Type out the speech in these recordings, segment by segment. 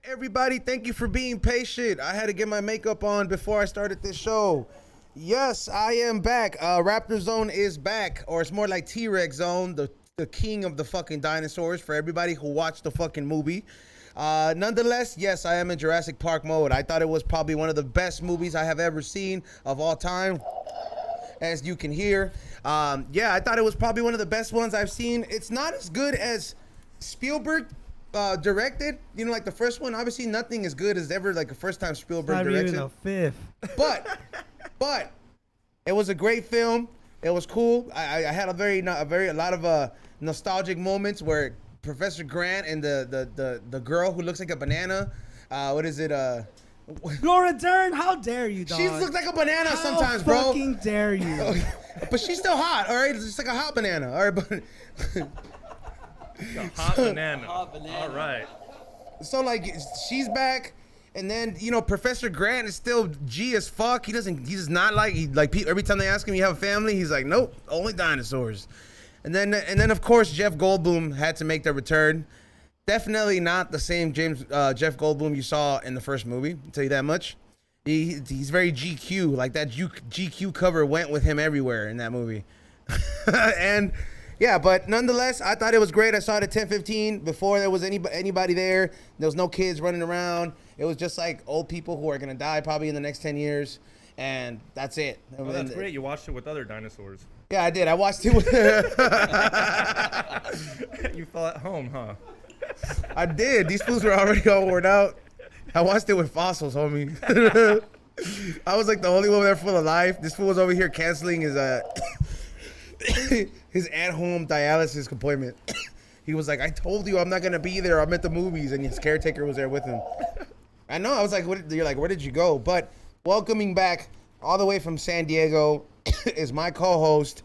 Everybody, thank you for being patient. I had to get my makeup on before I started this show. Yes, I am back. Raptor Zone is back, or it's more like T-Rex Zone, the king of the fucking dinosaurs for everybody who watched the fucking movie. Nonetheless, yes, I am in Jurassic Park mode. I thought it was probably one of the best movies I have ever seen of all time, as you can hear. Yeah, I thought it was probably one of the best ones I've seen. It's not as good as Spielberg directed, you know, like the first one. Obviously, nothing as good as ever like the first time Spielberg directed. Not even a fifth. But it was a great film. It was cool. I had a lot of nostalgic moments where Professor Grant and the girl who looks like a banana. What is it? Laura Dern, how dare you, dog? She looks like a banana how sometimes, bro. How fucking dare you? But she's still hot, all right? It's just like a hot banana, all right? But a hot banana. All right. So like she's back, and then you know Professor Grant is still G as fuck. He's not like every time they ask him, you have a family, he's like, nope, only dinosaurs. And then of course Jeff Goldblum had to make the return. Definitely not the same Jeff Goldblum you saw in the first movie. I'll tell you that much. He's very GQ. Like that GQ cover went with him everywhere in that movie. And yeah, but nonetheless, I thought it was great. I saw it at 10:15 before there was anybody there. There was no kids running around. It was just like old people who are gonna die probably in the next 10 years, and that's it. Oh, that's great. You watched it with other dinosaurs. Yeah, I did. I watched it with. You felt at home, huh? I did. These fools were already all worn out. I watched it with fossils, homie. I was like the only one there full of life. This fool was over here canceling his his at-home dialysis appointment. He was like, I told you I'm not gonna be there. I'm at the movies, and his caretaker was there with him. I know. I was like, you're like, where did you go? But welcoming back all the way from San Diego is my co-host,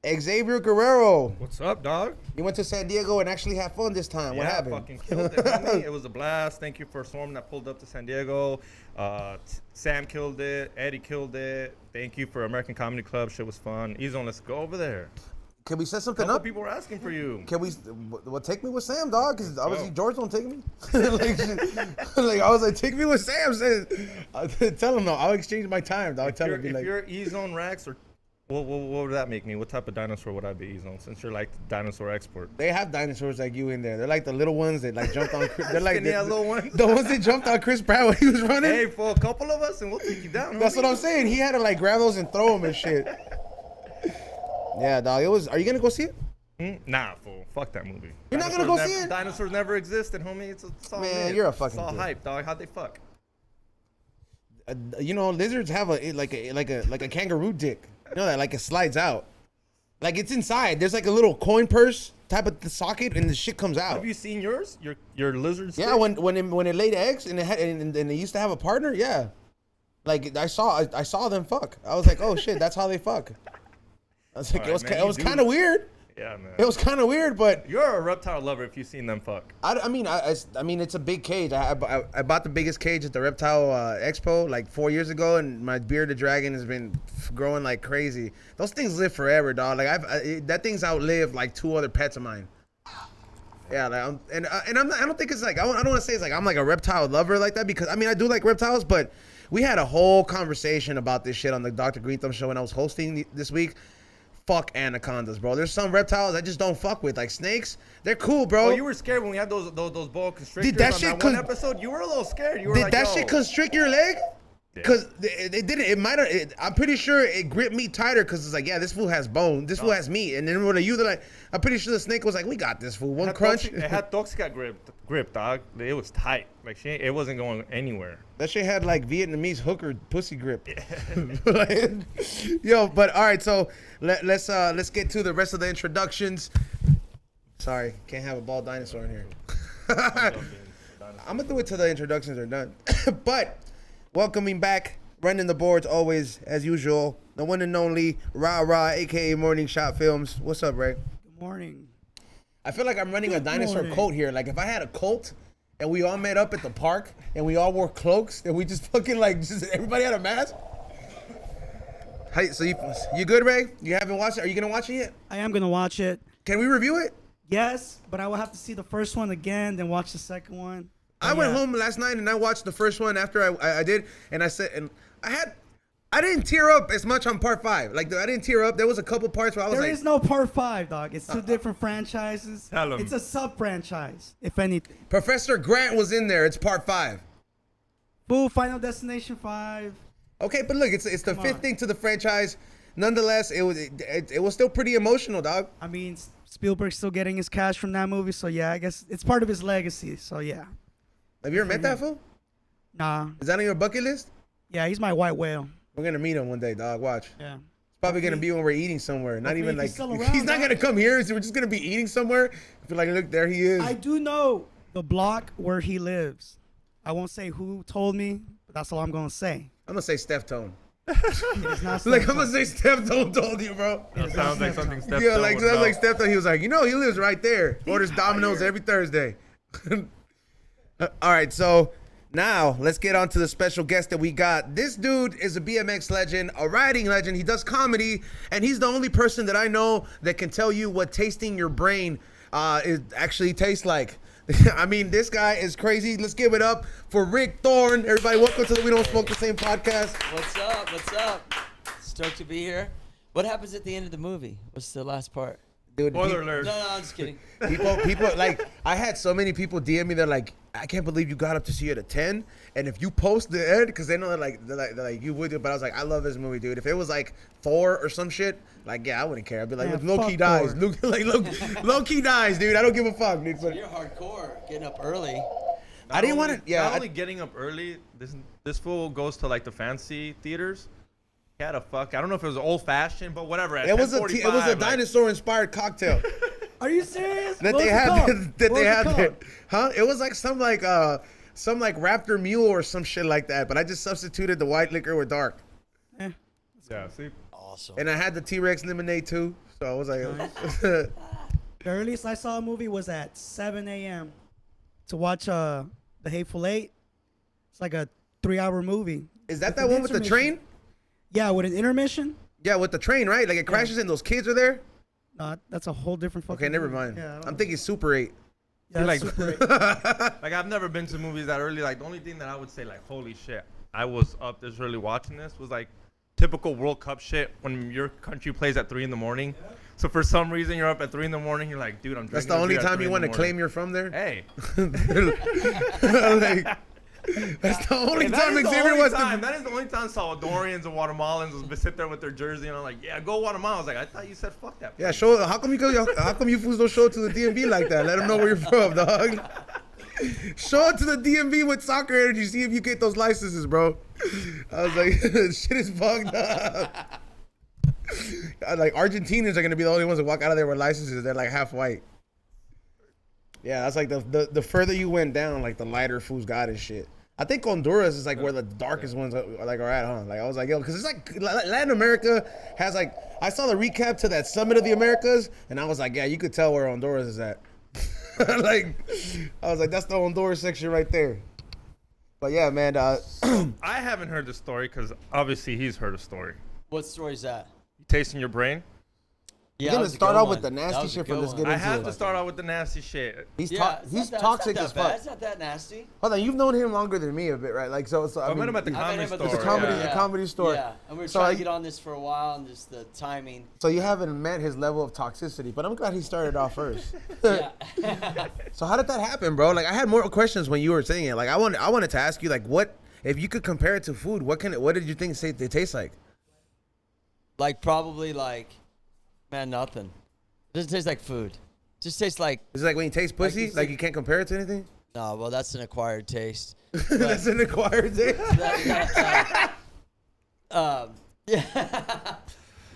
Xavier Guerrero. What's up, dog? You went to San Diego and actually had fun this time. What happened? Yeah, fucking killed it, homie. It was a blast. Thank you for Thorne that pulled up to San Diego. Sam killed it. Eddie killed it. Thank you for American Comedy Club. Shit was fun. Ezone, let's go over there. Can we set something Couple up? People were asking for you. Can we? Well, take me with Sam, dog. Because obviously George won't take me. like I was like, take me with Sam. Tell him though. I'll exchange my time, dog. Tell him. If you're Ezone Rex or what would that make me? What type of dinosaur would I be, Ezone? Since you're like the dinosaur expert. They have dinosaurs like you in there. They're like the little ones that like jumped on. They're like little ones. The ones that jumped on Chris Pratt when he was running. Hey, for a couple of us, and we'll take you down. That's what I'm saying. He had to like grab those and throw them and shit. Yeah, dog. It was. Are you gonna go see it? Nah, fool. Fuck that movie. You're not gonna go see it? Dinosaurs never existed, homie. It's all Man, myth. you're a fucking. It's all kid. hype, dog. How'd they fuck? You know, lizards have like a kangaroo dick. You know that like it slides out, like it's inside. There's like a little coin purse type of socket, and the shit comes out. Have you seen yours? Your lizards? Yeah, when it laid eggs and it used to have a partner. Yeah, like I saw them fuck. I was like, oh shit, that's how they fuck. I was like, Right, it was kind of weird. Yeah, man. It was kind of weird, but You're a reptile lover if you've seen them fuck. I mean, it's a big cage. I bought the biggest cage at the Reptile Expo like 4 years ago, and my bearded dragon has been growing like crazy. Those things live forever, dog. Like that thing's outlived like 2 other pets of mine. Yeah, like I don't think it's like I don't want to say it's like I'm like a reptile lover like that, because I mean I do like reptiles, but we had a whole conversation about this shit on the Dr. Green Thumb show when I was hosting this week. Fuck anacondas, bro. There's some reptiles I just don't fuck with. Like snakes, they're cool, bro. Oh, you were scared when we had those boa constrictors Did that on shit that one episode? You were a little scared. You were Did like, that yo. shit constrict your leg? Because it didn't. It might have. I'm pretty sure it gripped me tighter because it's like, yeah, this fool has bone. This fool has meat. And then when you, they're like, I'm pretty sure the snake was like, we got this fool. One crunch. It had Toxica grip, dog. It was tight. Like it wasn't going anywhere. That shit had like Vietnamese hooker pussy grip. Like, yo, but all right. So let's get to the rest of the introductions. Sorry, can't have a bald dinosaur in here. I'm gonna do it till the introductions are done. But welcoming back, running the boards always as usual, the one and only Ra, aka Morning Shot Films. What's up, Ray? Good morning. I feel like I'm running a dinosaur cult here. Like if I had a cult and we all met up at the park and we all wore cloaks and we just fucking like just everybody had a mask. Hey, so you good, Ray? You haven't watched it? Are you gonna watch it yet? I am gonna watch it. Can we review it? Yes, but I will have to see the first one again, then watch the second one. I went Yeah. home last night and I watched the first one after I did, and I said, and I didn't tear up as much on part 5. Like I didn't tear up. There was a couple parts where I was There like, is no part 5, dog. It's two different franchises. Tell 'em. It's a sub-franchise, if anything. Professor Grant was in there. It's part 5. Boo, Final Destination 5. Okay, but look, it's the Come fifth on. thing to the franchise. Nonetheless, it was still pretty emotional, dog. I mean, Spielberg's still getting his cash from that movie, so yeah, I guess it's part of his legacy. So yeah. Have you ever met that fool? Nah. Is that on your bucket list? Yeah, he's my white whale. We're gonna meet him one day, dog. Watch. Yeah. It's probably gonna be when we're eating somewhere. Not hopefully even if like he's still around, he's not dog. gonna come here. So we're just gonna be eating somewhere. Feel like, look, there he is. I do know the block where he lives. I won't say who told me, but that's all I'm gonna say. I'm gonna say Steph Tone. It is not Like Steph I'm gonna say Steph Tone told you, bro. That sounds like something Steph Yeah, Tone like would sounds know. like Steph Tone. He was like, he lives right there. Orders Domino's every Thursday. All right, so now let's get on to the special guest that we got. This dude is a BMX legend, a riding legend. He does comedy, and he's the only person that I know that can tell you what tasting your brain it actually tastes like. I mean, this guy is crazy. Let's give it up for Rick Thorne. Everybody, welcome to the We Don't Smoke the Same podcast. What's up? What's up? Stoked to be here. What happens at the end of the movie? What's the last part? Dude, Spoiler alert. No, I'm just kidding. people like, I had so many people DM me. They're like, I can't believe you got up to see it at 10. And if you post the end, because they know that they're like you would do. But I was like, I love this movie, dude. If it was like Thor or some shit, like, yeah, I wouldn't care. I'd be like, Yeah, look, Loki fuck dies. Thor. Luke, like, Loki dies, dude. I don't give a fuck, dude. But You're hardcore, getting up early. I didn't want to. Yeah, Not only getting up early. This fool goes to like the fancy theaters. He had a fuck. I don't know if it was old fashioned, but whatever. At it was a 10:45, dinosaur inspired cocktail Are you serious? that What they was it had. called? That What they was it had called? there. Huh? It was like some Raptor Mule or some shit like that. But I just substituted the white liquor with dark. Eh. Yeah, see. Awesome. And I had the T-Rex lemonade too. So I was like, The earliest I saw a movie was at 7 a.m. to watch The Hateful Eight. It's like a 3-hour movie. is that With one with the intermission. train? Yeah, with an intermission. Yeah, with the train, right? Like it crashes and those kids are there? No, that's a whole different fucking Okay, never movie. mind. Yeah, I don't I'm know. thinking Super 8. Yeah, Like- that's Super 8. Like I've never been to movies that early. Like the only thing that I would say, like, holy shit, I was up this early watching this was like typical World Cup shit when your country plays at 3 in the morning. So for some reason you're up at 3 in the morning. You're like, dude, I'm. That's drinking the a only beer at time 3 you in want the to claim morning. you're from there? Hey, Like, that's the only that time is the Xavier only wants time. to. That is the only time Salvadorians and Guatemalans will sit there with their jersey and I'm like, yeah, go Guatemala. I was like, I thought you said fuck that. Yeah, place. show. How come you fools don't show it to the DMV like that? Let them know where you're from, dog. Show it to the DMV with soccer energy. See if you get those licenses, bro. I was like, shit is fucked up. Like Argentinians are gonna be the only ones that walk out of there with licenses. They're like half white. Yeah, that's like the further you went down, like the lighter fools got and shit. I think Honduras is like where the darkest ones are at, huh? Like I was like, yo, because it's like Latin America has like, I saw the recap to that Summit of the Americas, and I was like, yeah, you could tell where Honduras is at. Like, I was like, that's the Honduras section right there. But yeah, man, I haven't heard the story because obviously he's heard a story. What story is that? You tasting your brain? Yeah, we're that gonna was a start good out with one. the That nasty was a shit good from this. one. Get I into have it. to start out with the nasty shit. He's Yeah, he's it's not toxic that as bad. fuck. It's not that nasty. Hold on, you've known him longer than me a bit, right? Like so I I met mean, him at the it's I met comedy him at the store. a comedy, yeah. a comedy store. Yeah, and we were So trying I- to get on this for a while, and just the timing. So you haven't met his level of toxicity, but I'm glad he started off first. Yeah. So how did that happen, bro? Like I had more questions when you were saying it. Like I wanted to ask you, like, what if you could compare it to food? What did you think they taste like? Like probably like, man, nothing. It doesn't taste like food. It just tastes like, Is it like when you taste pussy? you Like see- you can't compare it to anything? no, well, that's an acquired taste. That's an acquired taste. Yeah.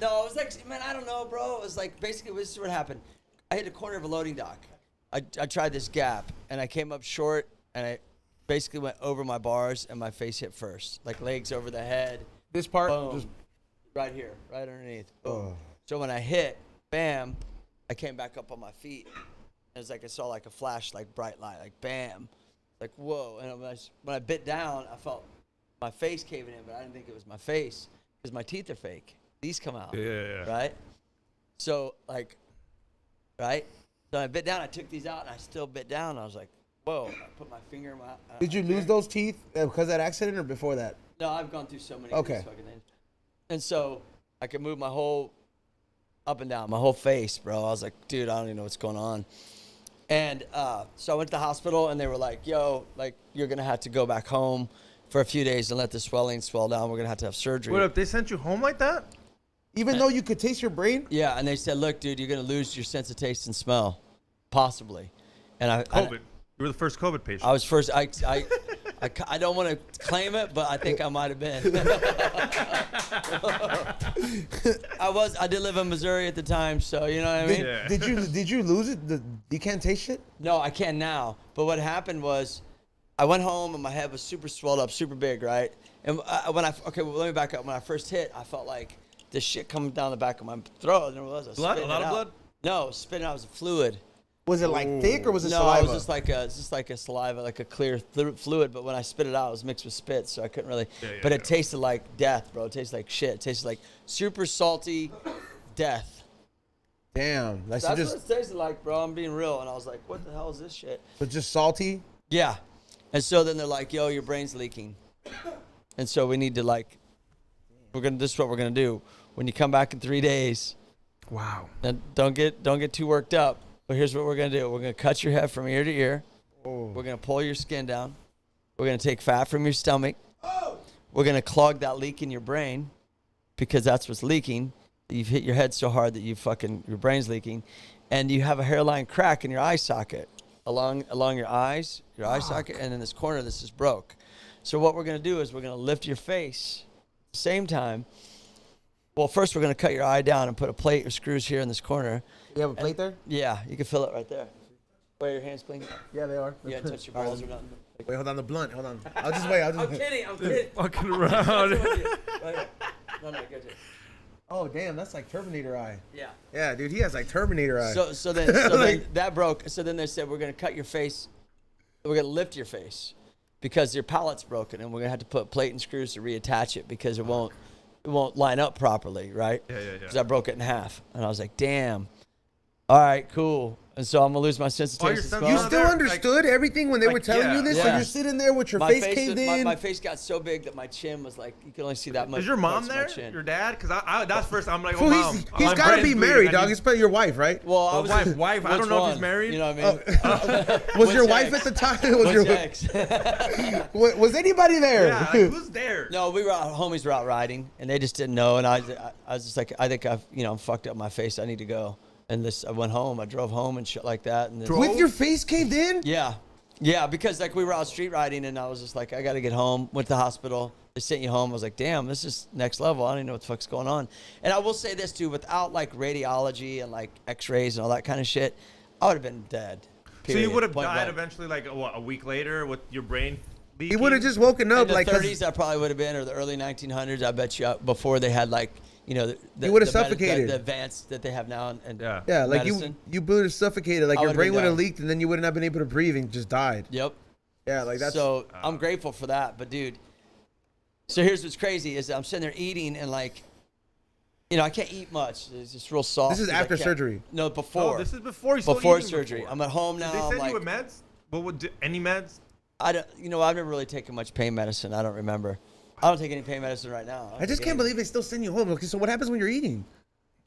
No, it was like, man, I don't know, bro. It was like, basically, this is what happened. I hit the corner of a loading dock. I tried this gap, and I came up short, and I basically went over my bars, and my face hit first. Like legs over the head. This part, Boom. just Right here, right underneath. Boom. Oh. So when I hit, bam, I came back up on my feet. It was like I saw like a flash, like bright light, like bam, like whoa. And when I bit down, I felt my face caving in, but I didn't think it was my face because my teeth are fake. These come out, Yeah. right? So like, right? So I bit down. I took these out, and I still bit down. I was like, Whoa! I put my finger in my. Did you lose those teeth because of that accident or before that? No, I've gone through so many Okay. of these fucking things. And so I could move my whole up and down, my whole face, bro. I was like, dude, I don't even know what's going on. And so I went to the hospital, and they were like, yo, like, you're going to have to go back home for a few days and let the swelling swell down. We're going to have surgery. Wait up, they sent you home like that? Even though you could taste your brain? Yeah, and they said, look, dude, you're going to lose your sense of taste and smell, possibly. And COVID. You were the first COVID patient. I was first. I don't want to claim it, but I think I might have been. I did live in Missouri at the time, so you know what I mean. Yeah. Did you lose it? You can't taste shit? No, I can now. But what happened was, I went home and my head was super swelled up, super big, right? And let me back up. When I first hit, I felt like this shit coming down the back of my throat. And it was Blood? A lot of blood? No, it was spitting out. It was a fluid. Was it like thick or was it No, saliva? it was just like a saliva, like a clear fluid. But when I spit it out, it was mixed with spit, so I couldn't really. But it tasted like death, bro. It tasted like shit. It tasted like super salty death. Damn. That's what it tasted like, bro. I'm being real. And I was like, what the hell is this shit? But just salty? Yeah. And so then they're like, yo, your brain's leaking. And so we need to this is what we're gonna do. When you come back in 3 days, Wow. and don't get too worked up. But here's what we're going to do. We're going to cut your head from ear to ear. Oh. We're going to pull your skin down. We're going to take fat from your stomach. We're going to clog that leak in your brain because that's what's leaking. You've hit your head so hard that your brain's leaking. And you have a hairline crack in your eye socket along your eyes, your eye socket, and in this corner, this is broke. So what we're going to do is we're going to lift your face at the same time. Well, first we're going to cut your eye down and put a plate or screws here in this corner. You have a plate there? Yeah, you can feel it right there. Where your hands clean? Yeah, they are. Yeah, touch your balls or nothing. Wait, hold on the blunt. Hold on. I'll just wait. I'm kidding. Fucking around. Right here. No, go to. Oh, damn. That's like Terminator eye. Yeah. Yeah, dude. He has like Terminator eye. So then that broke. So then they said we're gonna cut your face. We're gonna lift your face because your palate's broken, and we're gonna have to put plate and screws to reattach it because it won't line up properly, right? Yeah. Because I broke it in half, and I was like, damn. All right, cool. And so I'm gonna lose my sense of Oh, taste and your you sense smell. still there, understood everything when they were telling you this? So Yeah. you're sitting there with your My face caved in? My face got so big that my chin was like, you could only see that much. Is your mom parts of my there? chin. Your dad? Because I that's first. I'm like, oh, Fool, mom. he's My got to brain's be bleeding. married, I dog. need- He's probably your wife, right? Well, I Well, was wife. I don't which know if one? he's married. You know what I mean? Was your Which wife ex? at the time? Was, Which your, ex? was anybody there? Yeah, like, who's there? No, we were out, homies were out riding, and they just didn't know. And I was just like, I think I'm fucked up my face. I need to go. And I went home. I drove home and shit like that. And then, With your face caved in? yeah, because like we were out street riding, and I was just like, I got to get home. Went to the hospital. They sent you home. I was like, damn, this is next level. I don't even know what the fuck's going on. And I will say this too, without like radiology and like X-rays and all that kind of shit, I would have been dead. So you period, would have point died blank. eventually, like a week later, with your brain leaking? He would have just woken In up the like 30s, that probably would have been, or the early 1900s. I bet you before they had like, you know, You would've the suffocated. the advance that they have now, and Yeah. Yeah, like medicine. you would have suffocated. Like I your would've brain been would have dead. leaked, and then you wouldn't have been able to breathe and just died. Yep. Yeah, like that's. So I'm grateful for that. But dude, so here's what's crazy is I'm sitting there eating and like, you know, I can't eat much. It's just real soft. This is 'cause I after can't- surgery. No, before. Oh, this is before you still before eating surgery. before. I'm at home now. Did they I'm send like, you with meds? But would any meds? I don't. You know, I've never really taken much pain medicine. I don't remember. I don't take any pain medicine right now. I just can't believe they still send you home. Okay, so what happens when you're eating?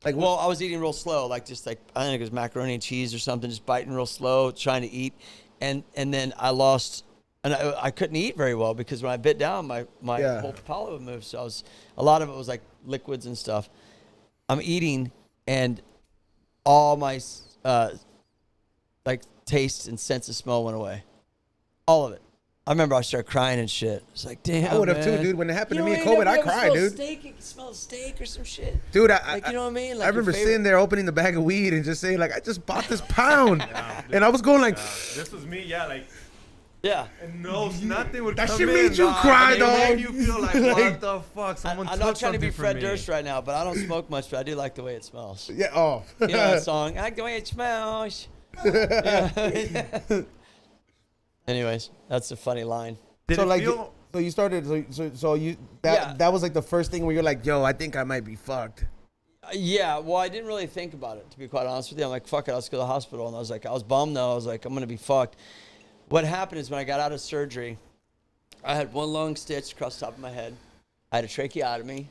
Like, Well, I was eating real slow, like just like I think it was macaroni and cheese or something, just biting real slow, trying to eat, and then I lost, and I couldn't eat very well because when I bit down, my Yeah. whole palate would move. So a lot of it was like liquids and stuff. I'm eating, and all my like taste and sense of smell went away, all of it. I remember I started crying and shit. It's like, damn, I would have too, man. dude. When it happened You to me know, in you COVID, I never cried, smell dude. Steak, you can smell a steak or some shit. Dude, Like, you know what I mean? Like I remember your favorite- sitting there opening the bag of weed and just saying like, I just bought this pound, and I was going like, This was me, yeah, like. Yeah. And no, nothing would That come shit in, made you dog. cry, It dog. made you feel like, Like- what the fuck? Someone I'm took not trying to be something from Fred me. Durst right now, but I don't smoke much, but I do like the way it smells. yeah, oh, You know that song? I like the way it smells. Yeah. Anyways, that's a funny line. Did so it like, feel? so you started, so you Yeah. that was like the first thing where you're like, yo, I think I might be fucked. Yeah, well, I didn't really think about it, to be quite honest with you. I'm like, fuck it, let's go to the hospital. And I was bummed though. I was like, I'm going to be fucked. What happened is when I got out of surgery, I had one lung stitched across the top of my head. I had a tracheotomy.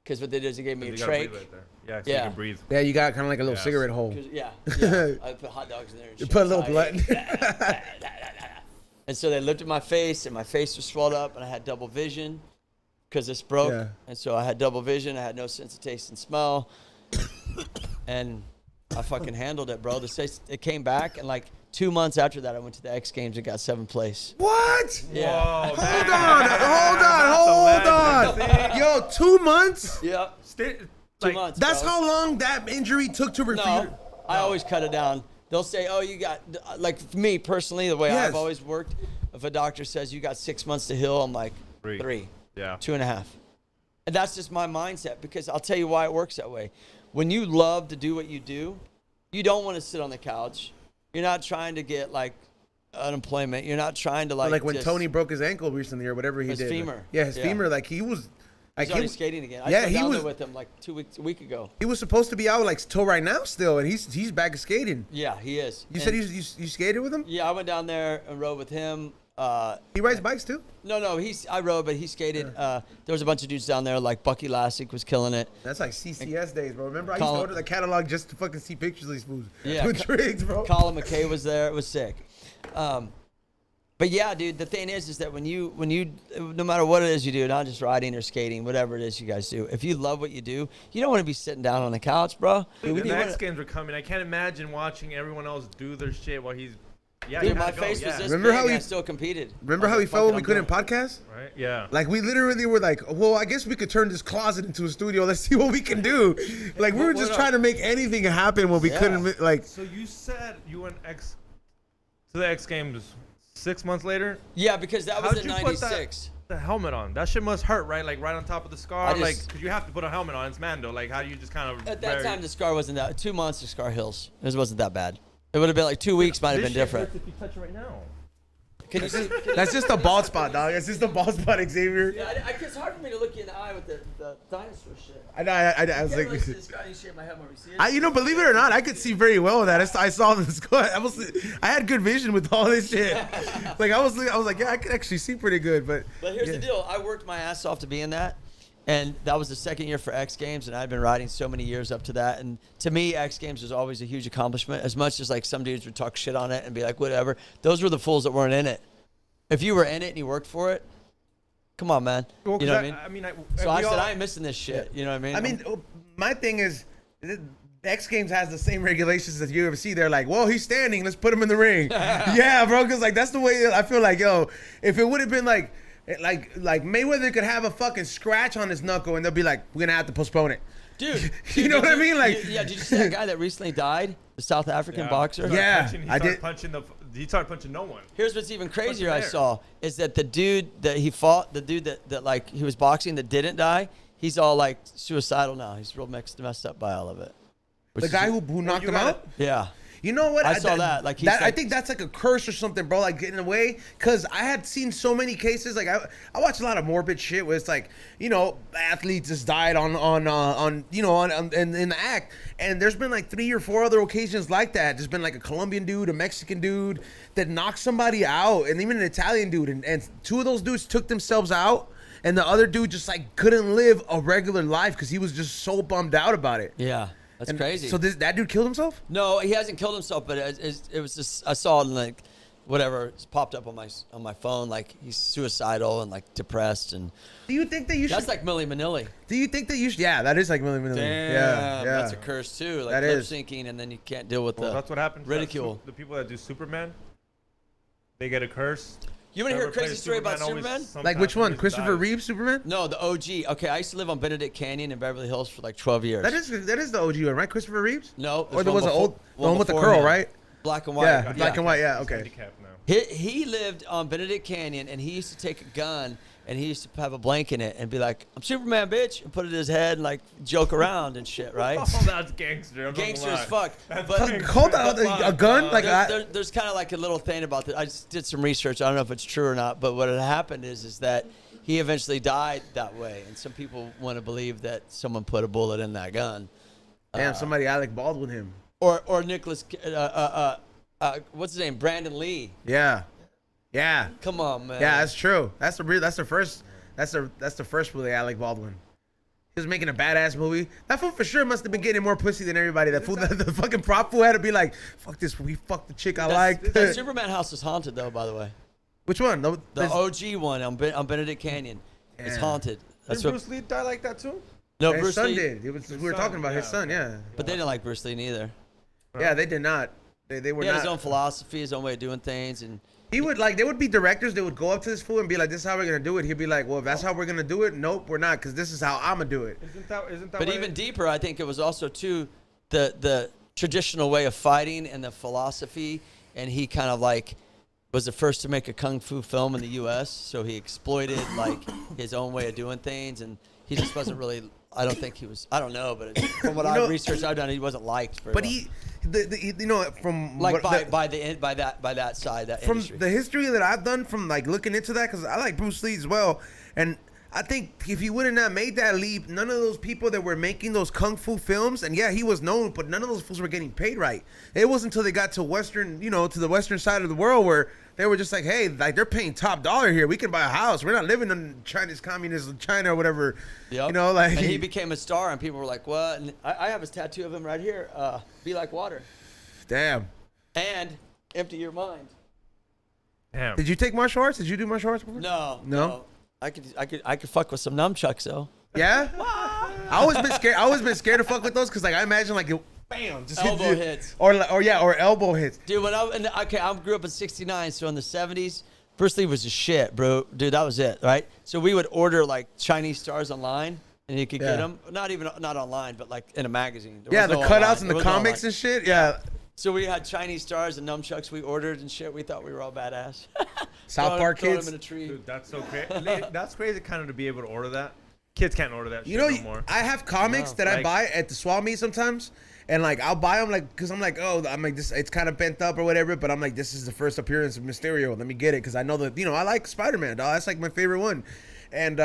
Because what they did is they gave me a You gotta trach. breathe right there. Yeah, so you Yeah. can breathe. Yeah, you got kind of like a little Yeah. cigarette hole. Yeah. I put hot dogs in there. And You shit. put a little So blood. And so they lifted my face, and my face was swelled up, and I had double vision because this broke. Yeah. And so I had double vision. I had no sense of taste and smell. And I fucking handled it, bro. It came back, and like 2 months after that, I went to the X Games and got 7th place. What? Yeah. Whoa, Hold on. Yo, 2 months? Yeah. 2 Like, months. That's bro. how long that injury took to recover. No, I always cut it down. They'll say, "Oh, you got," like for me personally, the way Yes. I've always worked. If a doctor says you got 6 months to heal, I'm like 3, Yeah. 2.5, and that's just my mindset. Because I'll tell you why it works that way. When you love to do what you do, you don't want to sit on the couch. You're not trying to get like unemployment. You're not trying to Like when just- Tony broke his ankle recently or whatever he His did. femur. Yeah, his Yeah. femur. Like he was. Like He's already skating again. I Yeah, was he down was. there with him like a week ago. He was supposed to be out like till right now still, and he's back skating. Yeah, he is. You said you skated with him? Yeah, I went down there and rode with him. He rides bikes too. No, I rode, but he skated. There was a bunch of dudes down there, like Bucky Lassick was killing it. That's like CCS days, bro. Remember I used to Colin- order the catalog just to fucking see pictures of these fools. Yeah, Doing tricks, bro. Colin McKay was there. It was sick. But yeah, dude, the thing is that when you, no matter what it is you do, not just riding or skating, whatever it is you guys do, if you love what you do, you don't want to be sitting down on the couch, bro. Dude, the You X wanna- Games are coming. I can't imagine watching everyone else do their shit while he's. Yeah, Dude, you my gotta go, face was yeah. this Remember big how and he- I still competed. Remember I how was we like, felt "Fuck when it, we I'm couldn't doing it." podcast? Right? Yeah. Like we literally were like, well, I guess we could turn this closet into a studio. Let's see what we can do. Like we were just What trying to make anything happen when we Yeah. couldn't. Like So you said you went to the X Games 6 months later. Yeah, because that was How'd in you put that- '96. The helmet on. That shit must hurt, right? Like right on top of the scar. I just- Like, cause you have to put a helmet on. It's Mando. Like, how do you just kind of? At that time, the scar wasn't that. 2 months, the scar heals. It wasn't that bad. It would have been like 2 weeks. Might have been different. If you touch it right now. Can you see? that's just a bald spot, dog. It's just a bald spot, Xavier. Yeah, it's hard for me to look you in the eye with the dinosaur shit. I know. I was I like. can't really see the scar. You shape my head more. You see it? You know, believe it or not, I could see very well with that. I saw the score. I had good vision with all this shit. Like I was like, yeah, I could actually see pretty good. But But here's yeah. the deal. I worked my ass off to be in that. And that was the second year for X Games, and I'd been riding so many years up to that. And to me, X Games was always a huge accomplishment. As much as like some dudes would talk shit on it and be like, whatever. Those were the fools that weren't in it. If you were in it and you worked for it, come on, man. Well, You know what I mean? I mean, So I said, I ain't missing this shit. You know what I mean? I mean, my thing is, the X Games has the same regulations as UFC. They're like, well, he's standing, let's put him in the ring. Yeah, bro, because like that's the way I feel like, yo, if it would have been like Mayweather could have a fucking scratch on his knuckle and they'll be like, we're gonna have to postpone it. dude. You know what I mean? Like, yeah, did you see that guy that recently died? The South African boxer? Yeah. I He did- started punching no one. Here's what's even crazier I there? saw is that the dude that he fought, the dude that like he was boxing that didn't die, he's all like suicidal now. He's real messed up by all of it. Which the is- guy who knocked him out? Yeah. You know what? I saw that, like, he's I like- think that's like a curse or something, bro. Like getting away, because I had seen so many cases. Like I watch a lot of morbid shit where it's like, you know, athletes just died on in the act, and there's been like 3 or 4 other occasions like that. There's been like a Colombian dude, a Mexican dude that knocked somebody out, and even an Italian dude, and 2 of those dudes took themselves out, and the other dude just like couldn't live a regular life because he was just so bummed out about it. Yeah. That's And crazy. So that dude killed himself? No, he hasn't killed himself, but it was just I saw it in like whatever it's popped up on my phone, like he's suicidal and like depressed, and Do you think that you should? that's like Milli Vanilli. Do you think that you should? Yeah, that is like Milli Vanilli. Yeah, That's a curse too. Like That lip is. syncing, and then you can't deal with Well, the that's what happens. ridicule. The people that do Superman, they get a curse. You want to hear a Whoever crazy plays story about always Superman? sometimes Like which one? dies. Christopher Reeve Superman? No, the OG. Okay, I used to live on Benedict Canyon in Beverly Hills for like 12 years. That is the OG one, right? Christopher Reeves? No, Or there one was an before- old one with the before curl, him. right? Black and white. Yeah, black and white. Yeah, okay. Handicapped now. He lived on Benedict Canyon, and he used to take a gun, and he used to have a blank in it, and be like, "I'm Superman, bitch," and put it in his head, and like joke around and shit, right? Oh, that's gangster. I'm not gonna Gangster as lie. fuck. That's But gangster. Hold on, a gun? Like there's kind of like a little thing about that. I just did some research. I don't know if it's true or not, but what had happened is that he eventually died that way, and some people want to believe that someone put a bullet in that gun, damn, somebody Alec Baldwin him. or Nicholas what's his name? Brandon Lee. Yeah. Yeah. Come on, man. Yeah, that's true. That's the first really Alec Baldwin. He was making a badass movie. That fool for sure must have been getting more pussy than everybody. That fool, the fucking prop fool had to be like, fuck this, we fucked the chick I liked. That Superman house is haunted though, by the way. Which one? The OG one on Benedict Canyon. It's haunted. Did Bruce Lee die like that too? No, his Bruce son Lee did. We were talking about his son, yeah. But they didn't like Bruce Lee neither. Yeah, they did not. They were He had not. his own philosophy, his own way of doing things, and He would like, there would be directors that would go up to this fool and be like, this is how we're going to do it. He'd be like, well, if that's how we're going to do it, nope, we're not, because this is how I'm going to do it. Isn't that But even deeper, I think it was also too the traditional way of fighting and the philosophy, and he kind of like was the first to make a kung fu film in the U.S. So he exploited like his own way of doing things, and he just wasn't really. I don't think he was. I don't know, but from what I've researched, I've done, he wasn't liked very But well. From like what, by that side, that from industry. the history that I've done from like looking into that, because I like Bruce Lee as well, and I think if he would have not made that leap, none of those people that were making those kung fu films, and yeah, he was known, but none of those fools were getting paid right. It wasn't until they got to Western, to the Western side of the world where they were just like, hey, like they're paying top dollar here. We can buy a house. We're not living in Chinese communist China or whatever. Yep. Like. And he became a star, and people were like, what? And I have his tattoo of him right here. Be like water. Damn. And empty your mind. Damn. Did you take martial arts? Did you do martial arts before? No. I could fuck with some nunchucks though. Yeah. I always been scared. I always been scared to fuck with those because like I imagine like bam, just Elbow hit hits. or elbow hits. Dude, I grew up in '69, so in the '70s, Bruce Lee was the shit, bro. Dude, that was it, right? So we would order like Chinese stars online, and you could get them. Not online, but like in a magazine. There Yeah, was the no cutouts online. and There the was no comics online. and shit. Yeah. So we had Chinese stars and nunchucks we ordered and shit. We thought we were all badass. South Park throwing kids. them in a tree. Dude, that's so crazy. That's crazy, kind of, to be able to order that. Kids can't order that shit You know, no more. I have comics that I Like- buy at the swap meet sometimes, and like I'll buy them like because I'm like, oh, I'm like this. It's kind of bent up or whatever, but I'm like, this is the first appearance of Mysterio. Let me get it because I know that I like Spider-Man, dog. That's like my favorite one, and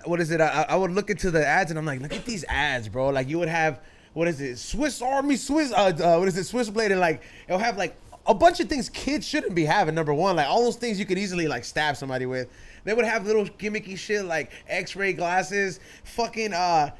what is it? I would look into the ads and I'm like, look at these ads, bro. Like you would have. What is it? Swiss Army, what is it? Switchblade, and like it'll have like a bunch of things kids shouldn't be having. Number one, like all those things you could easily like stab somebody with. They would have little gimmicky shit like X-ray glasses, fucking a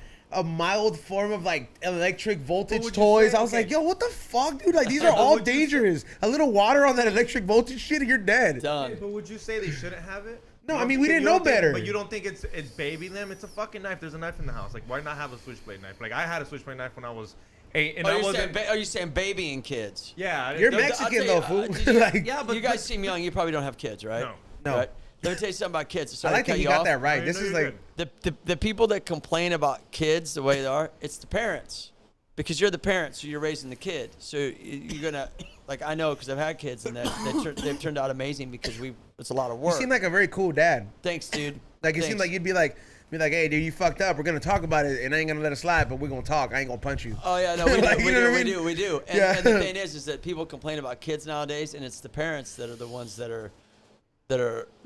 mild form of like electric voltage would you toys. say? I was Okay. like, yo, what the fuck, dude? Like these are all dangerous. A little water on that electric voltage shit, and you're dead. Done. But would you say they shouldn't have it? No, You I don't mean, we think- didn't you don't know think- better. But you don't think it's baby limb? It's a fucking knife. There's a knife in the house. Like, why not have a switchblade knife? Like, I had a switchblade knife when I was 8, and I wasn't. Are you saying babying kids? Yeah, You're I'll Mexican tell though, you, fool. Like, Yeah, but you guys seem young. You probably don't have kids, right? No. No. Right? Let me tell you something about kids. I Sorry like to that cut you you got off. that right. No, This you're is good. like. The people that complain about kids the way they are, it's the parents. Because you're the parents, so you're raising the kid. So you're gonna, like, I know because I've had kids and they've turned out amazing because it's a lot of You work. seem like a very cool dad. Thanks, dude. Like it Thanks. seemed like you'd be like, hey, dude, you fucked up. We're gonna talk about it, and I ain't gonna let it slide, but we're gonna talk. I ain't gonna punch you. Oh yeah, no, we do, Like, we, you know do, what I we mean? do, we do. And, Yeah. and the thing is that people complain about kids nowadays, and it's the parents that are the ones that are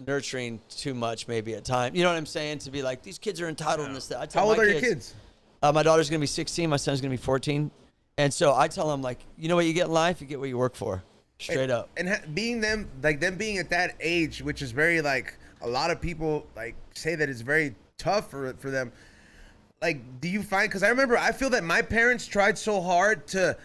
nurturing too much, maybe at times. You know what I'm saying? To be like, these kids are entitled in this. That. I tell How old my are your kids? My daughter's gonna be 16. My son's gonna be 14. And so I tell them, like, you know what you get in life? You get what you work for. Straight up. And being them, like them being at that age, which is very like a lot of people like say that it's very tough for them. Like, do you find? Because I feel that my parents tried so hard to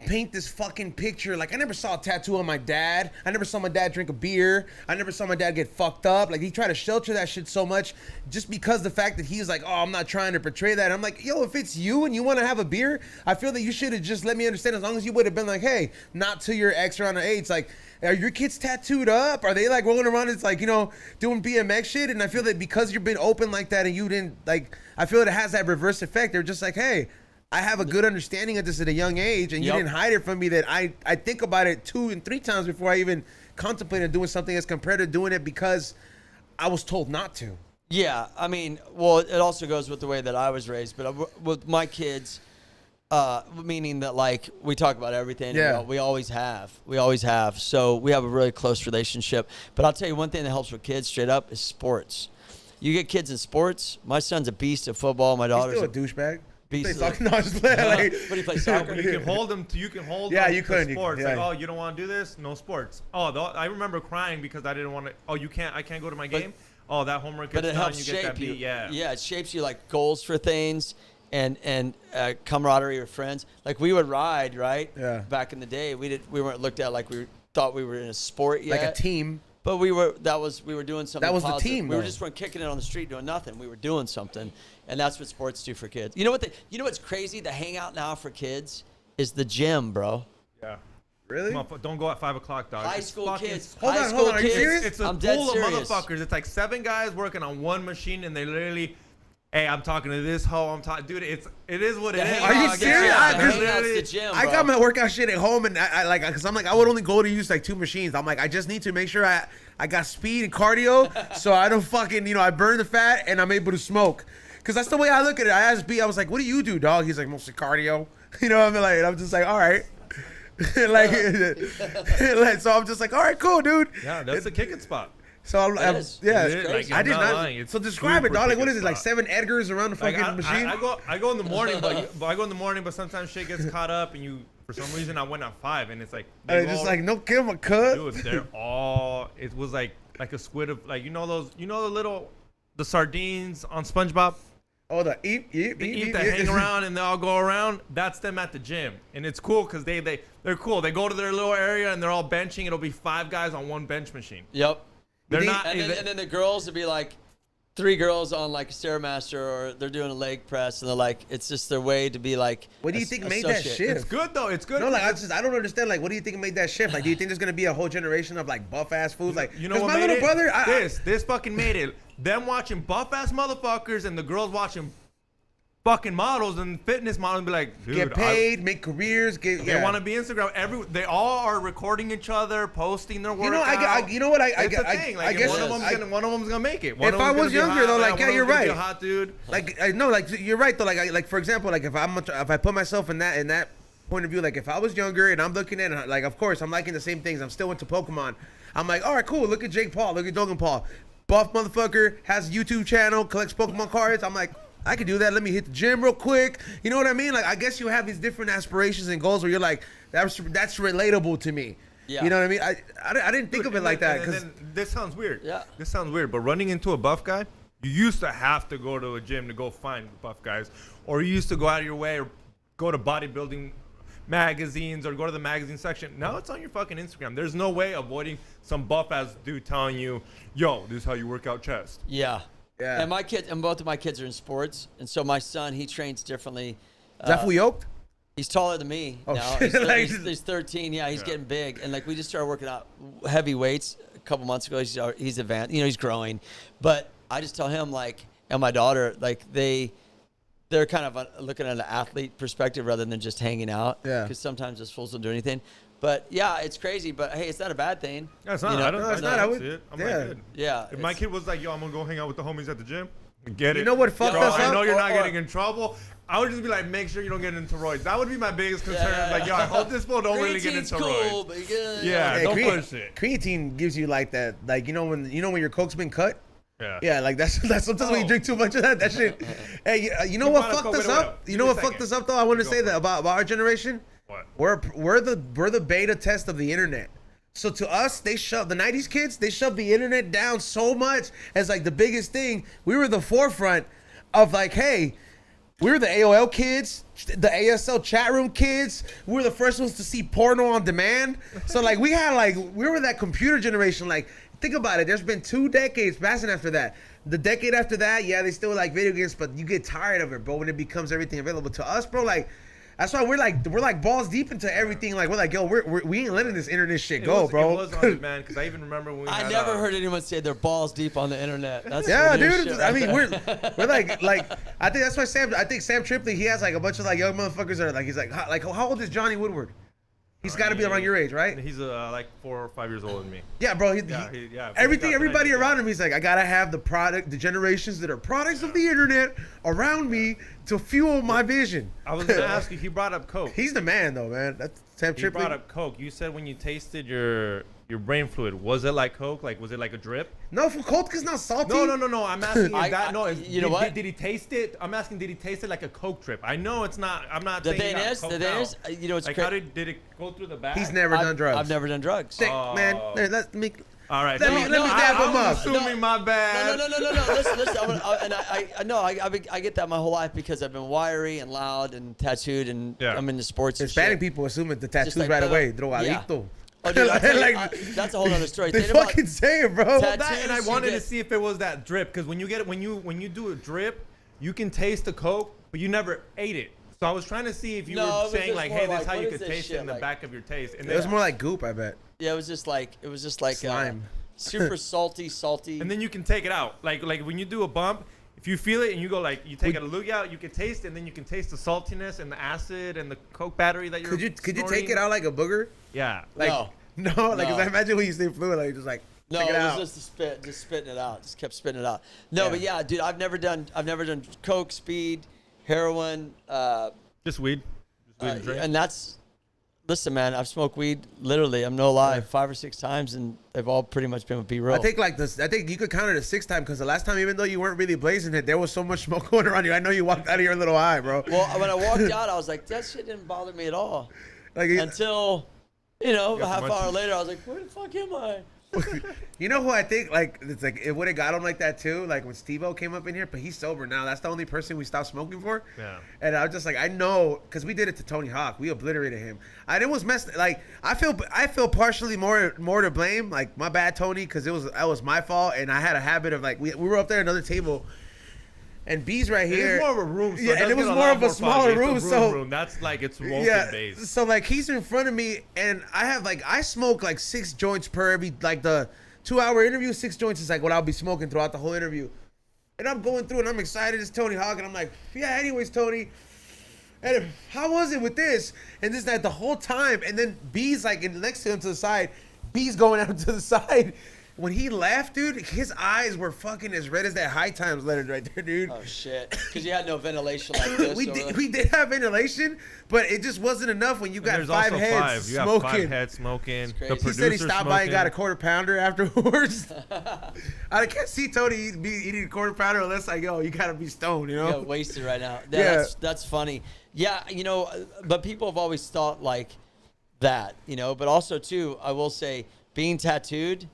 paint this fucking picture. Like, I never saw a tattoo on my dad. I never saw my dad drink a beer. I never saw my dad get fucked up. Like, he tried to shelter that shit so much just because the fact that he's like, oh, I'm not trying to portray that. I'm like, yo, if it's you and you want to have a beer, I feel that you should have just let me understand, as long as you would have been like, hey, not to your ex or on the age. Like, are your kids tattooed up? Are they like rolling around? It's like, doing BMX shit. And I feel that because you've been open like that and you didn't like, I feel that it has that reverse effect. They're just like, hey, I have a good understanding of this at a young age, and you didn't hide it from me. That I think about it 2 and 3 times before I even contemplated doing something, as compared to doing it because I was told not to. Yeah, I mean, well, it also goes with the way that I was raised. But with my kids, meaning that, like, we talk about everything. Yeah. And we always have. We always have. So we have a really close relationship. But I'll tell you one thing that helps with kids straight up is sports. You get kids in sports. My son's a beast at football. My He's daughter's still a douchebag. beast. Play of soccer? the- No, just play like. What do you play soccer? You can hold them. You can hold. Yeah, them you to could, Sports. yeah. Like, oh, you don't want to do this? No sports. Oh, I remember crying because I didn't want to. Oh, you can't. I can't go to my game. Oh, that homework But gets it done. helps You get that shape you. beat. Yeah. Yeah, it shapes you like goals for things and camaraderie with friends. Like we would ride, right? Yeah. Back in the day, we weren't looked at like thought we were in a sport yet. Like a team. But we were doing something. That was the positive. team, We were though. just weren't kicking it on the street doing nothing. We were doing something, and that's what sports do for kids. You know what? You know what's crazy? The hangout now for kids is the gym, bro. Yeah. Really? Don't go at 5 o'clock, dog. High It's school fucking- kids. Hold High on, school hold on. Are you kids. serious? It's a I'm dead pool of serious. motherfuckers. It's like 7 guys working on one machine, and they literally, hey, I'm talking to this hoe. I'm talking, dude. It is what it The is. hangout- Are you yeah, serious? yeah, I- the 'cause hangout's literally- the gym, I bro. got my workout shit at home, and I like, cause I'm like, I would only go to use like 2 machines. I'm like, I just need to make sure I got speed and cardio, so I don't fucking, I burn the fat and I'm able to smoke. Cause that's the way I look at it. I asked B, I was like, what do you do, dog? He's like, mostly cardio. You know what I mean? Like, I'm just like, all right. like, so I'm just like, all right, cool, dude. Yeah, that's the kicking spot. So I'm is. yeah, It is. Like, I I'm did not not. lying. It's So describe it, super dog. Like, what is kicking it? Like spot. 7 Edgars around the Like, fucking machine? I go in the morning, but I go in the morning, but sometimes shit gets caught up, and for some reason I went at 5, and it's like And they it's just go- like, no, give him a cut. dude, they're all. It was like a squid of like the sardines on SpongeBob. Oh, the eat, They eat that hang around and they all go around. That's them at the gym, and it's cool because they're cool. They go to their little area and they're all benching. It'll be 5 guys on one bench machine. Yep. They're think- not. And then the girls would be like 3 girls on like a Stairmaster, or they're doing a leg press, and they're like, it's just their way to be like. What do you think made that associate. shift? it's good though. It's good. No, like I don't understand. Like, what do you think made that shift? Like, do you think there's gonna be a whole generation of like buff ass fools? Like, You know 'cause what my made little it? brother, This fucking made it. Them watching buff ass motherfuckers and the girls watching fucking models and fitness models and be like, dude, get paid, make careers, get. They Yeah. want to be Instagram. They all are recording each other, posting their work. You know, you know what? It's a thing. Like, I guess one of them's gonna make it. One If of I them's was gonna be younger, hot. though, like, one yeah, of you're them's gonna be right. a hot dude. Like I know, like you're right though. Like for example, like if I put myself in that point of view, like if I was younger and I'm looking at like, of course I'm liking the same things. I'm still into Pokemon. I'm like, all right, cool. Look at Jake Paul. Look at Logan Paul. Buff motherfucker, has a YouTube channel, collects Pokemon cards. I'm like, I could do that. Let me hit the gym real quick. You know what I mean? Like, I guess you have these different aspirations and goals where you're like, that's relatable to me. Yeah. You know what I mean? I didn't think of it like that because This sounds weird. Yeah. This sounds weird, but running into a buff guy, you used to have to go to a gym to go find buff guys, or you used to go out of your way or go to bodybuilding magazines or go to the magazine section. Now it's on your fucking Instagram. There's no way avoiding some buff ass dude telling you, yo, this is how you work out chest. Yeah. Yeah. And both of my kids are in sports, and so my son, he trains differently. is that fully yoked? He's taller than me Oh, now. shit. Like- He's 13. Yeah, he's getting big, and like we just started working out heavy weights a couple months ago. He's advanced. He's growing, but I just tell him like, and my daughter, like they're kind of looking at an athlete perspective rather than just hanging out. Yeah. Because sometimes those fools don't do anything. But yeah, it's crazy. But hey, it's not a bad thing. Yeah, it's not. You know? I don't, No, it's I not. I don't would- see it. I'm yeah. like, good. Yeah. If my it's- kid was like, yo, I'm gonna go hang out with the homies at the gym, get it. You know what fucked Bro, us I up? know you're not Or- getting in trouble. I would just be like, make sure you don't get into roids. That would be my biggest concern. Yeah. Like, yo, I hope this fool don't really get Creatine's into cool, roids. but you gotta, Yeah, Hey, don't push it. Creatine gives you like that, like when your coke's been cut. Yeah. Yeah, like that's sometimes when you Oh. drink too much of that shit. Hey, you know You what brought up fucked us COVID, up? wait, You know give what me a fucked us second. up though? I want to Go say for that it. about our generation. What? We're the beta test of the internet. So to us, the '90s kids, they shoved the internet down so much as like the biggest thing. We were the forefront of like, hey, we were the AOL kids, the ASL chat room kids. We were the first ones to see porno on demand. So like we were that computer generation. Like think about it. There's been 2 decades passing after that. The decade after that, yeah, they still like video games, but you get tired of it, bro, when it becomes everything available to us, bro. Like that's why we're like balls deep into everything. Like we're like, yo, we ain't letting this internet shit go, bro. It was on demand because I even remember when we I had, never heard anyone say they're balls deep on the internet. That's Yeah, some new dude. shit I right mean, there. we're like I think that's why Sam Tripoli, he has like a bunch of like young motherfuckers that are like, he's like how old is Johnny Woodward? He's got to be around your age, right? He's like 4 or 5 years older than me. Yeah, bro. Yeah, Everybody yeah. around him, he's like, I gotta have the generations that are products of the internet around me to fuel my vision. I was gonna ask you. He brought up Coke. He's the man, though, man. That's Sam He Tripoli. brought up Coke. You said when you tasted your your brain fluid, was it like Coke? Like, was it like a drip? No, for Coke is not salty. No. I'm asking You know what? Did he taste it? I'm asking, did he taste it like a Coke drip? I know it's not. I'm not. The saying thing he got is, coked out. you know, it's like, crazy. how did it go through the bag? He's never done drugs. I've never done drugs. Sick, man. Hey, let me. All right. Let me dab him up. Assuming my bad. No. Listen. I get that my whole life because I've been wiry and loud and tattooed, and I'm into sports. Hispanic and shit. people assuming the tattoos like, right away. yeah. Drogadicto. Oh, dude, Like, that's a whole other story. They Think about fucking say it, bro. tattoos, And I you wanted get- to see if it was that drip, because when you do a drip, you can taste the Coke, but you never ate it. So I was trying to see if you No, it were was saying just like, more hey, this like, is how what you is could this taste it shit? in the Like- back of your taste. And It was then, more like goop, I bet. Yeah, it was just like Slime. super salty. and then you can take it out. Like when you do a bump, if you feel it and you go like, you take a loogie out, you can taste it, and then you can taste the saltiness and the acid and the Coke battery that you're Could you take snorting. it out like a booger? Yeah. Like, No. No, like, 'cause No. I imagine when you say fluid, like, just like, No, take it it was out. just just spitting it out. Just kept spitting it out. No, Yeah. but yeah, dude, I've never done coke, speed, heroin, Just weed. Just weed and drink. and that's. Listen, man, I've smoked weed literally. I'm no lie, 5 or 6 times, and they've all pretty much been with B-roll. I think like this. I think you could count it a 6th time because the last time, even though you weren't really blazing it, there was so much smoke going around you. I know you walked out of here a little high, bro. Well, when I walked out, I was like, that shit didn't bother me at all. Like, Until, a got half the hour munchies. later, I was like, where the fuck am I? you know who I think like it's like it would have got him like that too. Like when Steve-O came up in here, but he's sober now. That's the only person we stopped smoking for. Yeah. And I was just like, I know, because we did it to Tony Hawk. We obliterated him. It was messed. Like I feel partially more to blame. Like my bad, Tony, because that was my fault, and I had a habit of like we were up there at another table. And B's right here. It's more of a room. So yeah, and it was more of a smaller room. So that's like it's open based. so like he's in front of me, and I smoke like 6 joints per every like the 2-hour interview. 6 joints is like what I'll be smoking throughout the whole interview. And I'm going through, and I'm excited. It's Tony Hawk, and I'm like, yeah. Anyways, Tony, and how was it with this and this that the whole time? And then B's like next to him to the side. B's going out to the side. When he left, dude, his eyes were fucking as red as that High Times letter right there, dude. Oh, shit. Because you had no ventilation like this. we did have ventilation, but it just wasn't enough when you got There's 5 also heads 5. You got smoking. 5 heads smoking. crazy. The He He said he producer stopped by and got a smoking. quarter pounder afterwards. I can't see Tony eating a quarter pounder unless I go, you gotta be stoned, you know? Yeah, wasted right now. Yeah. That's funny. Yeah, but people have always thought like that, but also too, I will say, being tattooed,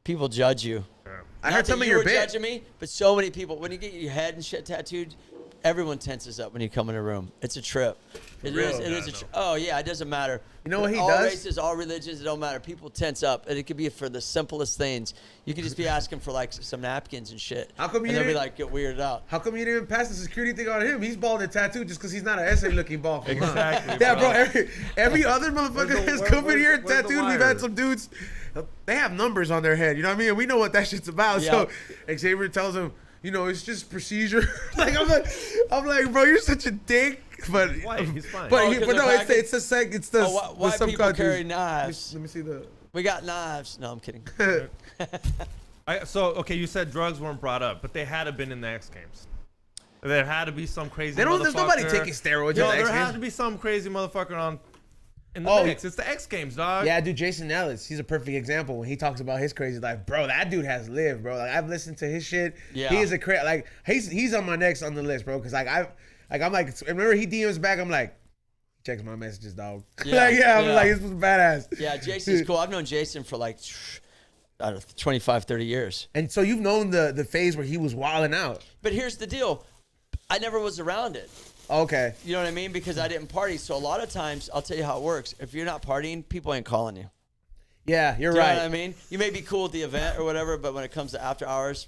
people judge you. I Not heard that some of you your were bit. judging me, but so many people, when you get your head and shit tattooed, everyone tenses up when you come in a room. It's a trip. It real? is a trip. Oh yeah, it doesn't matter. You know what he all does? races, all religions, it don't matter. People tense up, and it could be for the simplest things. You could just be asking for like some napkins and shit. How come you and they'll be didn't- like get weirded out. How come you didn't even pass the security thing on him? He's bald and tattooed just because he's not an essay looking bald. Exactly, Yeah, bro. bro. Every other motherfucker Where's the- that's where- come in where's- here where's the tattooed. We've wire? had some dudes. They have numbers on their head. You know what I mean? And we know what that shit's about. So Xavier tells him, it's just procedure. I'm like, bro, you're such a dick. But Why? He's fine. But, Oh, he, 'cause but no, they're it's the seg. It's the Why the people subconscious. carry knives? Let me see the. We got knives. No, I'm kidding. Okay, you said drugs weren't brought up, but they had to been in the X Games. There had to be some crazy. There's nobody motherfucker. taking steroids. No, in the there X has Games. to be some crazy motherfucker in the Oh, mix. It's the X Games, dog. Yeah, dude, Jason Ellis, he's a perfect example when he talks about his crazy life. Bro, that dude has lived, bro. Like I've listened to his shit. Yeah. He is a like he's on my next on the list, bro. Cause like I'm like remember he DMs back. I'm like, checks my messages, dog. Yeah, I'm yeah. like, this was badass. Yeah, Jason's cool. I've known Jason for like, I don't know, 25, 30 years. And so you've known the phase where he was wilding out. But here's the deal. I never was around it. Okay. You know what I mean? Because I didn't party. So a lot of times, I'll tell you how it works. If you're not partying, people ain't calling you. Yeah, you're Do you right. know what I mean? You may be cool at the event or whatever, but when it comes to after hours,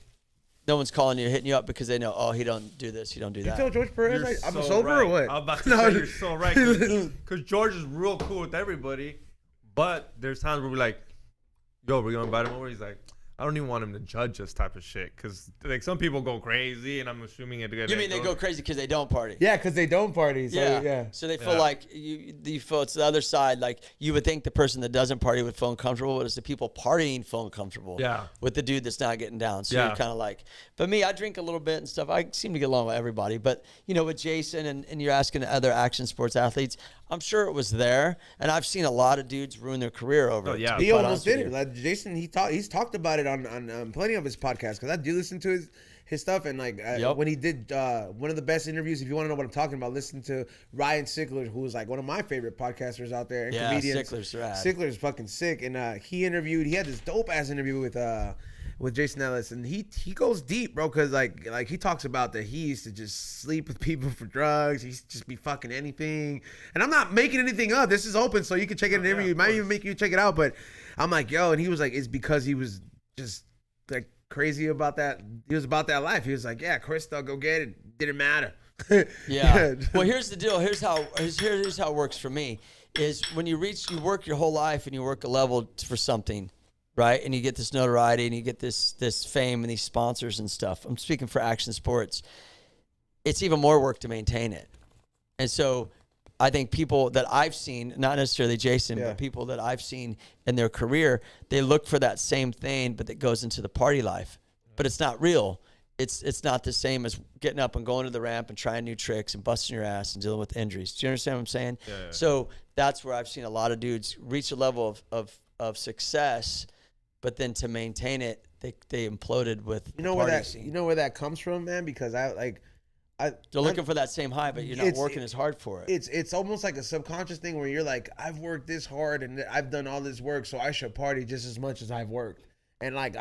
no one's calling you, hitting you up because they know, oh, he don't do this, he don't do You tell that. George Perez You're I'm so sober right. or what? I'm about to say you're so right. Because George is real cool with everybody, but there's times where we're like, yo, we're going to invite him over. He's like, I don't even want him to judge this type of shit, because like some people go crazy, and I'm assuming it. You mean they go crazy because they don't party? Yeah, because they don't party. So, yeah. So they feel like you feel it's the other side. Like you would think the person that doesn't party would feel uncomfortable, but it's the people partying feel uncomfortable. Yeah. With the dude that's not getting down. So you're kind of like, but me, I drink a little bit and stuff. I seem to get along with everybody. But you know, with Jason and you're asking other action sports athletes, I'm sure it was there, and I've seen a lot of dudes ruin their career over it. He almost did it. Like Jason, he's talked about it on plenty of his podcasts, because I do listen to his stuff, and like when he did one of the best interviews, if you want to know what I'm talking about, listen to Ryan Sickler, who is like one of my favorite podcasters out there, and comedians. Sickler's rad. Sickler's fucking sick, and he had this dope ass interview with Jason Ellis, and he goes deep, bro, because like he talks about that he used to just sleep with people for drugs. He used to just be fucking anything, and I'm not making anything up. This is open, so you can check it in the interview. It might even make you check it out, but I'm like, yo, and he was like, it's because he was just like crazy about that. He was about that life. He was like, yeah, Crystal, go get it. Didn't matter. Yeah. Well, here's the deal. Here's how it works for me. Is when you work your whole life and you work a level for something, right? And you get this notoriety and you get this fame and these sponsors and stuff. I'm speaking for action sports. It's even more work to maintain it. And so I think people that I've seen, not necessarily Jason, but people that I've seen in their career, they look for that same thing, but that goes into the party life. But it's not real. It's not the same as getting up and going to the ramp and trying new tricks and busting your ass and dealing with injuries. Do you understand what I'm saying? Yeah. So that's where I've seen a lot of dudes reach a level of success, but then to maintain it, they imploded with you know the where party that scene. you know where that comes from, man, because They're looking for that same high, but you're not working as hard for it. It's almost like a subconscious thing where you're like, I've worked this hard and I've done all this work, so I should party just as much as I've worked. And like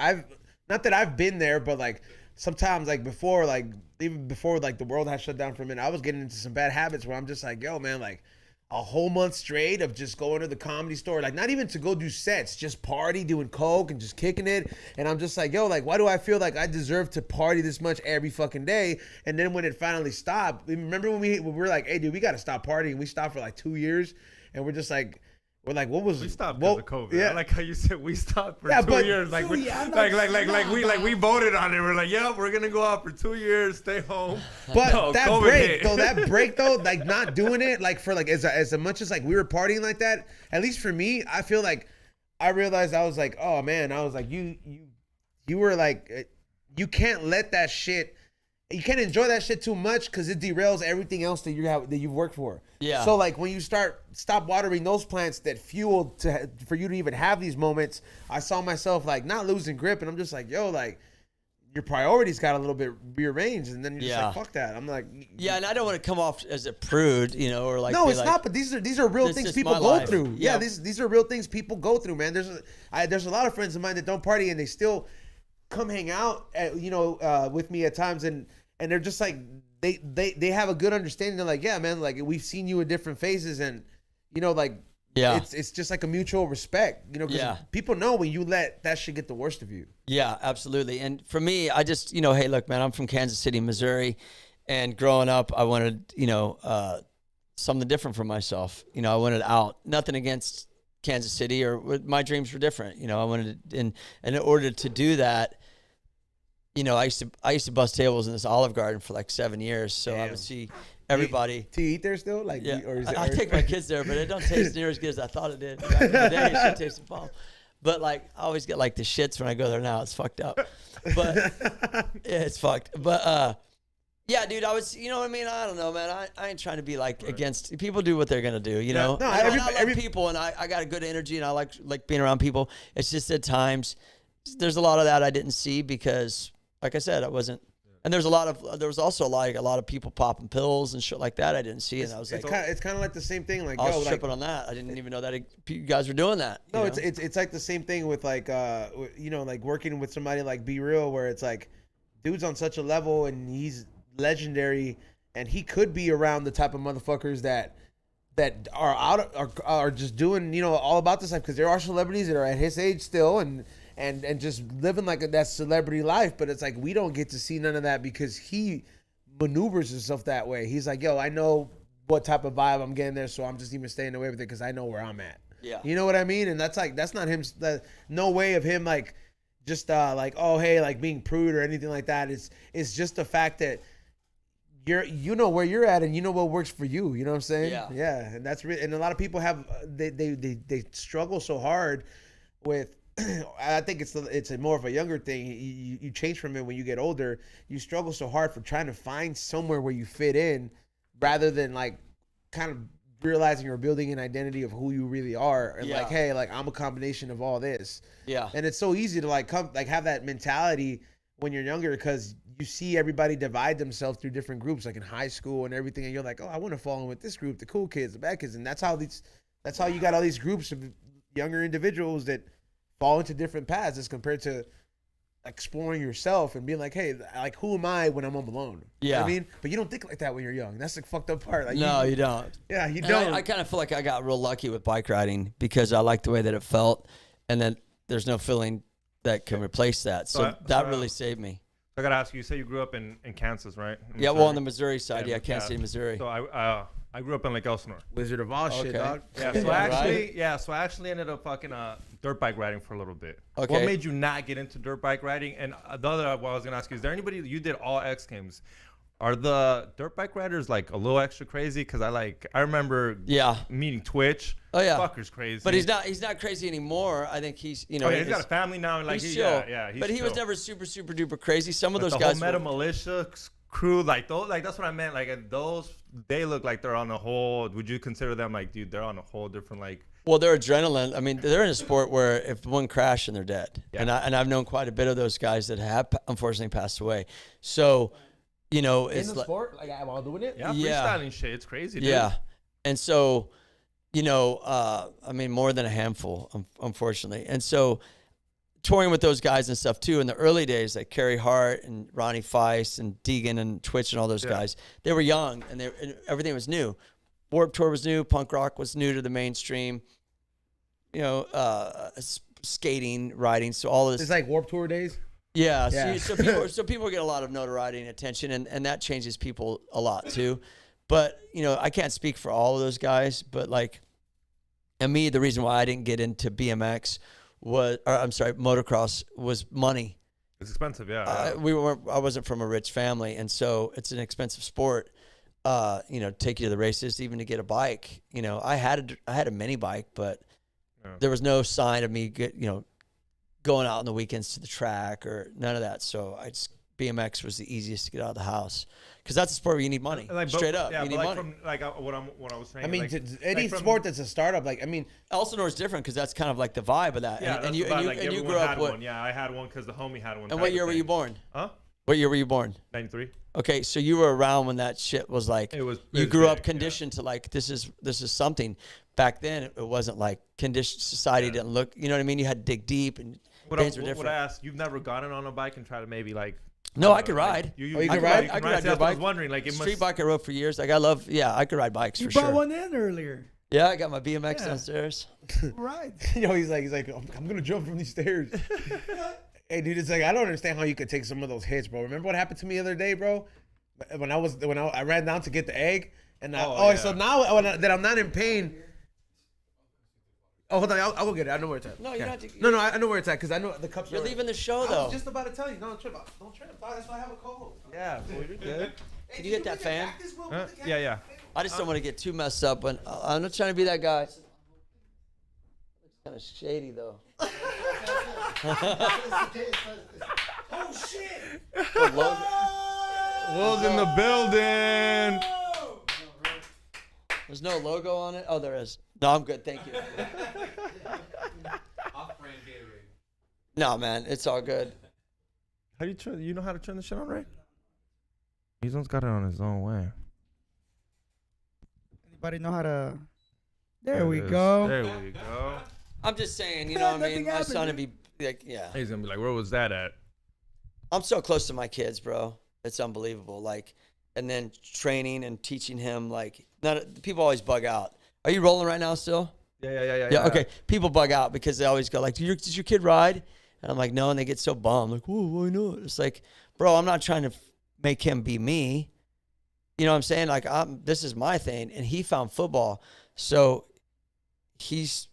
not that I've been there, but like sometimes like before, like even before like the world had shut down for a minute, I was getting into some bad habits where I'm just like, yo, man, like a whole month straight of just going to the Comedy Store, like not even to go do sets, just party, doing coke and just kicking it. And I'm just like, yo, like, why do I feel like I deserve to party this much every fucking day? And then when it finally stopped, remember when we were like, hey, dude, we got to stop partying. We stopped for like 2 years, and we're just like, we're like, what was? We stopped because of COVID. Yeah. I like how you said we stopped for 2 years. Like we voted on it. We're like, yeah, we're gonna go out for 2 years, stay home. But no, that COVID break though, like not doing it, like for like as much as like we were partying like that. At least for me, I feel like I realized I was like, oh man, I was like, you were like, you can't let that shit. You can't enjoy that shit too much because it derails everything else that you've worked for. Yeah. So like when you stop watering those plants that fuel for you to even have these moments, I saw myself like not losing grip, and I'm just like, yo, like your priorities got a little bit rearranged, and then you're just like, fuck that. I'm like, yeah, and I don't want to come off as a prude, you know, or like no, it's not. But these are real things people go through. Yeah, these are real things people go through, man. There's a lot of friends of mine that don't party and they still come hang out with me at times, and they're just like they have a good understanding. They're like, yeah, man, like we've seen you in different phases, and it's just like a mutual respect, because people know when you let that shit get the worst of you. Yeah, absolutely. And for me, I just hey, look, man, I'm from Kansas City, Missouri, and growing up, I wanted something different for myself. I wanted out. Nothing against Kansas City, or my dreams were different. I wanted to, and in order to do that, I used to bust tables in this Olive Garden for like 7 years. So I would see everybody. Do you eat there still? Like, yeah, I take my kids there, but it don't taste near as good as I thought it did. Back in the day, it should taste bomb. But like, I always get like the shits when I go there now. It's fucked up. But yeah, it's fucked. But yeah, dude, I was, you know what I mean? I don't know, man. I ain't trying to be like against people. Do what they're gonna do, you know. No, I like people, and I got a good energy, and I like being around people. It's just at times there's a lot of that I didn't see because, like I said, I wasn't. And there was also like a lot of people popping pills and shit like that I didn't see, and I was like, it's kind of like the same thing. Like, I was tripping on that. I didn't even know that you guys were doing that. No, it's like the same thing with like like working with somebody like Be Real, where it's like, dude's on such a level and he's legendary, and he could be around the type of motherfuckers that are just doing all about this life, because there are celebrities that are at his age still and just living like that celebrity life, but it's like we don't get to see none of that because he maneuvers himself that way. He's like, yo, I know what type of vibe I'm getting there, so I'm just even staying away with it because I know where I'm at. Yeah, you know what I mean? And that's not him. No way of him like just like, oh hey, like being prude or anything like that. It's just the fact that you know where you're at and you know what works for you. You know what I'm saying? Yeah. And that's and a lot of people have they struggle so hard with. I think it's more of a younger thing. You change from it when you get older. You struggle so hard for trying to find somewhere where you fit in, rather than like kind of realizing or building an identity of who you really are, and like, hey, like I'm a combination of all this. Yeah. And it's so easy to like have that mentality when you're younger, because you see everybody divide themselves through different groups, like in high school and everything, and you're like, oh, I want to fall in with this group, the cool kids, the bad kids, and that's how you got all these groups of younger individuals that fall into different paths as compared to exploring yourself and being like, hey, like, who am I when I'm home alone? You know what I mean? But you don't think like that when you're young. That's the fucked up part. Like, No, you don't. Yeah, you And don't. I kind of feel like I got real lucky with bike riding because I liked the way that it felt, and then there's no feeling that can replace that. So that really saved me. I gotta ask you. You say you grew up in Kansas, right? In Yeah, Missouri? well, on the Missouri side, Yeah, Kansas City, Missouri. So I grew up in Lake Elsinore. Wizard of Oz shit, Okay. dog. Yeah, so I actually ended up fucking dirt bike riding for a little bit. Okay. What made you not get into dirt bike riding? And the other what I was gonna ask you, is there anybody you did all X Games? Are the dirt bike riders like a little extra crazy? Because I remember meeting Twitch. Oh yeah, fucker's crazy. But he's not crazy anymore. I think he's he's got a family now, and like he's chill. He's but he was chill. never super duper crazy. Some of But those the whole guys. Meta Militia crew, like those, like that's what I meant. Like those, they look like they're on a whole. Would you consider them like, dude? They're on a whole different like. Well, they're adrenaline. I mean, they're in a sport where if one crash and they're dead. Yeah. And I've known quite a bit of those guys that have unfortunately passed away. So, you know, it's in the sport, like while doing it. Yeah, freestyling shit. It's crazy, dude. Yeah. And so, you know, I mean, more than a handful, unfortunately. And so, touring with those guys and stuff too in the early days, like Kerry Hart and Ronnie Feist and Deegan and Twitch and all those guys, they were young and everything was new. Warped Tour was new. Punk rock was new to the mainstream. You know, skating, riding. So all this. It's like Warped Tour days. Yeah. Yeah. So people get a lot of notoriety and attention, and that changes people a lot too. But you know, I can't speak for all of those guys, but like, and me, the reason why I didn't get into BMX motocross was money. It's expensive, yeah. I wasn't from a rich family, and so it's an expensive sport. You know, take you to the races, even to get a bike. You know, I had a mini bike, but there was no sign of me going out on the weekends to the track or none of that. So BMX was the easiest to get out of the house because that's a sport where you need money. Like, straight up, yeah, you need but like money. from like what I was saying. I mean, like, any sport that's a startup, like, I mean, Elsinore is different because that's kind of like the vibe of that. Yeah, and you grew up one. Yeah, I had one because the homie had one. And what year were you born? Huh? What year were you born? 93. Okay, so you were around when that shit was like. It was grew up big, conditioned to like this is something. Back then, it wasn't like conditioned. Society didn't look. You know what I mean? You had to dig deep, and things were different. What I asked, you've never gotten on a bike and tried to maybe like. No, I could ride. you could ride? I could ride your I bike. was wondering, like, Street bike I rode for years. Like I could ride bikes for You brought sure. one in earlier. Yeah, I got my BMX downstairs. Right. he's like, I'm gonna jump from these stairs. Hey, dude, it's like, I don't understand how you could take some of those hits, bro. Remember what happened to me the other day, bro? When I ran down to get the egg, and so now that I'm not in pain. Oh, hold on, I'll go get it. I know where it's at. No, you don't have to. No, I know where it's at because I know the cups. You're leaving the show I though. was just about to tell you, don't trip. That's why I have a co-host. Yeah, boy, you're good. Can you hit that fan? Yeah. I just don't want to get too messed up. When I'm not trying to be that guy. Looks kind of shady though. Oh shit! Will's in the building. There's no logo on it. Oh, there is. No, I'm good. Thank you. Off-brand Gatorade. No, man, it's all good. How do you turn? You know how to turn the shit on, right? He's got it on his own way. Anybody know how to? There it we is. go. There we go. I'm just saying, you know what I mean? Nothing My happened, son would dude. be like, yeah. He's gonna be like, where was that at? I'm so close to my kids, bro. It's unbelievable. Like, and then training and teaching him, like, people always bug out. Are you rolling right now still? Yeah. Okay. People bug out because they always go like, "Does your kid ride?" And I'm like, "No," and they get so bummed. Like, "Whoa, why not?" It's like, bro, I'm not trying to make him be me. You know what I'm saying? Like, this is my thing, and he found football, so he's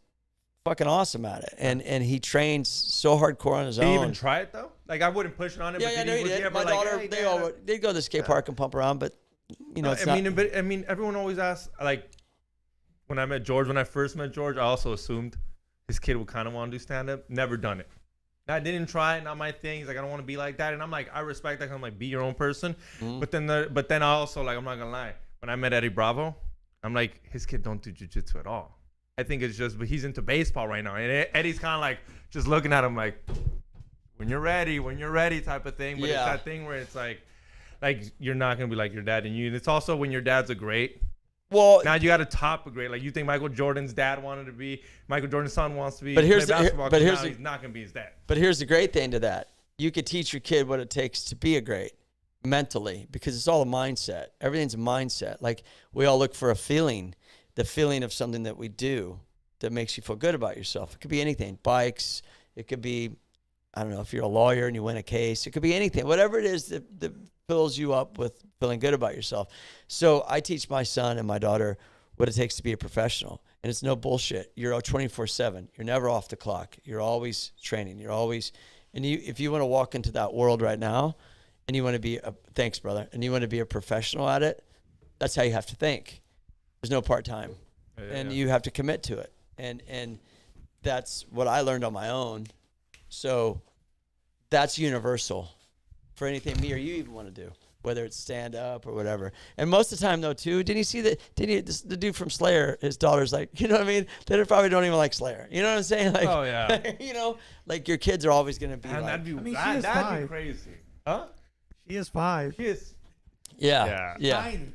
fucking awesome at it, and he trains so hardcore on his Did own. he even try it though? Like I wouldn't push it on it. Yeah, but yeah, no, he was did. ever My like, daughter, hey, they'd go to the skate park and pump around, but you know, it's I not. mean, but I mean, everyone always asks. Like when I met George, when I first met George, I also assumed his kid would kind of want to do stand up. Never done it. I didn't try it, not my thing. He's like, I don't want to be like that, and I'm like, I respect that. I'm like, be your own person. But then I also like, I'm not gonna lie. When I met Eddie Bravo, I'm like, his kid don't do jiu-jitsu at all. I think it's just, but he's into baseball right now, and Eddie's kind of like just looking at him like, when you're ready, type of thing. But it's that thing where it's like you're not gonna be like your dad, and it's also when your dad's a great. Well, Now you got to top a great. Like you think Michael Jordan's dad wanted to be, Michael Jordan's son wants to be. But here's play basketball, he's not gonna be his dad. But here's the great thing to that. You could teach your kid what it takes to be a great mentally, because it's all a mindset. Everything's a mindset. Like we all look for a feeling, the feeling of something that we do that makes you feel good about yourself. It could be anything. Bikes. It could be, I don't know, if you're a lawyer and you win a case. It could be anything. Whatever it is that fills you up with feeling good about yourself. So I teach my son and my daughter what it takes to be a professional. And it's no bullshit. You're 24/7. You're never off the clock. You're always training. You're always, and if you want to walk into that world right now and you want to be thanks, brother, and you want to be a professional at it, that's how you have to think. There's no part-time. And you have to commit to it. And that's what I learned on my own. So that's universal for anything me or you even want to do, whether it's stand up or whatever. And most of the time though too, the dude from Slayer, his daughter's like, you know what I mean? They probably don't even like Slayer. You know what I'm saying? Like, Oh yeah. you know, like your kids are always going to be And like, that'd be, I mean, she that'd is be 5. crazy. Huh? She is 5. She is. yeah. Tiny.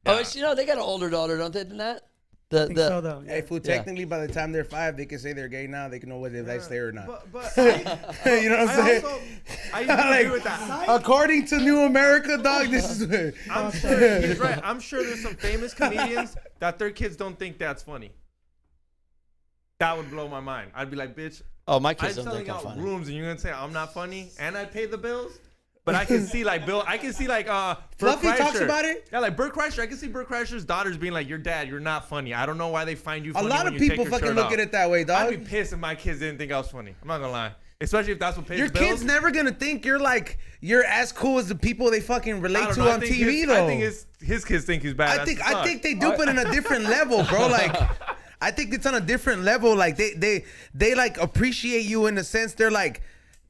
Oh, it's, you know, they got an older daughter, don't they, than that? I think so though. Hey, fool, Yeah. technically, by the time they're 5, they can say they're gay now. They can know whether that's there or not. But You know what I'm saying? I used to agree with that. According to New America, dog, this is. I'm sure he's right. I'm sure there's some famous comedians that their kids don't think that's funny. That would blow my mind. I'd be like, bitch, Oh, my I'm kids don't selling think I'm out funny. rooms and you're gonna say I'm not funny and I pay the bills? But I can see like Bert Fluffy talks Kreischer. about it? Yeah, like Bert Kreischer. I can see Bert Kreischer's daughters being like, "Your dad, you're not funny. I don't know why they find you A funny." lot when of you people take your fucking shirt look off." at it that way, dog. I'd be pissed if my kids didn't think I was funny. I'm not gonna lie, especially if that's what pays Your the bills. kid's never gonna think you're as cool as the people they fucking I relate don't to know. on TV though. I think his kids think he's bad. I think they do, but in a different level, bro. Like, I think it's on a different level. Like they like appreciate you in the sense they're like,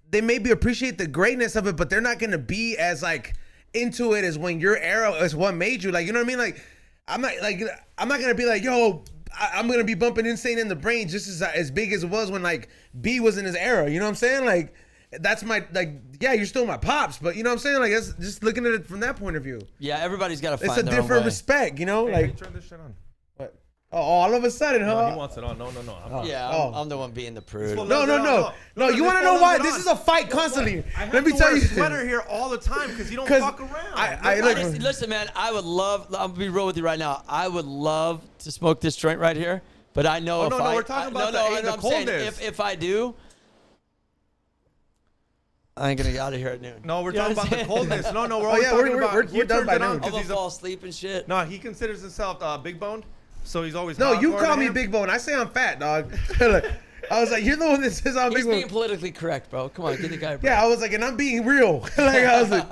they maybe appreciate the greatness of it, but they're not gonna be as like into it as when your era is what made you. Like, you know what I mean? Like, I'm not gonna be like, yo, I'm gonna be bumping Insane in the Brain just as big as it was when like B was in his era. You know what I'm saying? Like, that's my yeah, you're still my pops, but you know what I'm saying? Like, that's just looking at it from that point of view. Yeah, everybody's got to It's find a their own different way. respect, you know? Hey, Like, turn this shit on. what? Oh, all of a sudden, huh? No, he wants it on. No. Yeah, Oh. I'm the one being the prude. Well, No. You this want to know phone why? is This on. is a fight constantly. I have Let me to tell wear you. a sweater here all the time because you don't 'Cause fuck around. I look. Listen, man, I would love. I'm gonna be real with you right now. I would love to smoke this joint right here, but I know Oh, if no, I we're talking about I the know I'm saying coldness. if I do, I ain't gonna get out of here at noon. No, we're You know talking what about I'm the saying? coldness. No, we're Oh, always yeah, talking we're about. done turns by it on noon. I'm 'cause gonna he's fall asleep and shit. No, he considers himself big boned, so he's always. No, hot you more call than me him. Big Bone. I say I'm fat, dog. I was like, you're the one that says I'm He's Big being Bone. politically correct, bro. Come on, get the guy. A break. Yeah, I was like, and I'm being real. Like, I was like,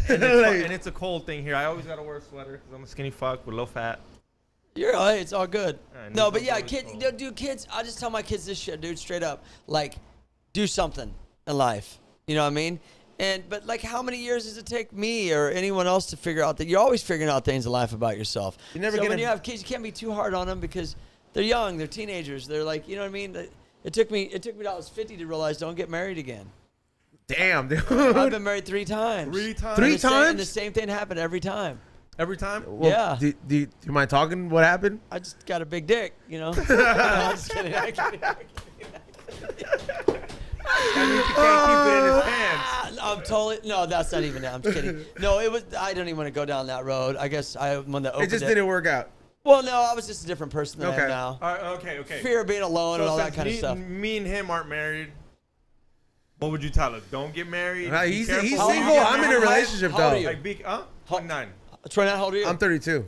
And it's a cold thing here. I always gotta wear a sweater because I'm a skinny fuck with low fat. You're all right. It's all good. I No, know, but yeah, it's always kid, dude, kids. I just tell my kids this shit, dude, straight up. Like, do something in life. You know what I mean? But like, how many years does it take me or anyone else to figure out that you're always figuring out things in life about yourself? You're never so when gonna- you have kids, you can't be too hard on them because they're young, they're teenagers, they're like, you know what I mean? It took me till I was 50 to realize don't get married again. damn, dude. I've been married 3 times. 3 times. Three And the same- times? And the same thing happened every time. Every time. Well, Yeah. Do you mind talking? What happened? I just got a big dick, you know? No, I'm just kidding. I'm kidding. That means he can't keep it in his pants. I'm totally no. That's not even it. I'm kidding. No, it was. I don't even want to go down that road. I guess I'm one that It opened just didn't work out. Well, no, I was just a different person than I Okay. am now. All right, okay. Fear of being alone and all that since kind of stuff. Me and him aren't married. What would you tell us? Don't get married. Nah, be he's careful single. when you get I'm in a married. relationship How old are though. you? Like, 29. Troy, how old are you? I'm 32.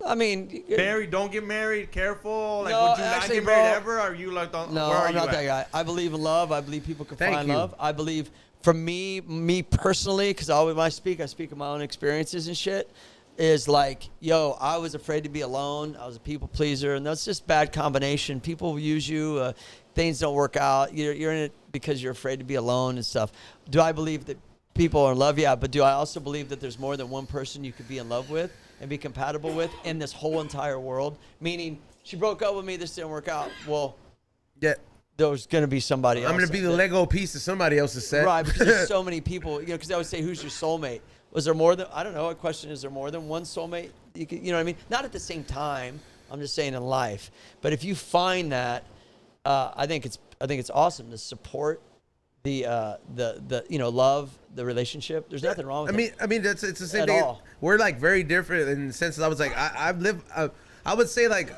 I mean, Married, don't get married. Careful. Like, No, would you actually, not get married bro, ever? Are you like, no, where are I'm you not at? that guy. I believe in love. I believe people can Thank find you. love. I believe, for me personally, because I speak of my own experiences and shit. Is like, yo, I was afraid to be alone. I was a people pleaser, and that's just bad combination. People use you. Things don't work out. You're in it because you're afraid to be alone and stuff. Do I believe that people are in love? Yeah, but do I also believe that there's more than one person you could be in love with and be compatible with in this whole entire world? Meaning, she broke up with me. This didn't work out. Well, Yeah. there's gonna be somebody else. I'm gonna be the Lego piece of somebody else's set. Right, because there's so many people. Because they always say, "Who's your soulmate?" Was there more than, I don't know, a question, is there more than one soulmate? You know what I mean? Not at the same time. I'm just saying in life. But if you find that, I think it's awesome to support the love, the relationship. There's nothing wrong with it. I mean, it's the same At thing. all. We're like very different in the sense that I was like, I would say like,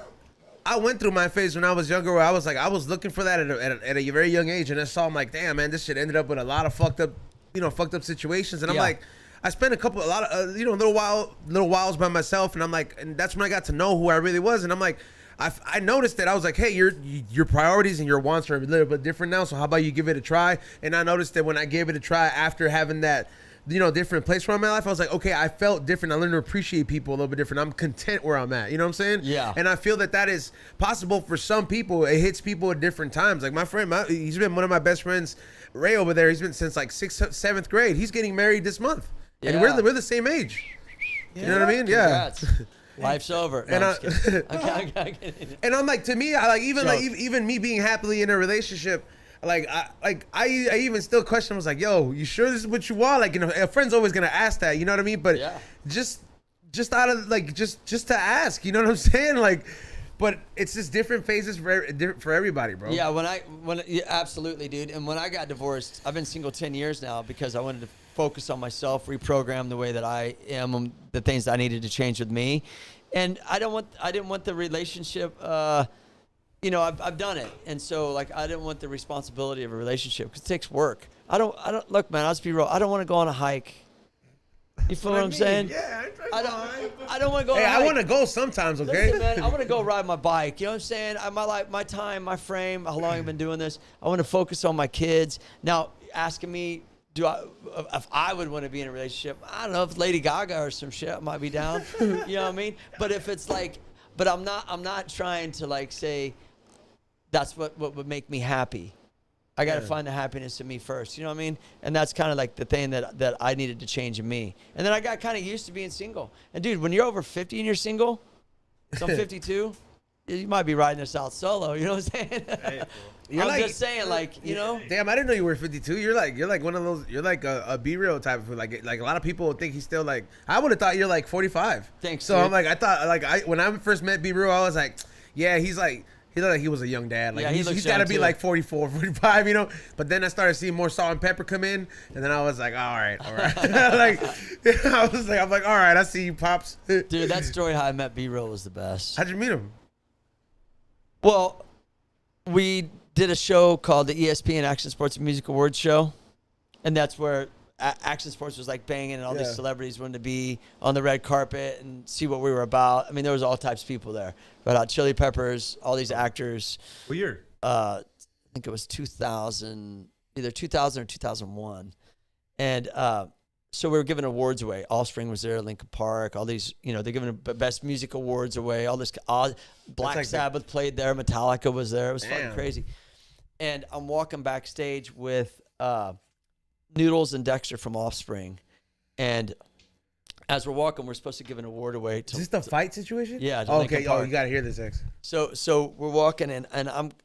I went through my phase when I was younger where I was like, I was looking for that at a very young age, and I saw, I'm like, damn, man, this shit ended up with a lot of fucked up situations, and I'm Yeah. like, I spent little whiles by myself, and I'm like, and that's when I got to know who I really was, and I'm like, I noticed that I was like, hey, your priorities and your wants are a little bit different now, so how about you give it a try? And I noticed that when I gave it a try after having that, different place from my life, I was like, okay, I felt different. I learned to appreciate people a little bit different. I'm content where I'm at. You know what I'm saying? Yeah. And I feel that is possible for some people. It hits people at different times. Like my friend, he's been one of my best friends, Ray over there. He's been since like 6th, 7th grade. He's getting married this month. And Yeah. we're the same age. You know what I mean? Congrats. Life's over. No, And I'm just kidding. I'm kidding. And I'm like, to me, I like Joke. even me being happily in a relationship, I even still question. I was like, yo, you sure this is what you want? Like, a friend's always gonna ask that, you know what I mean? But Yeah. just out of like just to ask, you know what I'm saying? Like, but it's just different phases for everybody, bro. Yeah, yeah, absolutely, dude. And when I got divorced, I've been single 10 years now because I wanted to focus on myself, reprogram the way that I am, the things I needed to change with me. And I didn't want the relationship, I've done it. And so like, I didn't want the responsibility of a relationship because it takes work. I don't look, man, I'll just be real. I don't want to go on a hike. You feel what I'm saying? Yeah, I don't want to go on Hey, a hike. I want to go sometimes, okay? Listen, man, I want to go ride my bike. You know what I'm saying? My time, my frame, how long I've been doing this. I want to focus on my kids. Now, asking me, if I would want to be in a relationship, I don't know, if Lady Gaga or some shit, I might be down. You know what I mean? But if it's like, but I'm not trying to like say that's what would make me happy. I got to find the happiness in me first. You know what I mean? And that's kind of like the thing that I needed to change in me. And then I got kind of used to being single. And dude, when you're over 50 and you're single, so I'm 52, you might be riding this out solo. You know what I'm saying? Hey, I'm just saying, like, you know. Damn, I didn't know you were 52. You're like one of those. You're like a be real type of like a lot of people think he's still like. I would have thought you're like 45. Thanks, So dude. I'm like, I thought when I first met Be Real, I was like, yeah, he looked like he was a young dad. Like Yeah, he he's looks got to young, be too. like 44, 45, you know. But then I started seeing more Salt and Pepper come in, and then I was like, all right. Like I'm like, all right, I see you, pops. Dude, that story how I met B-Real was the best. How'd you meet him? Well, we did a show called the ESPN Action Sports and Music Awards Show, and that's where Action Sports was like banging, and all these Yeah. celebrities wanted to be on the red carpet and see what we were about. I mean, there was all types of people there. Red Hot Chili Peppers, all these actors. what year? I think it was 2000, either 2000 or 2001. And so we were giving awards away. Offspring was there, Linkin Park, all these, they're giving best music awards away. All this, Black like Sabbath played there, Metallica was there. It was fucking Damn. crazy. And I'm walking backstage with Noodles and Dexter from Offspring. And as we're walking, we're supposed to give an award away to Is this the fight situation? Yeah, to Okay. Linkin Oh, Park. you gotta hear this, X. So we're walking and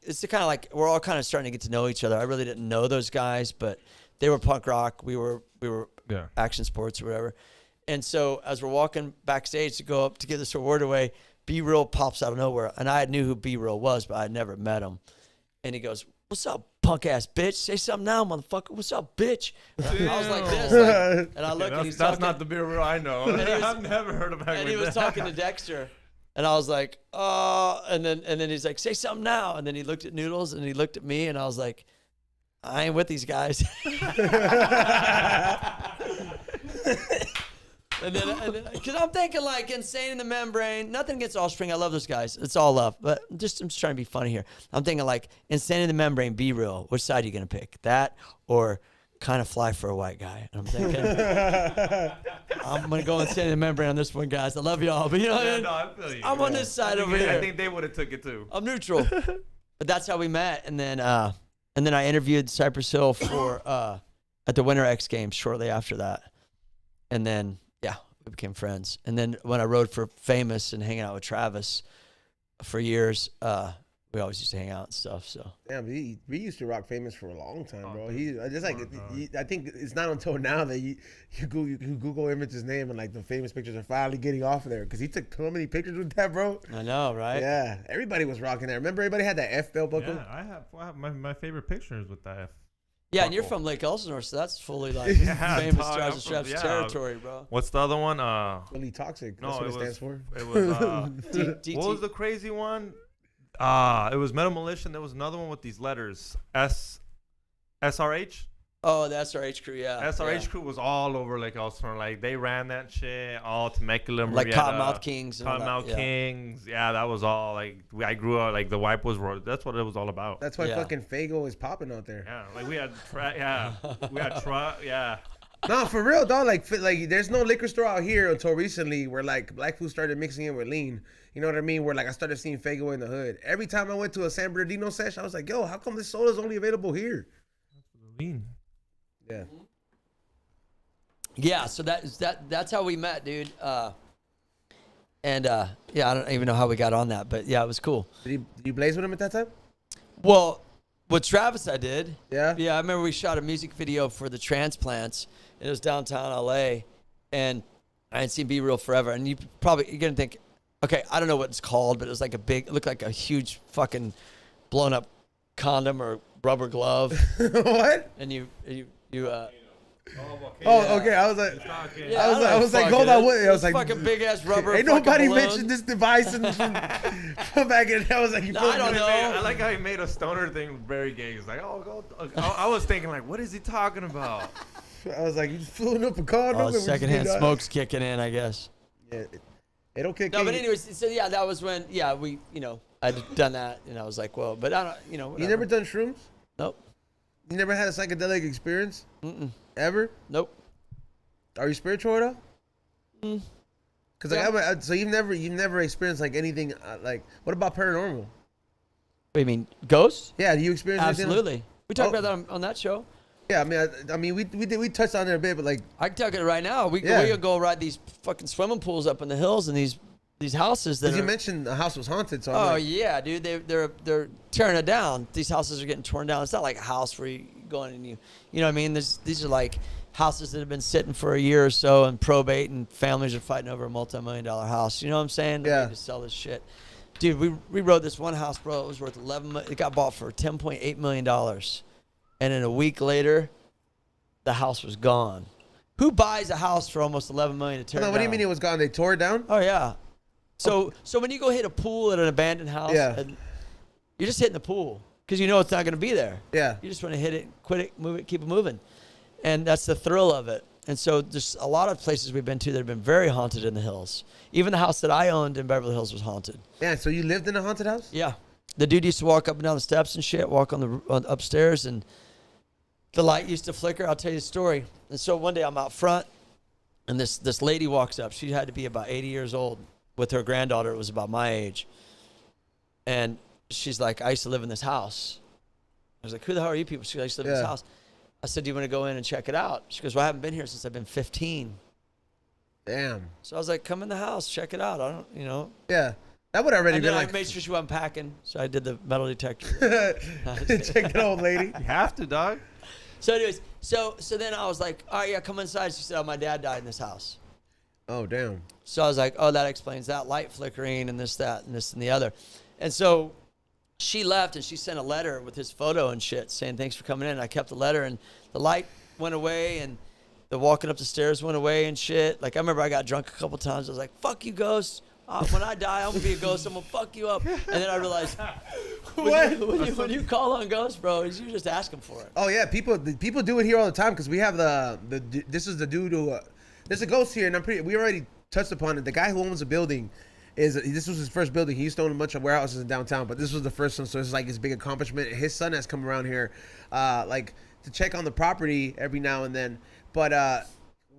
it's kind of like we're all kind of starting to get to know each other. I really didn't know those guys, but they were punk rock. We were Yeah. action sports or whatever. And so as we're walking backstage to go up to give this award away, B-Real pops out of nowhere. And I knew who B-Real was, but I had never met him. And he goes, "What's up, punk ass bitch? Say something now, motherfucker. What's up, bitch?" And I was like this, and I look and he's That's talking. not the beer real I know. he was- I've never heard of him. And he was talking to Dexter, and I was like, "Oh," and then he's like, "Say something now," and then he looked at Noodles and he looked at me, and I was like, "I ain't with these guys." And then, because I'm thinking like Insane in the Membrane. Nothing against Offspring. I love those guys. It's all love. But I'm just trying to be funny here. I'm thinking like Insane in the Membrane, Be Real. Which side are you going to pick? That or Kind of Fly for a White Guy? And I'm thinking, I'm going to go Insane in the Membrane on this one, guys. I love y'all. But you know what I mean? No, I feel you. I'm on this side over here. I think they would have took it too. I'm neutral. But that's how we met. And then I interviewed Cypress Hill for at the Winter X Games shortly after that. And then, yeah, we became friends. And then when I rode for Famous and hanging out with Travis for years, we always used to hang out and stuff. So Damn, we used to rock Famous for a long time, bro. He just like Oh, I think it's not until now that you Google image his name and like the Famous pictures are finally getting off of there because he took so many pictures with that, bro. I know, right? Yeah, everybody was rocking that. Remember, everybody had that F belt buckle. Yeah, I have my favorite pictures with that. Yeah, and you're buckle. from Lake Elsinore, so that's fully like Yeah, Famous dog, Stars I'm and from- Straps yeah. territory, bro. What's the other one? Really toxic. No, That's what it it stands for. It was DT. what was the crazy one? It was Metal Militia. And there was another one with these letters. SRH. Oh, the SRH crew, yeah. SRH yeah. crew was all over Lake Elsinore. Like they ran that shit all Temecula. Like we had, Cottonmouth Kings. And all Cottonmouth that, yeah. Kings. Yeah, that was all. Like I grew up. Like the wipe was. That's what it was all about. That's why Yeah. fucking Fago is popping out there. Yeah, like we had. Yeah. No, for real, dog. Like there's no liquor store out here until recently where like black food started mixing in with lean. You know what I mean? Where like I started seeing Fago in the hood. Every time I went to a San Bernardino sesh, I was like, yo, how come this soda's only available here? Lean. Yeah. Yeah, so that's how we met, dude. Yeah, I don't even know how we got on that, but yeah, it was cool. Did you blaze with him at that time? Well, with Travis, I did. Yeah? Yeah, I remember we shot a music video for the Transplants. It was downtown LA, and I hadn't seen Be Real forever. And you're gonna think, okay, I don't know what it's called, but it was like it looked like a huge fucking blown up condom or rubber glove. What? And you Oh, okay. I was like, yeah, I was like, hold on, what? I was like, fucking big ass rubber. ain't fucking nobody balloon. mentioned this device from back in. I was like, you No, I don't know. I like how he made a stoner thing very gay. He's like, oh, go. I was thinking like, what is he talking about? I was like, you filling up a car? Oh, secondhand smoke's kicking in, I guess. Yeah, it'll kick in. No, but anyways, so yeah, that was when, yeah, we, I'd done that, and I was like, well, but I don't, You whatever. never done shrooms? Nope. You never had a psychedelic experience? Mm-mm. Ever? Nope. Are you spiritual at all? Cause like Yeah. so you've never experienced like anything like what about paranormal? What do you mean, ghosts? Yeah, do you experience anything like- Absolutely. We talked Oh. about that on that show. Yeah, I mean we touched on it a bit, but like I can tell you right now. We Yeah. can go ride these fucking swimming pools up in the hills and these houses that because you are. mentioned the house was haunted, so I'm Oh like, yeah, dude, they're tearing it down. These houses are getting torn down. It's not like a house where you go in and you know what I mean. These are like houses that have been sitting for a year or so and probate, and families are fighting over a multi-million-dollar house. You know what I'm saying? They Yeah. need to sell this shit. Dude, we rode this one house, bro. It was worth it got bought for $10.8 million, and then a week later, the house was gone. Who buys a house for almost $11 million to tear no, it what do you down? mean it was gone? They tore it down? Oh yeah. So when you go hit a pool at an abandoned house, Yeah. and you're just hitting the pool because you know it's not going to be there. Yeah. You just want to hit it, quit it, move it, keep it moving, and that's the thrill of it. And so there's a lot of places we've been to that have been very haunted in the hills. Even the house that I owned in Beverly Hills was haunted. Yeah, so you lived in a haunted house? Yeah, the dude used to walk up and down the steps and shit, walk on upstairs, and the light used to flicker. I'll tell you a story. And so one day I'm out front, and this lady walks up. She had to be about 80 years old with her granddaughter. It was about my age. And she's like, I used to live in this house. I was like, who the hell are you people? She goes, I used to live in this Yeah. house. I said, do you want to go in and check it out? She goes, well, I haven't been here since I've been 15. Damn. So I was like, come in the house, check it out. I don't, Yeah. That would already And been then like I made sure she wasn't packing. So I did the metal detector. check that old lady. You have to, dog. So anyways, so then I was like, all right, yeah, come inside. She said, oh, my dad died in this house. Oh damn. So I was like, oh, that explains that light flickering and this, that, and this and the other. And so she left and she sent a letter with his photo and shit saying, thanks for coming in. And I kept the letter, and the light went away and the walking up the stairs went away and shit. Like I remember I got drunk a couple times. I was like, fuck you, ghosts. When I die, I'm going to be a ghost. I'm going to fuck you up. And then I realized when you call on ghosts, bro, is you just asking for it. Oh yeah, people do it here all the time because we have this is the dude who There's a ghost here, and we already touched upon it. The guy who owns the building this was his first building. He used to own a bunch of warehouses in downtown, but this was the first one, so it's like his big accomplishment. His son has come around here, like to check on the property every now and then. But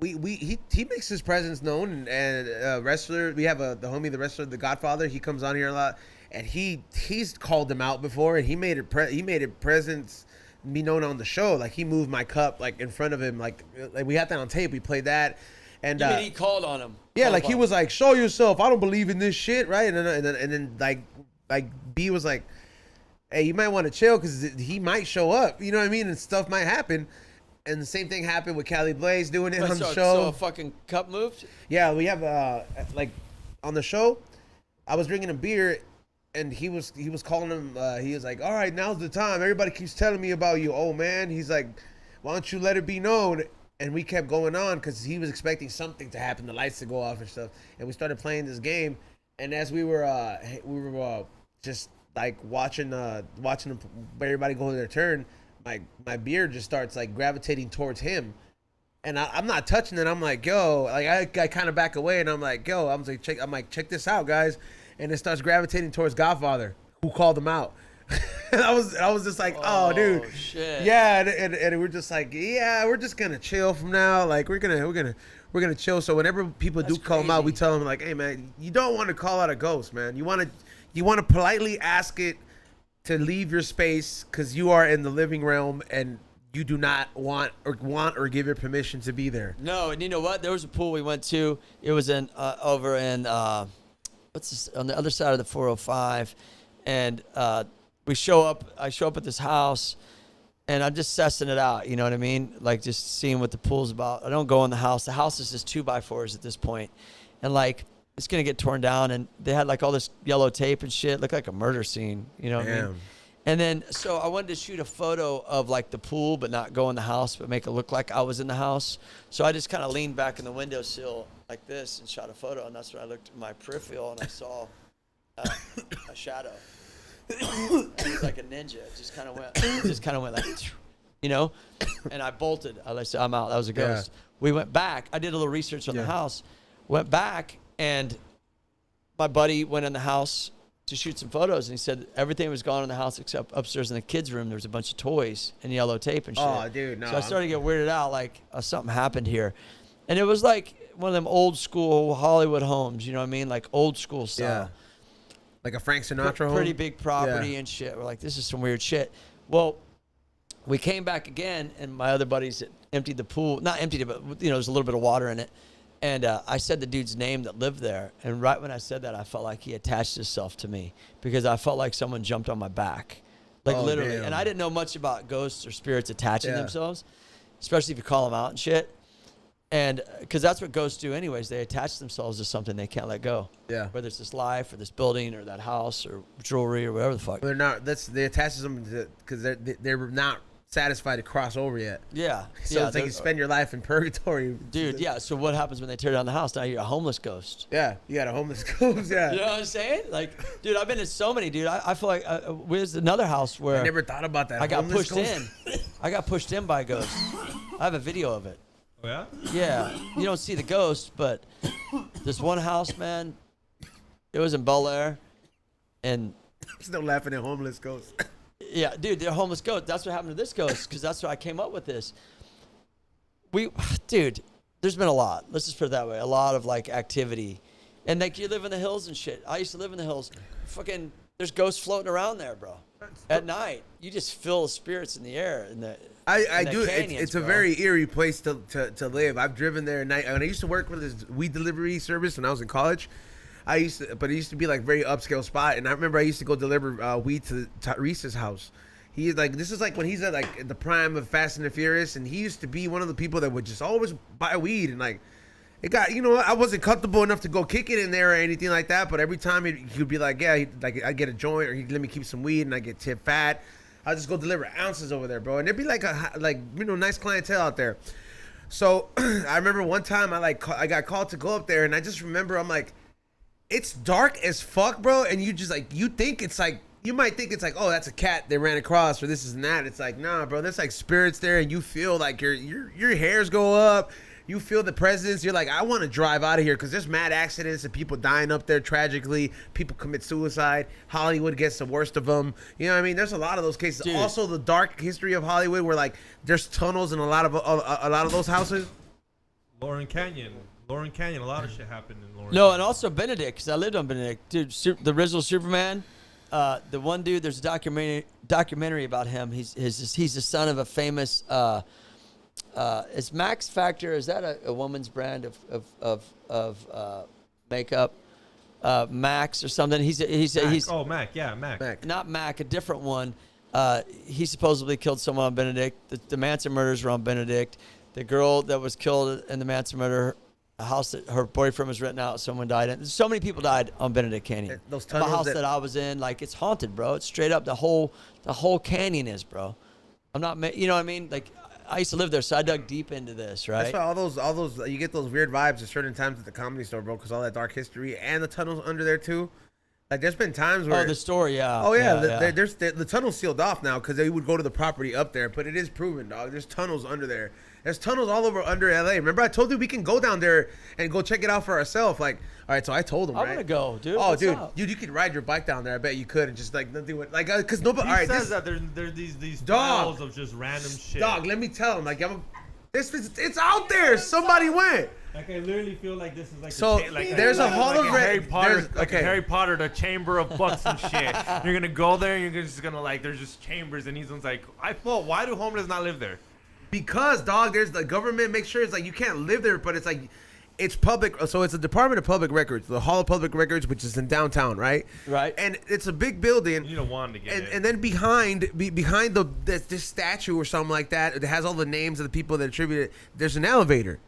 he makes his presence known, and wrestler. We have the homie, the wrestler, the Godfather. He comes on here a lot, and he's called him out before, and he made it presence be known on the show. Like he moved my cup like in front of him, like we had that on tape. We played that. And you mean he called on him? Yeah, like he was like, "Show yourself. I don't believe in this shit," right? And then like B was like, "Hey, you might want to chill because he might show up." You know what I mean? And stuff might happen. And the same thing happened with Cali Blaze doing it on the show. So a fucking cup moved? Yeah, we have like on the show, I was drinking a beer, and he was calling him. He was like, "All right, now's the time. Everybody keeps telling me about you, oh man." He's like, "Why don't you let it be known?" And we kept going on because he was expecting something to happen, the lights to go off and stuff. And we started playing this game, and as we were just like watching everybody go their turn, my beer just starts like gravitating towards him, and I'm not touching it. I'm like, yo, like I kind of back away, and I'm like, yo, I'm like, check this out, guys, and it starts gravitating towards Godfather, who called him out. And I was just like, oh dude, shit. Yeah, and we're just like, yeah, we're just gonna chill from now. Like we're gonna chill. So whenever people do call him out, we tell them like, hey man, you don't want to call out a ghost, man. You want to politely ask it to leave your space because you are in the living realm and you do not want or give your permission to be there. No, and you know what? There was a pool we went to. It was in over in what's this, on the other side of the 405, and I show up at this house, and I'm just sussing it out. You know what I mean? Like just seeing what the pool's about. I don't go in the house. The house is just 2x4s at this point, and like it's gonna get torn down. And they had like all this yellow tape and shit. Looked like a murder scene. You know what I mean? And then so I wanted to shoot a photo of like the pool, but not go in the house, but make it look like I was in the house. So I just kind of leaned back in the windowsill like this and shot a photo. And that's when I looked at my peripheral and I saw a shadow. It was like a ninja. It just kind of went like, you know, and I bolted. I said, I'm out. That was a ghost. Yeah. We went back. I did a little research on the house. Went back, and my buddy went in the house to shoot some photos, and he said everything was gone in the house except upstairs in the kids' room. There was a bunch of toys and yellow tape and shit. Oh, dude, no. So I started to get weirded out, like something happened here, and it was like one of them old school Hollywood homes. You know what I mean? Like old school style. Yeah. Like a Frank Sinatra home? Pretty big property and shit. We're like, this is some weird shit. Well, we came back again, and my other buddies emptied the pool. Not emptied it, but, you know, there's a little bit of water in it. And I said the dude's name that lived there. And right when I said that, I felt like he attached himself to me because I felt like someone jumped on my back. Like, literally. Damn. And I didn't know much about ghosts or spirits attaching themselves, especially if you call them out and shit. And because that's what ghosts do anyways. They attach themselves to something they can't let go. Yeah. Whether it's this life or this building or that house or jewelry or whatever the fuck. They're not. They attach them because they're not satisfied to cross over yet. Yeah. So it's like you spend your life in purgatory. Dude, yeah. So what happens when they tear down the house? Now you're a homeless ghost. Yeah. You got a homeless ghost. Yeah. You know what I'm saying? Like, dude, I've been in so many, dude. I feel like there's another house where I never thought about that. I got pushed in. I got pushed in by a ghost. I have a video of it. Oh, yeah? Yeah. You don't see the ghost, but this one house, man, it was in Bel Air. And I'm still laughing at homeless ghosts. Yeah, dude, they're homeless ghosts. That's what happened to this ghost, because that's why I came up with this. Dude, there's been a lot. Let's just put it that way. A lot of, like, activity. And, like, you live in the hills and shit. I used to live in the hills. Fucking, there's ghosts floating around there, bro. At night, you just feel spirits in the air. I do. It's a very eerie place to live. I've driven there at night. When I used to work with this weed delivery service when I was in college, but it used to be like very upscale spot. And I remember I used to go deliver weed to Tyrese's house. He like, this is like when he's at like the prime of Fast and the Furious, and he used to be one of the people that would just always buy weed. And like, it got, you know, I wasn't comfortable enough to go kick it in there or anything like that. But every time he'd be like, yeah, like I'd get a joint, or he'd let me keep some weed, and I get tip fat. I'll just go deliver ounces over there, bro. And there'd be like nice clientele out there. So I remember one time I got called to go up there, and I just remember I'm like, it's dark as fuck, bro. And you just like, you might think it's like, oh, that's a cat they ran across, or this is and that. It's like, nah, bro, there's like spirits there, and you feel like your hairs go up. you feel the presence. You're like, I want to drive out of here because there's mad accidents and people dying up there tragically. People commit suicide. Hollywood gets the worst of them. You know what I mean? There's a lot of those cases. Dude. Also, the dark history of Hollywood, where like there's tunnels in a lot of those houses. Lauren Canyon, a lot of shit happened in Lauren. No, Canyon. and also Benedict, because I lived on Benedict. Dude, the original Superman, the one dude, there's a documentary about him. He's the son of a famous, is Max Factor, is that a woman's brand of makeup? Max or something. He's Mac, yeah, Mac. not Mac, a different one. He supposedly killed someone on Benedict. The Manson murders were on Benedict. The girl that was killed in the Manson murder, a house that her boyfriend was renting out, someone died in. So many people died on Benedict Canyon. Those The tunnels house that I was in, like, it's haunted, bro. It's straight up the whole canyon is, bro. I'm not, you know what I mean? Like, I used to live there, so I dug deep into this, right? That's why all those you get those weird vibes at certain times at the Comedy Store, bro, because all that dark history and the tunnels under there too. Like there's been times where The story, yeah. Oh yeah, yeah. there's the tunnel's sealed off now because they would go to the property up there, but it is proven, dog. There's tunnels under there. There's tunnels all over under LA. Remember I told you we can go down there and go check it out for ourselves. Like, all right, so I told them, I right? want to go, dude. Oh, What's dude, up? you could ride your bike down there. I bet you could, and just like nothing would like because nobody. He All right, says this that there's these Dog. files of just random shit. dog. Let me tell him, like it's out there. Somebody went. Like I literally feel like this is like So, there's a Hall of Harry Red- Potter, there's- like okay. a Harry Potter, the Chamber of Books and shit. You're gonna go there, and you're just gonna like, there's just chambers, and he's like, why do homeless not live there? Because, dog, there's the government makes sure it's like you can't live there, but it's like it's public. So it's a Department of Public Records, the Hall of Public Records, which is in downtown, right? Right. And it's a big building. You need a wand to get in. And then behind this statue or something like that, it has all the names of the people that attribute it. There's an elevator.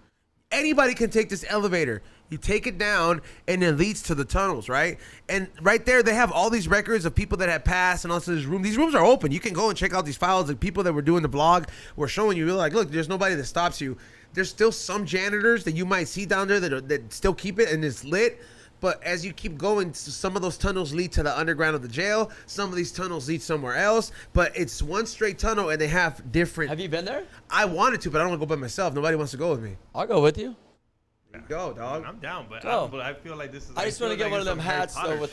Anybody can take this elevator. You take it down, and it leads to the tunnels, right? And right there, they have all these records of people that have passed, and also this room. These rooms are open. You can go and check out these files. The people that were doing the vlog were showing you. You're like, look, there's nobody that stops you. There's still some janitors that you might see down there that still keep it, and it's lit. But as you keep going, some of those tunnels lead to the underground of the jail. Some of these tunnels lead somewhere else. But it's one straight tunnel, and they have different. Have you been there? I wanted to, but I don't want to go by myself. Nobody wants to go with me. I'll go with you. Go, dog. I'm down, but Go. I feel like this is. I just want to get one of them hats though with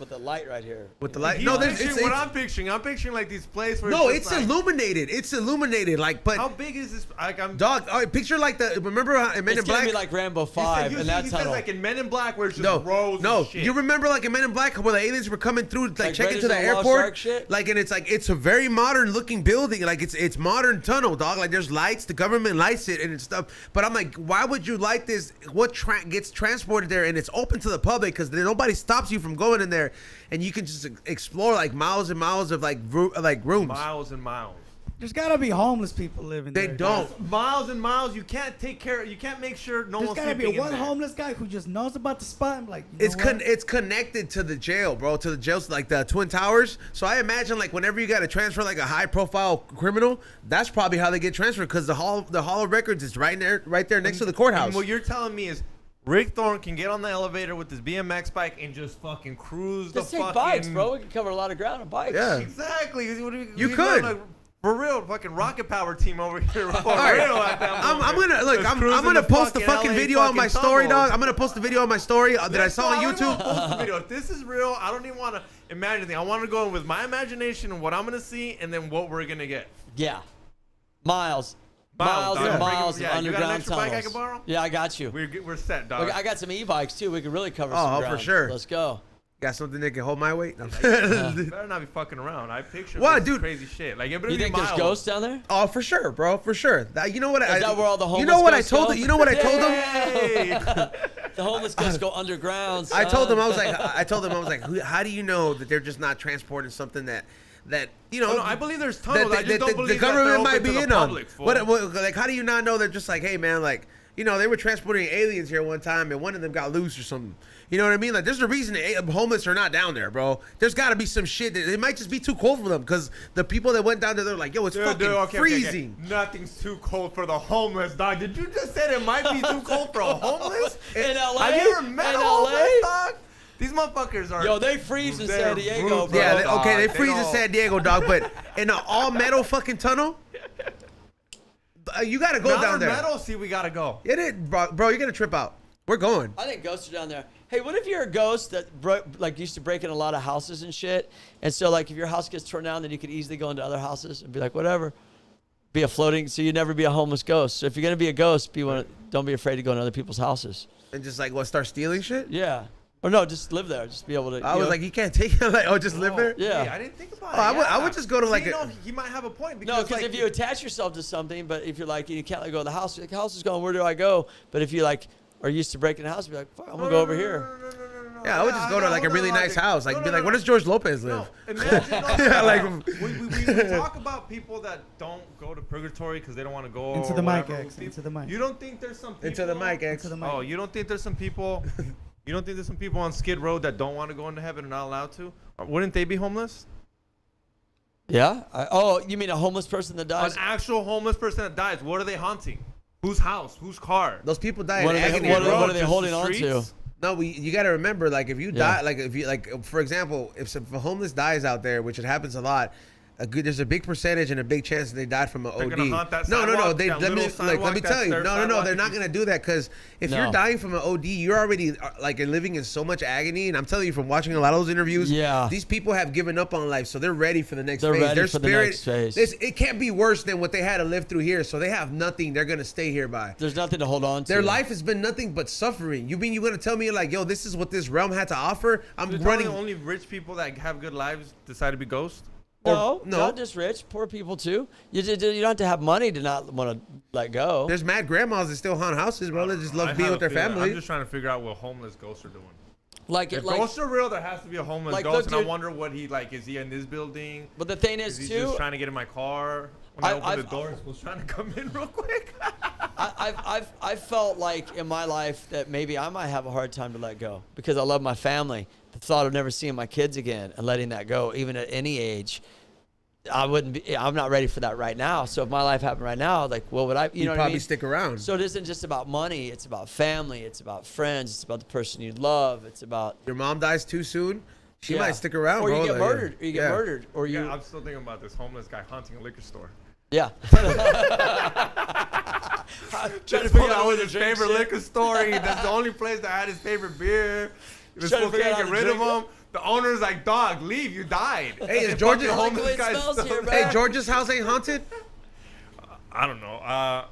with the light right here. With the light. He's No, picturing it's what I'm picturing. I'm picturing like these places where no, it's, it's just like, illuminated. It's illuminated. Like, but How big is this? Like I'm. dog, all right, picture like the. Remember how in Men It's in gonna Black? be like Rambo He 5 said, and that he said tunnel. like in Men in Black where it's just No, rows no. of shit. You remember like in Men in Black where the aliens were coming through, like checking Raiders to the of the Lost airport, Ark shit? like, and it's like it's a very modern looking building, like it's modern tunnel, dog. Like there's lights, the government lights it and it's stuff. But I'm like, why would you light this? What gets transported there, and it's open to the public because nobody stops you from going in there, and you can just explore like miles and miles of like rooms. miles and miles. There's gotta be homeless people living They there. don't. Miles and miles. You can't take care. You can't make sure no There's one's gotta sleeping be in one there. homeless guy who just knows about the spot. I'm like, you It's know what? it's connected to the jail, bro. To the jails, like the Twin Towers. So I imagine, like, whenever you got to transfer like a high-profile criminal, that's probably how they get transferred because the Hall of Records is right there next to the courthouse. And what you're telling me is Rick Thorne can get on the elevator with his BMX bike and just fucking cruise Just the take fucking. bikes, bro. We can cover a lot of ground on bikes. Yeah. Exactly. You could. Like, for real, fucking rocket power team over here. For right. real, at that I'm moment. gonna look. Just I'm cruising gonna post the fucking LA video on my fucking story, tunnels. dog. I'm gonna post the video on my story that I saw on I'm gonna YouTube. post the video. If this is real, I don't even want to imagine anything. I want to go in with my imagination and what I'm gonna see, and then what we're gonna get. Yeah. Miles Miles, and dog. miles of Yeah, you got an underground extra tunnels. bike I can borrow? Yeah, I got you. We're set, dog. Look, I got some e-bikes too. We could really cover Oh, some for ground. sure. Let's go. Got something that can hold my weight? Better not be fucking around. I picture What, this dude? crazy shit. Like, it better You be think there's miles. ghosts down there? Oh, for sure, bro. For sure. You know what? Is that where all the homeless You know what I ghosts told go? him? You know what I told him? Hey! The homeless ghosts go underground. I told son. them I was like, how do you know that they're just not transporting something that you know? Oh, no, I believe there's tunnels. I just don't the believe government that they're might be open to in the on. public, fool. What, like, how do you not know they're just like, hey, man, like, you know, they were transporting aliens here one time and one of them got loose or something. You know what I mean? Like, there's a reason homeless are not down there, bro. There's got to be some shit that it might just be too cold for them because the people that went down there, they're like, yo, it's fucking freezing. Okay. Nothing's too cold for the homeless, dog. Did you just say it might be too cold for a homeless? In LA? Have you ever met In a homeless, LA? dog? These motherfuckers are. Yo, they freeze in they're San Diego, brutal, bro. Yeah, dog. they They freeze in don't- San Diego, dog, but in an all metal fucking tunnel, you gotta go down there. Metal, see, we gotta go. It is, bro. You're gonna trip out. We're going. I think ghosts are down there. Hey, what if you're a ghost that used to break in a lot of houses and shit? And so like if your house gets torn down, then you could easily go into other houses and be like, whatever. Be a floating, so you never be a homeless ghost. So if you're gonna be a ghost, don't be afraid to go into other people's houses. And just like start stealing shit. Yeah. Or no, just live there. Just be able to. I was like, you can't take it. Like, just live there. Yeah. Hey, I didn't think about Oh, it. I would just go to like he might have a point. No, because if you attach yourself to something, but if you're like, you can't let go of the house, you're like, the house is gone, where do I go? But if you like are used to breaking the house, be like, fuck, I'm gonna go over here. Yeah, I would just go to like a really nice house. Like, be like, where does George Lopez live? Imagine, Yeah, like we talk about people that don't go to purgatory because they don't want to go. Into or the mic, whatever. X. Into the mic. You don't think there's some people into the mic, X. Into the mic. Oh, you don't think there's some people? You don't think there's some people on Skid Row that don't want to go into heaven and not allowed to? Wouldn't they be homeless? Yeah. You mean a homeless person that dies? An actual homeless person that dies. What are they haunting? Whose house? Whose car? Those people die What in are they- agony. what bro. are they Just holding the on to? streets? No, you got to remember, like, if you Yeah. die, like, if you, like, for example, if a homeless dies out there, which it happens a lot, there's a big percentage and a big chance that they died from an They're OD. gonna haunt that No. sidewalk, They that let me little let me sidewalk, tell that you. stair No. sidewalk. They're not gonna do that because if No. you're dying from an OD, you're already like living in so much agony. And I'm telling you from watching a lot of those interviews, Yeah. these people have given up on life, so they're ready for the next They're phase. ready Their for the spirit, next phase. it can't be worse than what they had to live through here. So they have nothing. They're gonna stay here by. There's nothing to hold on to. Their life has been nothing but suffering. You gonna tell me like, yo, this is what this realm had to offer? I'm You're running. telling me only rich people that have good lives decide to be ghosts? No, no. not just rich, poor people too. You don't have to have money to not want to let go. There's mad grandmas that still haunt houses, bro. They just love being with their family. I'm just trying to figure out what homeless ghosts are doing. Like If ghosts are real, there has to be a homeless like, ghost, look, and I dude- wonder what is he in this building? But the thing Is is he too, just trying to get in my car? When I open I've- the door, was trying to come in real quick. I've felt like in my life that maybe I might have a hard time to let go because I love my family. The thought of never seeing my kids again and letting that go, even at any age, I'm not ready for that right now. So if my life happened right now, like, what would I? You know what I probably mean? stick around. So it isn't just about money. It's about family. It's about friends. It's about the person you love. It's about Your mom dies too soon, she yeah. might stick around, or bro. you get Like, murdered, or you get yeah. murdered, or you Yeah, I'm still thinking about this homeless guy haunting a liquor store. yeah. Trying to figure out what his favorite liquor store. That's the only place that had his favorite beer. This Trying to fool figure out can't how get to rid of drink him. The owner's like, dog, leave. You died. Hey, is And George's fucking I like the way homeless it guy's smells still here, bro. there. Hey, George's house ain't haunted. I don't know.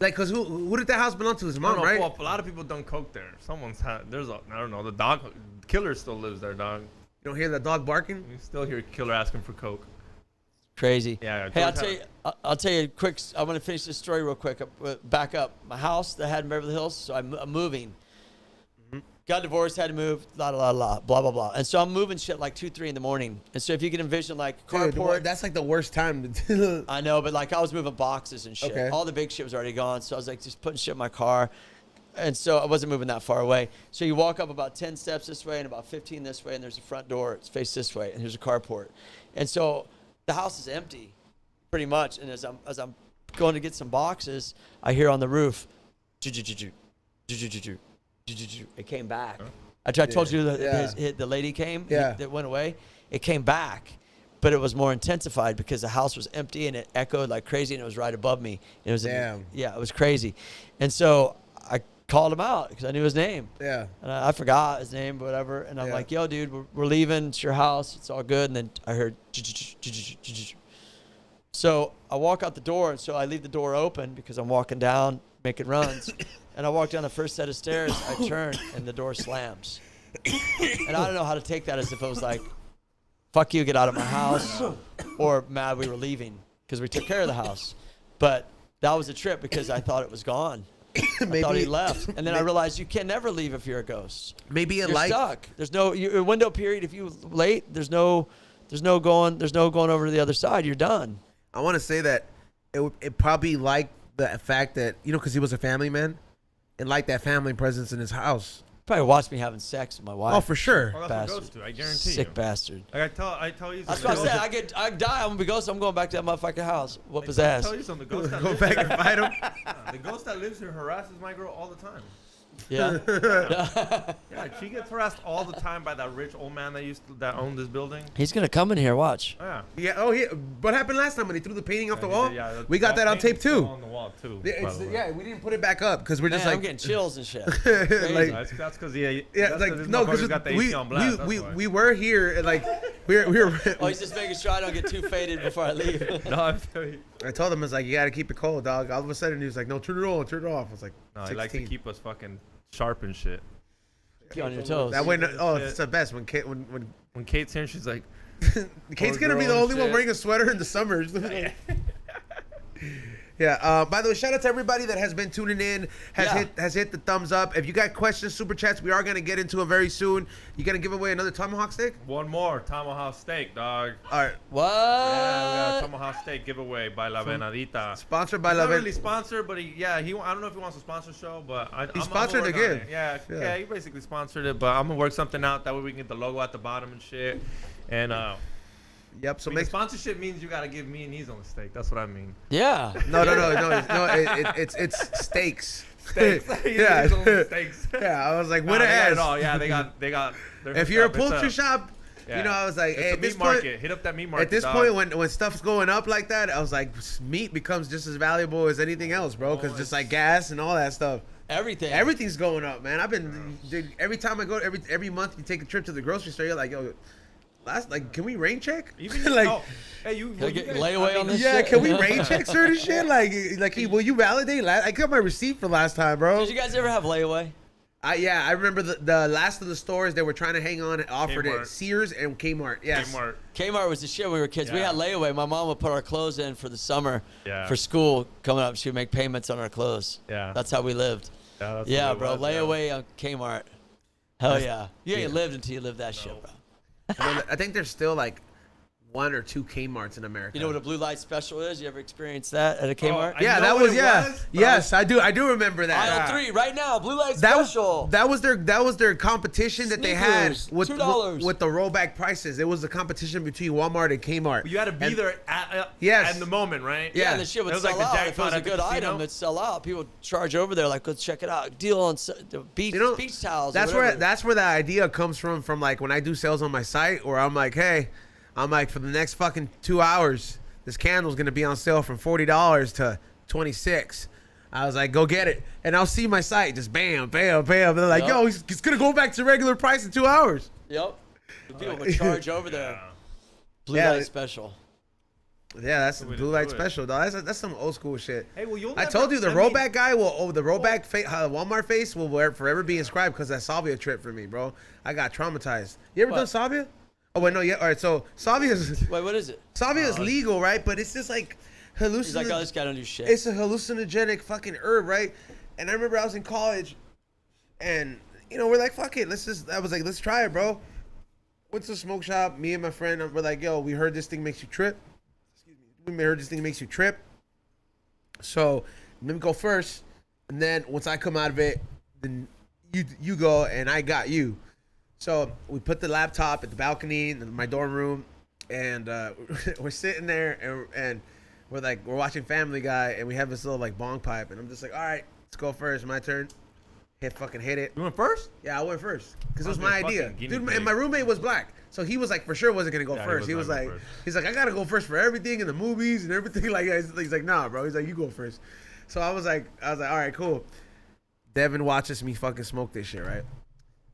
Like, cause who did that house belong to? His I mom, don't know. right? Well, a lot of people done coke there. Someone's had. There's a. I don't know. The dog killer still lives there, dog. You don't hear that dog barking? You still hear killer asking for coke. Crazy. Yeah, Hey, George I'll tell you a quick. I want to finish this story real quick. Back up. My house that I had in Beverly Hills. So I'm moving. Got divorced, had to move, blah, blah, blah, blah. And so I'm moving shit like 2, 3 in the morning. And so if you can envision like Dude, carport. that's like the worst time. I know, but like I was moving boxes and shit. Okay. All the big shit was already gone. So I was like just putting shit in my car. And so I wasn't moving that far away. So you walk up about 10 steps this way and about 15 this way, and there's a front door. It's faced this way, and here's a carport. And so the house is empty, pretty much. And as I'm going to get some boxes, I hear on the roof, it came back. I told you that the lady came that went away. It came back, but it was more intensified because the house was empty and it echoed like crazy, and it was right above me. And it was Damn. it was crazy. And so I called him out because I knew his name. Yeah. And I forgot his name, whatever. And I'm like, yo, dude, we're leaving. It's your house. It's all good. And then I heard. So I walk out the door, and so I leave the door open because I'm walking down, making runs. And I walk down the first set of stairs. I turn, and the door slams. And I don't know how to take that as if it was like, fuck you, get out of my house, or mad we were leaving because we took care of the house. But that was a trip because I thought it was gone. I thought he left, and then I realized you can never leave if you're a ghost. Maybe You're stuck. There's no your window period. If you late, there's no going over to the other side. You're done. I want to say that it probably liked the fact that, because he was a family man, and liked that family presence in his house. Probably watched me having sex with my wife. Oh, for sure. Well, that's Bastard. what ghosts do. I guarantee Sick you. bastard. Like I tell you. That's what I said. I die. I'm gonna be ghost. I'm going back to that motherfucking house. Whoop his I ass. tell you something. The ghost that Go lives back here, and fight him. the ghost that lives here harasses my girl all the time. Yeah. Yeah, she gets harassed all the time by that rich old man that owned this building. He's gonna come in here. Watch. Yeah. Yeah. Oh, yeah. What happened last time when he threw the painting off the wall? Yeah, we got that on tape too. On the wall too. Yeah, by the way. yeah, we didn't put it back up because we're just Man, like I'm getting chills and shit. like That's because yeah, that's like this no, motherfucker's because got the AC on blast, that's why. we were here and like we were. Oh, he's just making sure I don't get too faded before I leave. No, I feel you. I told him I was like, you gotta keep it cold, dog. All of a sudden he was like, no, turn it on, turn it off. I was like, No, he 16. likes to keep us fucking sharp and shit. Be on your toes. That way. Oh, Shit. it's the best when When Kate's here, she's like, Kate's Poor gonna be the girl and only one shit. wearing a sweater in the summers. Yeah. By the way, shout out to everybody that has been tuning in, has hit the thumbs up. If you got questions, super chats, we are gonna get into them very soon. You gonna give away another tomahawk steak? one more tomahawk steak, dog. All right. What? Yeah, we got a tomahawk steak giveaway by La Venadita. Sponsored by He's La not really Ven- sponsored, but I don't know if he wants to sponsor the show, but I'm sponsored gonna the work on gig. it. Yeah, Yeah. yeah, he basically sponsored it, but I'm gonna work something out that way we can get the logo at the bottom and shit. And Yep. So I mean, make sponsorship means you gotta give me and he's on the steak. That's what I mean. Yeah. no. It's steaks. Steaks. Yeah. He's on the steaks. Yeah. I was like, Nah, what they a got it ass. all. Yeah, they got. they're If hooked you're a up. It's poultry shop, yeah. you know, I was like, It's hey, a at this meat point, market. Hit up that meat market. at this dog. point, when stuff's going up like that, I was like, meat becomes just as valuable as anything else, bro. Because just like gas and all that stuff, Everything. everything's going up, man. I've been, dude, every time I go, every month you take a trip to the grocery store, you're like, yo, can we rain check? Even like, hey, you Can I get guys- layaway on this yeah, shit? can we rain check certain shit? Like, will you validate? I got my receipt for last time, bro. Did you guys ever have layaway? I remember the last of the stores that were trying to hang on and offered it. Kmart. Sears and Kmart. Yes. Kmart. Kmart was the shit when we were kids. We Yeah. had layaway. My mom would put our clothes in for the summer Yeah. for school coming up. She would make payments on our clothes. Yeah. That's how we lived. That's Yeah, what it bro. was, yeah. Layaway on Kmart. Hell yeah. You ain't lived until you lived that shit, bro. I think there's still like 1 or 2 Kmarts in America. You know what a blue light special is? You ever experienced that at a Kmart? I Yeah, know that what was it yeah. was, but Yes, I do remember that. Aisle 3 right now. Blue light That special. was their competition that they had Sneakers, with $2. with the rollback prices. It was a competition between Walmart and Kmart. You had to be And- there at Yes. in the moment, right? Yeah. Yeah, and the shit would It was sell like the out. If it jackpot was a at the good casino. item, it'd sell out. People would charge over there like, let's check it out. Deal on the beach, You know, beach towels. That's or whatever. where the idea comes from like when I do sales on my site, where I'm like, hey, for the next fucking 2 hours, this candle's gonna be on sale from $40 to $26. I was like, go get it, and I'll see my site just bam, bam, bam. They're like, Yep. yo, it's gonna go back to regular price in 2 hours. Yep. The people would charge over there. Blue Yeah, light it- special. Yeah, that's way to blue light do it. special, dog. That's some old school shit. Hey, well, you'll I never- told you the I mean- rollback guy the rollback Walmart face will forever be inscribed because that salvia trip for me, bro. I got traumatized. You ever What? done salvia? Oh wait, no, yeah. All right, so salvia is Wait, what is it? legal, right? But it's just like He's like, oh, hallucinogenic. this guy don't do shit. It's a hallucinogenic fucking herb, right? And I remember I was in college, and we're like, fuck it, I was like, let's try it, bro. Went to the smoke shop. Me and my friend, we're like, yo, we heard this thing makes you trip. We heard this thing makes you trip. So let me go first, and then once I come out of it, then you go, and I got you. So we put the laptop at the balcony in my dorm room, and we're sitting there, and we're watching Family Guy, and we have this little like bong pipe, and I'm just like, all right, let's go first. My turn. Hit it. You went first? Yeah, I went first because it was Fucking my idea, fucking guinea dude. pig. And my roommate was black, so he was like for sure wasn't gonna go Yeah, first. he He was was not like, going first. he's like, I gotta go first for everything in the movies and everything like that. He's like, nah, bro. He's like, you go first. So I was like, all right, cool. Devin watches me fucking smoke this shit, right?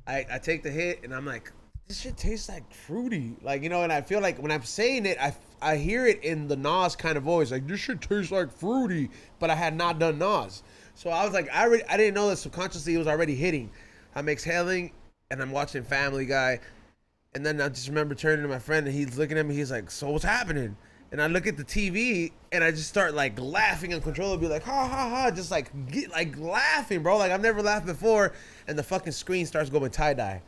I take the hit and I'm like, this shit tastes like fruity, like and I feel like when I'm saying it, I hear it in the Nas kind of voice, like this shit tastes like fruity, but I had not done Nas. So I was like, I didn't know that subconsciously it was already hitting. I'm exhaling, and I'm watching Family Guy, and then I just remember turning to my friend, and he's looking at me. He's like, "So what's happening?" And I look at the TV, and I just start like laughing uncontrollably, like ha ha ha, just like laughing, bro. Like I've never laughed before, and the fucking screen starts going tie-dye,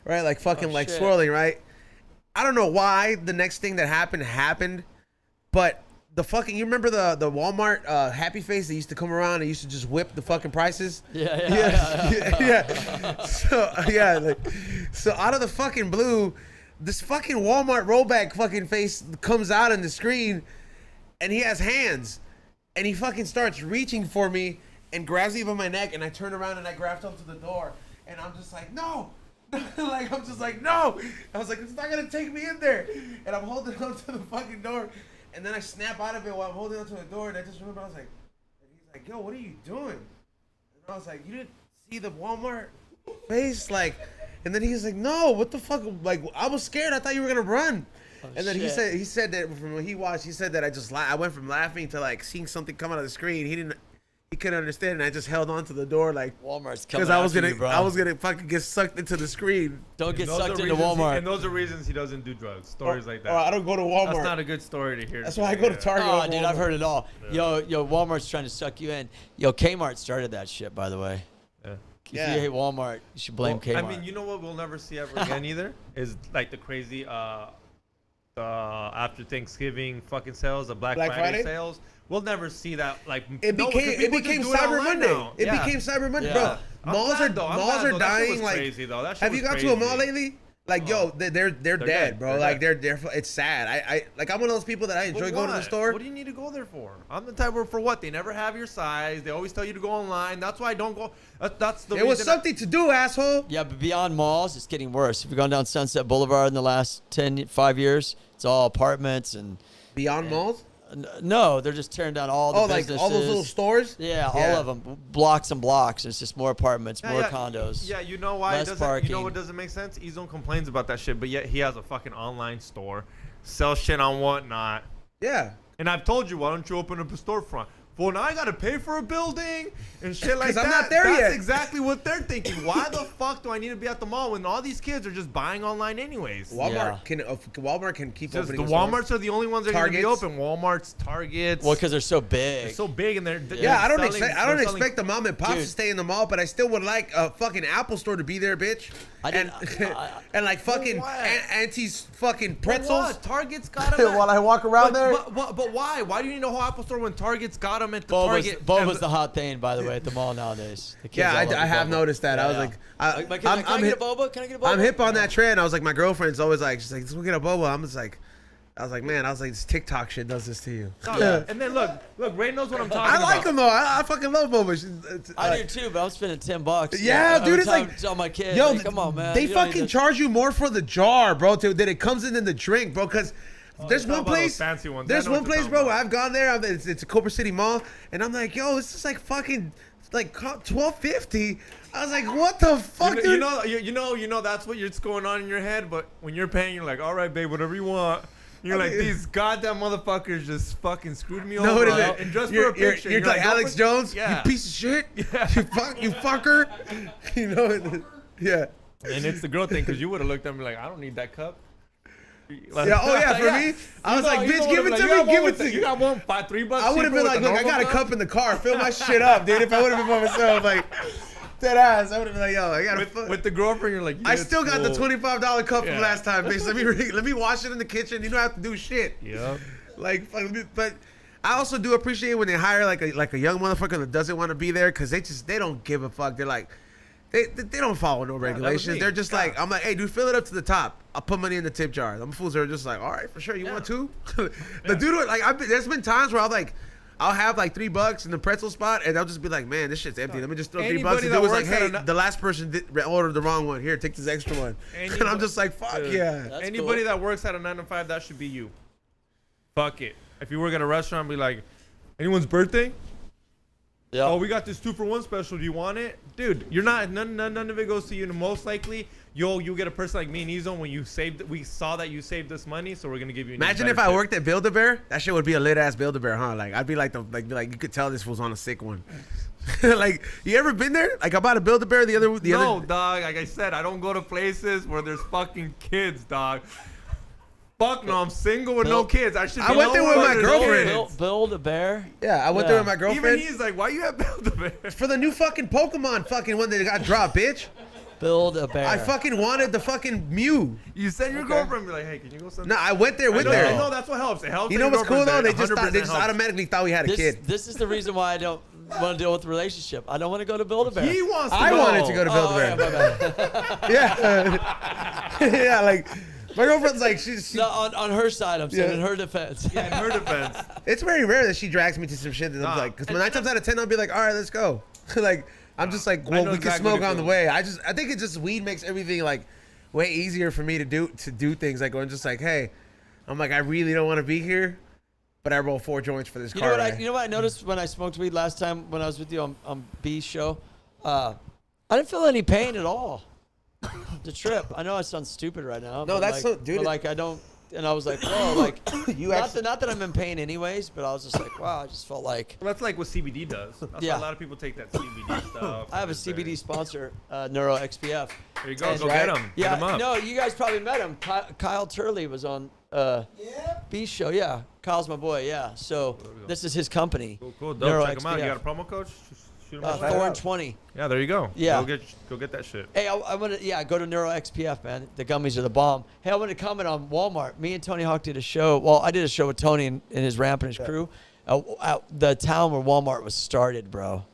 right? Like fucking like shit. swirling, right? I don't know why the next thing that happened, but. The fucking, you remember the Walmart Happy Face that used to come around and used to just whip the fucking prices? Yeah. So out of the fucking blue, this fucking Walmart rollback fucking face comes out on the screen, and he has hands, and he fucking starts reaching for me, and grabs me by my neck, and I turn around and I grabbed onto the door, and I'm just like, no. Like, I'm just like, no. I was like, it's not gonna take me in there. And I'm holding on to the fucking door, and then I snap out of it while I'm holding onto the door, and I just remember I was like, and he's like, yo, what are you doing? And I was like, you didn't see the Walmart face? Like, and then he's like, no, what the fuck? Like, I was scared. I thought you were gonna run. Oh, and then shit. he said that from when he watched, he said that I went from laughing to like seeing something come out of the screen. He couldn't understand, and I just held on to the door like Walmart's coming because I was after gonna you, bro. I was gonna fucking get sucked into the screen. Don't get Those are sucked into reasons Walmart. and those are reasons he doesn't do drugs. Stories like that. Or I don't go to Walmart. That's not a good story to hear. That's why I go to Target. Oh, over dude, Walmart. I've heard it all. Yo, Walmart's trying to suck you in. Yo, Kmart started that shit, by the way. Yeah. If Yeah. you hate Walmart, you should blame Kmart. I mean, you know what we'll never see ever again either is like the crazy after Thanksgiving fucking sales, the Black Friday sales. We'll never see that. Like It became Cyber Monday. It became Cyber Monday, Yeah. bro. Malls are dying. Like, crazy, though. That shit have you was gone to a mall crazy. lately? Like, yo, they're dead, bro. They're Like, dead. they're it's sad. I like I'm one of those people that I enjoy But going to the what? store. What do you need to go there for? I'm the type for what? They never have your size. They always tell you to go online. That's why I don't go. That's the It was reason something to do, asshole. yeah, but beyond malls, it's getting worse. If you've gone down Sunset Boulevard in the last 5 years, it's all apartments and Beyond malls? no, they're just tearing down all the Like businesses. all those little stores? Yeah, all of them, blocks and blocks. It's just more apartments, more condos. Yeah, you know why it less doesn't. You parking. know what doesn't make sense? Ezone complains about that shit, but yet he has a fucking online store, sells shit on whatnot. Yeah. And I've told you, why don't you open up a storefront? Well, now I gotta pay for a building and shit like 'Cause that. I'm not there That's yet. exactly what they're thinking. Why the fuck do I need to be at the mall when all these kids are just buying online anyways? Walmart can keep Just opening the a store. Walmarts are the only ones that are gonna be Targets. open. Walmarts, Targets. Well, because they're so big. they're so big and they're Yeah, I don't selling- expect they're selling- the mom and pops to Dude. stay in the mall, but I still would like a fucking Apple store to be there, bitch. I And didn't- and like fucking what? Auntie's fucking For pretzels. what? Target's got them. While I walk around there. But why? Why do you need a whole Apple store when Target's got them at the Boba's, Target? Boba's the hot thing, by the way, at the mall nowadays. The kids Yeah, all love I have Boba. noticed that. I was Yeah. like, Like, my kid's like, can I get a boba? Can I get a boba? I'm hip on that trend. I was like, my girlfriend's always like, she's like, let's go get a boba. I'm just like, I was like, man, this TikTok shit does this to you. Yeah. And then look, Ray knows what I'm talking I about. like them though. I fucking love boba. I do too, but I'm spending $10. Yeah, every dude, it's time like- I tell my kids, Yo, like, come on, man. They you don't need fucking to- charge you more for the jar, bro, than it comes in the drink, bro. Because there's you're one talking about place, those fancy ones. I there's know one what you're place, talking bro. about. Where I've gone there. It's a Cooper City Mall, and I'm like, yo, this is like fucking like $12.50. I was like, what the fuck, dude? You know that's what's going on in your head. But when you're paying, you're like, all right, babe, whatever you want. You're I like, mean- these goddamn motherfuckers just fucking screwed me No, over. what is bro. it? And just You're- for a picture, You're like don't Alex put- Jones, Yeah. you piece of shit. Yeah. you fucker. You know, yeah. And it's the girl thing because you would have looked at me like, I don't need that cup. Yeah, oh yeah, for me, I was like, bitch, give it to me, give it to You me. got one, $3 I would have been cheaper like, with look, the I got a normal cup in the car, fill my shit up, dude. If I would have been by myself, like, dead ass, I would have been like, yo, I got with the girlfriend, you're like, I yeah, still got the cool. $25 cup Yeah. from last time, bitch. Let me wash it in the kitchen. You don't have to do shit. Yeah. Like, but I also do appreciate when they hire like a young motherfucker that doesn't want to be there because they don't give a fuck. They're like, they don't follow no regulations. me. They're just Yeah. like, I'm like, hey, dude, fill it up to the top. I'll put money in the tip jar. Them fools are just like, all right, for sure. You want to? The dude, like, there's been times where I'll have like $3 in the pretzel spot, and they'll just be like, "Man, this shit's empty. Let me just throw $3." Anybody And that it was like, works at "Hey, a- the last person ordered the wrong one. Here, take this extra one." And I'm just like, "Fuck yeah." That's Anybody cool. that works at a 9 to 5, that should be you. Fuck it. If you work at a restaurant, be like, anyone's birthday? Yeah. Oh, we got this 2-for-1 special. Do you want it, dude? You're not. None of it goes to you. And most likely, you'll get a person like me and Ezone when you saved. We saw that you saved us money, so we're gonna give you. an Imagine even if I better worked at Build-A-Bear. That shit would be a lit ass Build-A-Bear, huh? Like I'd be like you could tell this was on a sick one. Like you ever been there? Like I bought a Build-A-Bear the other. No, dog. Like I said, I don't go to places where there's fucking kids, dog. Fuck no, I'm single with no kids. I should. I be went there with nowhere my there's girlfriend. kids. Build a bear. Yeah, I went Yeah. there with my girlfriend. Even he's like, why you have Build-A-Bear? For the new fucking Pokemon fucking one that got dropped, bitch. Build a bear. I fucking wanted the fucking Mew. You send your girlfriend, be like, hey, can you go send? No, I went there with I know, her. I know that's what helps. It helps. You that know your what's cool though? girlfriend's They there. just 100% helps. automatically thought we had a kid. This is the reason why I don't want to deal with the relationship. I don't want to go to Build a bear. He wants to I go. wanted to go to Oh, Build-A-Bear. yeah, my bad. Yeah. Yeah, like My girlfriend's like, she's No, on her side, I'm saying, Yeah. in her defense. In her defense. it's very rare that she drags me to some shit that I'm Nah. like, because 9 times out of 10, I'll be like, all right, let's go. Like, I'm just like, I well, know we exactly can what smoke it on the feels. way. I think it's just weed makes everything like way easier for me to do things. Like, I'm just like, hey, I'm like, I really don't want to be here, but I roll 4 joints for this You car know what? ride. You know what I noticed when I smoked weed last time when I was with you on B's show? I didn't feel any pain at all. The trip. I know I sound stupid right now. No, but that's like, so- dude, But like I don't. And I was like, whoa, like You not, actually- not that I'm in pain anyways, but I was just like, wow, I just felt like Well, that's like what CBD does. That's Yeah. why a lot of people take that CBD stuff. I have a It's very- CBD sponsor, Neuro XPF. There you go. And- Go Right? get him. Yeah, Hit him up. no, you guys probably met him. Kyle Turley was on B's show. Yeah, Kyle's my boy. Yeah, so we go. this is his company. Cool, cool. Dope. Neuro Check him out. You XPF. got a promo code? Shoot him a Fire Thorne up. 20. Yeah, there you go. Yeah. Go get that shit. Hey, I want to, go to Neuro XPF, man. The gummies are the bomb. Hey, I want to comment on Walmart. Me and Tony Hawk did a show. Well, I did a show with Tony and his ramp and his crew at the town where Walmart was started, bro.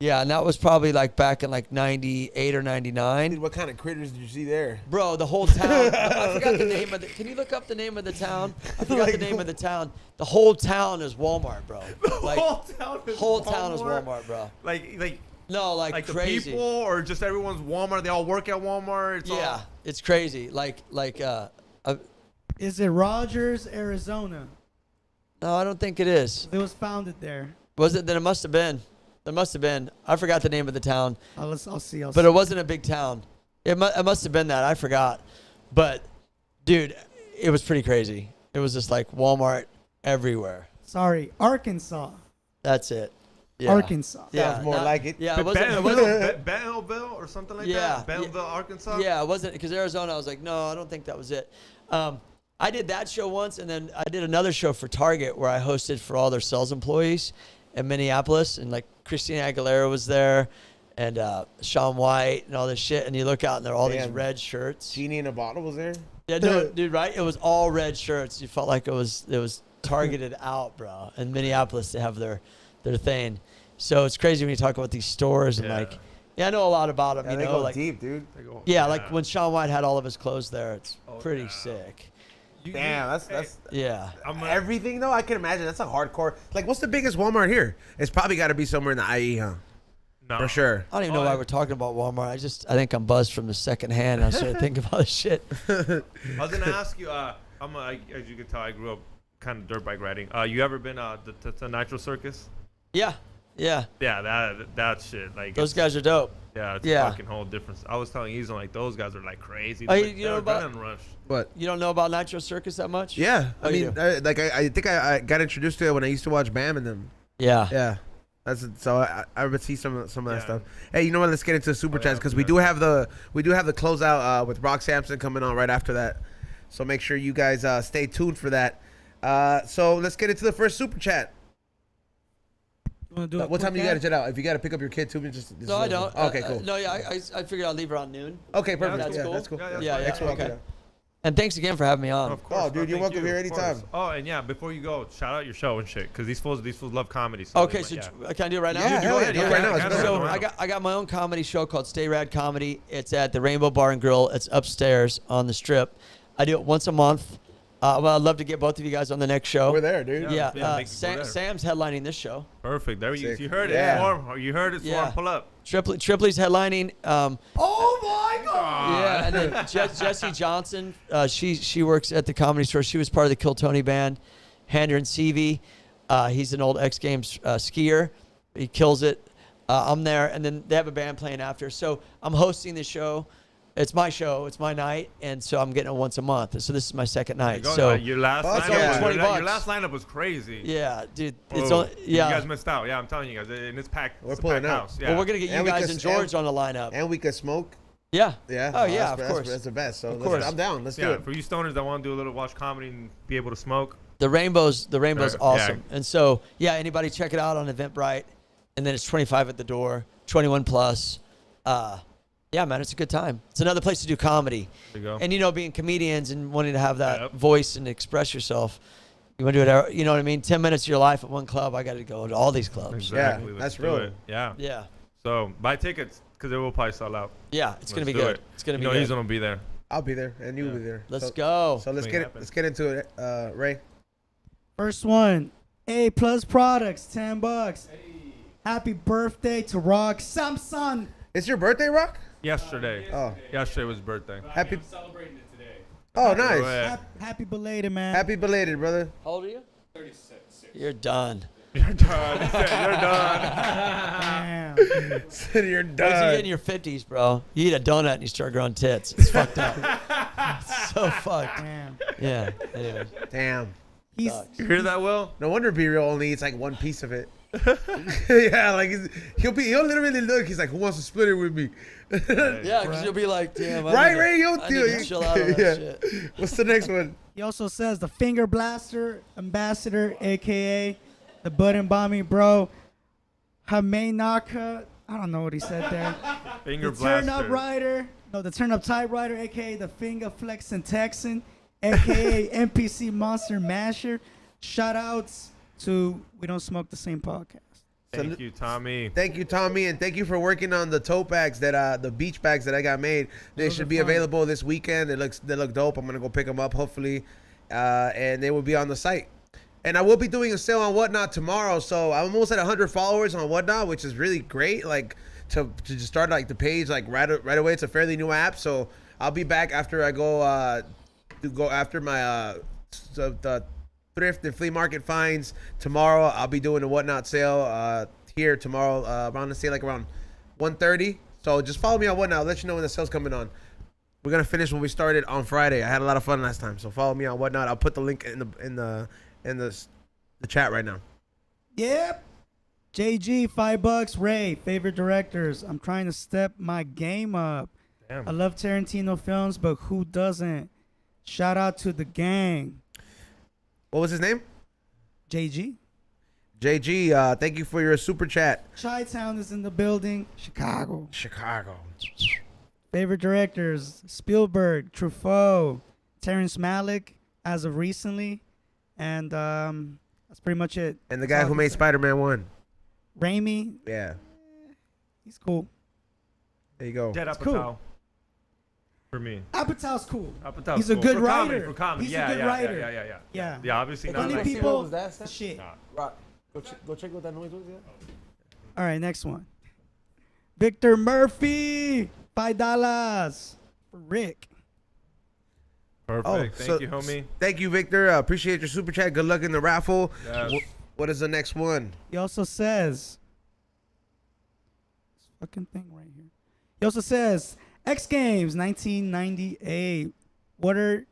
Yeah, and that was probably like back in like 98 or 99. Dude, what kind of critters did you see there? Bro, the whole town. I forgot the name of the. Can you look up the name of the town? I forgot the name of the town. The whole town is Walmart, bro. Like, whole town is Walmart, bro. Like No, like the crazy. people or just everyone's Walmart. They all work at Walmart. It's Yeah, it's crazy. Is it Rogers, Arizona? No, I don't think it is. It was founded there. Was it? Then it must have been. There must have been. I forgot the name of the town, I'll see. but it wasn't a big town. It must have been that. I forgot. But, dude, it was pretty crazy. It was just like Walmart everywhere. Sorry, Arkansas. That's it. Yeah. Arkansas. Yeah, Sounds more like it. Yeah, it wasn't. Bentonville or something like Yeah, that. Bentonville, Arkansas. Yeah, it wasn't because Arizona. I was like, no, I don't think that was it. I did that show once, and then I did another show for Target where I hosted for all their sales employees in Minneapolis, and like Christina Aguilera was there, and Shaun White and all this shit. And you look out, and there are all these Damn. red shirts. Genie in a bottle was there. Yeah, no, dude, right? It was all red shirts. You felt like it was targeted out, bro. In Minneapolis, they have their thing. So it's crazy when you talk about these stores and Yeah. I know a lot about them. Yeah, you they know, go like deep, dude. They go- yeah, like when Shaun White had all of his clothes there. It's Oh, pretty yeah. sick. Damn, that's Yeah. everything though. I can imagine that's a hardcore. Like, what's the biggest Walmart here? It's probably got to be somewhere in the IE, huh? No. For sure. I don't even know why we're talking about Walmart. I think I'm buzzed from the second hand. I started thinking about this shit. I was gonna ask you. As you can tell, I grew up kind of dirt bike riding. You ever been to Nitro Circus? Yeah. Yeah. Yeah, that shit. Like Those guys are dope. Yeah, it's Yeah. a fucking whole difference. I was telling Ethan, like, those guys are like crazy. Oh, They're, you know they're about- adrenaline rush. But You don't know about Nitro Circus that much? yeah, Oh, I you mean, do? I think I got introduced to it when I used to watch Bam and them. Yeah. Yeah. That's so I would see some of that Yeah. stuff. Hey, you know what? Let's get into super Oh, chats yeah, because do we that. do have the closeout with Rock Sampson coming on right after that. So make sure you guys stay tuned for that. So let's get into the first super chat. You want to do it? What time do you got to jet out? If you got to pick up your kid too, just No, I don't. Okay, cool. No, yeah, I figured I'd leave around noon. Okay, perfect. that's Yeah, cool. that's cool. Yeah, Yeah, yeah, Excellent. okay. And thanks again for having me on. Of course. Oh, dude, you're thank welcome you, here of course. anytime. Oh, and yeah, before you go, shout out your show and shit, because these fools love comedy. So Okay, they so might- yeah. can I do it right now? Yeah, hell yeah, do it right now. Let's go. So I got my own comedy show called Stay Rad Comedy. It's at the Rainbow Bar and Grill. It's upstairs on the Strip. I do it once a month. Well, I'd love to get both of you guys on the next show. We're there, dude. Yeah, Yeah, make people there. Sam's headlining this show. Perfect. There you, Sick. you heard it. Yeah. Storm. You heard it. Storm. Yeah. Pull up. Tripley's headlining. Oh my God! Yeah, and then Jessie Johnson, she works at the Comedy Store. She was part of the Kill Tony band. Hander and Seavey, he's an old X Games skier. He kills it. I'm there, and then they have a band playing after. So I'm hosting the show. It's my show. It's my night, and so I'm getting it once a month. So this is my second night. Go, So your last Fuck lineup, yeah. was, $20 your last lineup was crazy. yeah, dude, Whoa. it's only, yeah. You guys missed out. Yeah, I'm telling you guys, and it's packed. We're it's a pulling packed out. house. Yeah. Well, we're gonna get you And we guys could- and George on the lineup. And we could smoke. Yeah. Yeah. Oh yeah, of that's, course. That's the best. So Of let's- course. I'm down. Let's do Yeah, it. for you stoners that want to do a little watch comedy and be able to smoke. The rainbow's Yeah. awesome. And so, yeah, anybody check it out on Eventbrite. And then it's 25 at the door, 21 plus. Yeah, man, it's a good time. It's another place to do comedy. There you go. And, being comedians and wanting to have that Yep. voice and express yourself. You want to do it, you know what I mean? 10 minutes of your life at one club. I got to go to all these clubs. Exactly. Yeah, let's that's do real. it. Yeah. Yeah. So buy tickets because it will probably sell out. Yeah, it's going to be Let's do good. it. It's going to be You know good. he's gonna be there. I'll be there, and you'll be there. Let's So- go. So let's Make get it it. happen. Let's get into it, Ray. First one, A Plus Products, $10. Happy birthday to Rock Samson. It's your birthday, Rock? Yesterday. Oh, Yesterday was his birthday. happy. I'm celebrating it today. Oh, Go nice. ahead. Happy belated, man. Happy belated, brother. How old are you? 36. You're done. You're done. He said, You're done. Damn. You're Once you get done. in your 50s, bro, you eat a donut and you start growing tits. It's fucked up. It's so fucked. Damn. Yeah. Anyways. Damn. He's You hear that, Will? No wonder B-Real only eats like one piece of it. Yeah, like he'll literally look. He's like, who wants to split it with me? Yeah, because you'll be like, damn. Right, Ray? You'll I need to chill out on that Yeah. shit. What's the next one? He also says the Finger Blaster Ambassador, aka the Button Bombing Bro, Hamenaka. I don't know what he said there. Finger The Turn Up blaster. Rider. No, the Turn Up Typewriter, aka the Finger Flexing Texan, aka NPC Monster Masher. Shout outs to We Don't Smoke the Same podcast. Thank you, Tommy. Thank you, Tommy, and thank you for working on the tote bags that the beach bags that I got made. They Those should are be fun. available this weekend. They look dope. I'm gonna go pick them up hopefully, and they will be on the site. And I will be doing a sale on Whatnot tomorrow. So I'm almost at 100 followers on Whatnot, which is really great. Like to just start like the page like right away. It's a fairly new app, so I'll be back after I go to go after my the thrift and flea market finds tomorrow. I'll be doing a Whatnot sale here tomorrow around the sale like around 1:30. So just follow me on Whatnot. I'll let you know when the sale's coming on. We're gonna finish what we started on Friday. I had a lot of fun last time, so follow me on Whatnot. I'll put the link in the chat right now. Yep. JG, $5. Ray, favorite directors. I'm trying to step my game up. Damn. I love Tarantino films, but who doesn't? Shout out to the gang. What was his name? JG. JG. Thank you for your super chat. Chi-Town is in the building. Chicago. Chicago. Favorite directors: Spielberg, Truffaut, Terrence Malick, as of recently, and that's pretty much it. And the That's guy all I who can made say. Spider-Man 1. Raimi, Yeah. he's cool. There you go. Dead It's cool. Apatow. For me. Apatow's cool. Apatow's He's a cool. good For comedy, writer. for comedy. He's yeah, a good yeah, writer. Yeah. Yeah. Yeah, obviously not Funny like people, was that, Seth? shit. Nah. Rock. Go check what that noise was. Yeah. All right, next one. Victor Murphy, $5 for Rick. Perfect. so- Thank you, homie. Thank you, Victor. Appreciate your super chat. Good luck in the raffle. Yes. What is the next one? He also says, this fucking thing right here. He also says, X Games 1998. What are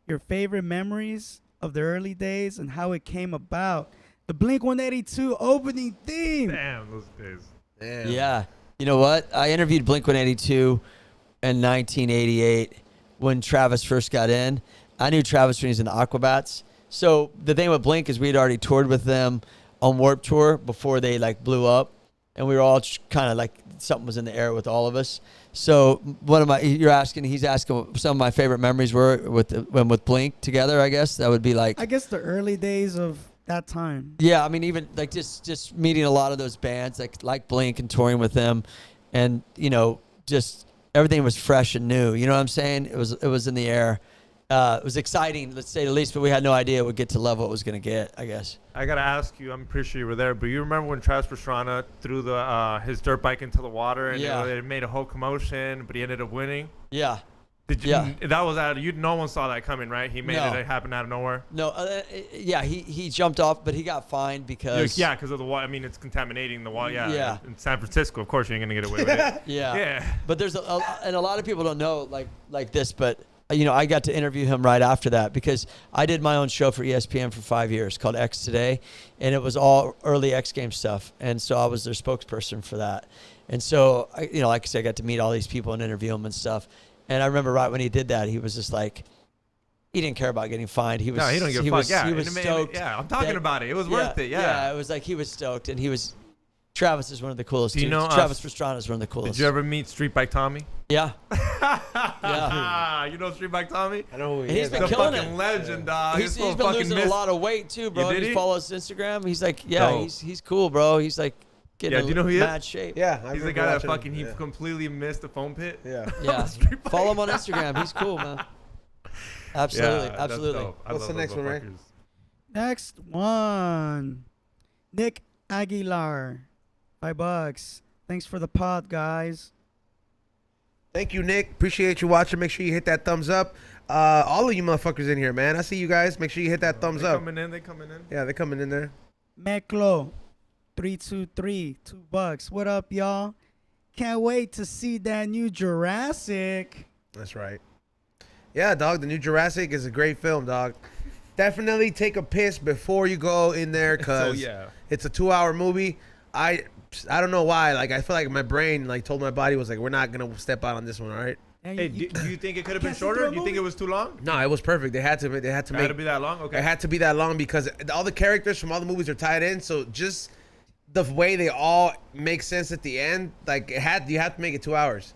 your favorite memories of the early days and how it came about? The Blink 182 opening theme. Damn, those days. Damn. Yeah. You know what? I interviewed Blink-182 in 1988 when Travis first got in. I knew Travis when he was in Aquabats. So the thing with Blink is we had already toured with them on Warped Tour before they like blew up, and we were all kind of like something was in the air with all of us. So he's asking some of my favorite memories were with Blink together. I guess that would be like. I guess the early days of that time. Yeah, I mean, even like just meeting a lot of those bands, like Blink and touring with them, and just everything was fresh and new. You know what I'm saying? It was in the air. It was exciting, let's say the least, but we had no idea it would get to the level it was gonna get. I guess. I gotta ask you. I'm pretty sure you were there, but you remember when Travis Pastrana threw his dirt bike into the water and Yeah. it made a whole commotion, but he ended up winning? Yeah. Did you? Yeah. That was out. No one saw that coming, right? He made No. it happen out of nowhere. No. Yeah. He jumped off, but he got fined because. Yeah, because of the water. I mean, it's contaminating the water. Yeah. Yeah. In San Francisco, of course, you ain't gonna get away with it. Yeah. Yeah. But there's and a lot of people don't know like this, but I got to interview him right after that because I did my own show for ESPN for 5 years called X Today, and it was all early X Games stuff, and so I was their spokesperson for that, and so like I said, I got to meet all these people and interview them and stuff, and I remember right when he did that, he was just like, he didn't care about getting fined. He was No, he don't give a he fuck. was, Yeah, he was and it stoked. yeah, I'm talking that- about it. It was worth it. Yeah. it was like he was stoked, and he was. Travis is one of the coolest. Do you dudes. know, Travis Pastrana is one of the coolest. Did you ever meet Street Bike Tommy? Yeah. You know Street Bike Tommy? I know who And he he's is. been He's a killing fucking it. legend, dog. He's full of been fucking losing a lot of weight too, bro. did If you he? follow his Instagram, he's like, yeah, Dope. he's cool, bro. He's like getting Yeah, do you know who he is? mad shape. Yeah, I He's the remember guy that watching fucking him. he completely missed the foam pit. Yeah. Yeah. Street fight. Follow him on Instagram. He's cool, man. Absolutely, Yeah, that's absolutely. dope. I What's love the those next one, Ray? motherfuckers. Next one. Nick Aguilar. $5. Thanks for the pod, guys. Thank you, Nick. Appreciate you watching. Make sure you hit that thumbs up. All of you motherfuckers in here, man. I see you guys. Make sure you hit that thumbs They up. coming in. They coming in. Yeah, they're coming in there. Meklo 323, $2. What up, y'all? Can't wait to see that new Jurassic. That's right. Yeah, dog. The new Jurassic is a great film, dog. Definitely take a piss before you go in there, cause yeah. it's a 2-hour movie. I don't know why. Like I feel like my brain like told my body was like, we're not gonna step out on this one, all right? And Hey, you- do you think it could have been can't sit through shorter? a Do you think movie? it was too long? No, it was perfect. They had to It had make to be that long. Okay. it had to be that long because all the characters from all the movies are tied in. So just the way they all make sense at the end, like you have to make it 2 hours.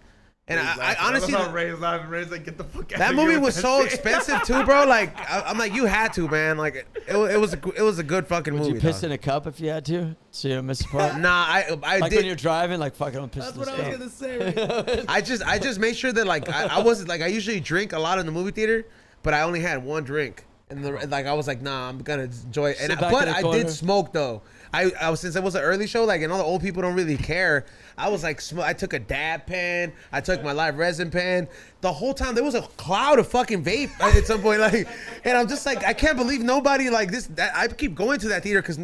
And I honestly, I love how Ray's laughing. Ray's like, get the fuck out that of movie here with was that so shit. expensive too, bro. Like I'm like, you had to, man. Like it was a good fucking Would movie. you piss dog. in a cup if you had to, so you don't miss a part? Nah, I Like did. when you're driving, like fuck, I don't piss That's in what this I cup. was gonna say. I just made sure that like I wasn't like I usually drink a lot in the movie theater, but I only had one drink, and like I was like, nah, I'm gonna enjoy it. And Sit back but in the I corner. did smoke though. I was since it was an early show, like and all the old people don't really care. I was like, I took a dab pen, I took my live resin pen. The whole time there was a cloud of fucking vape at some point, like, and I'm just like, I can't believe nobody like this. I keep going to that theater because.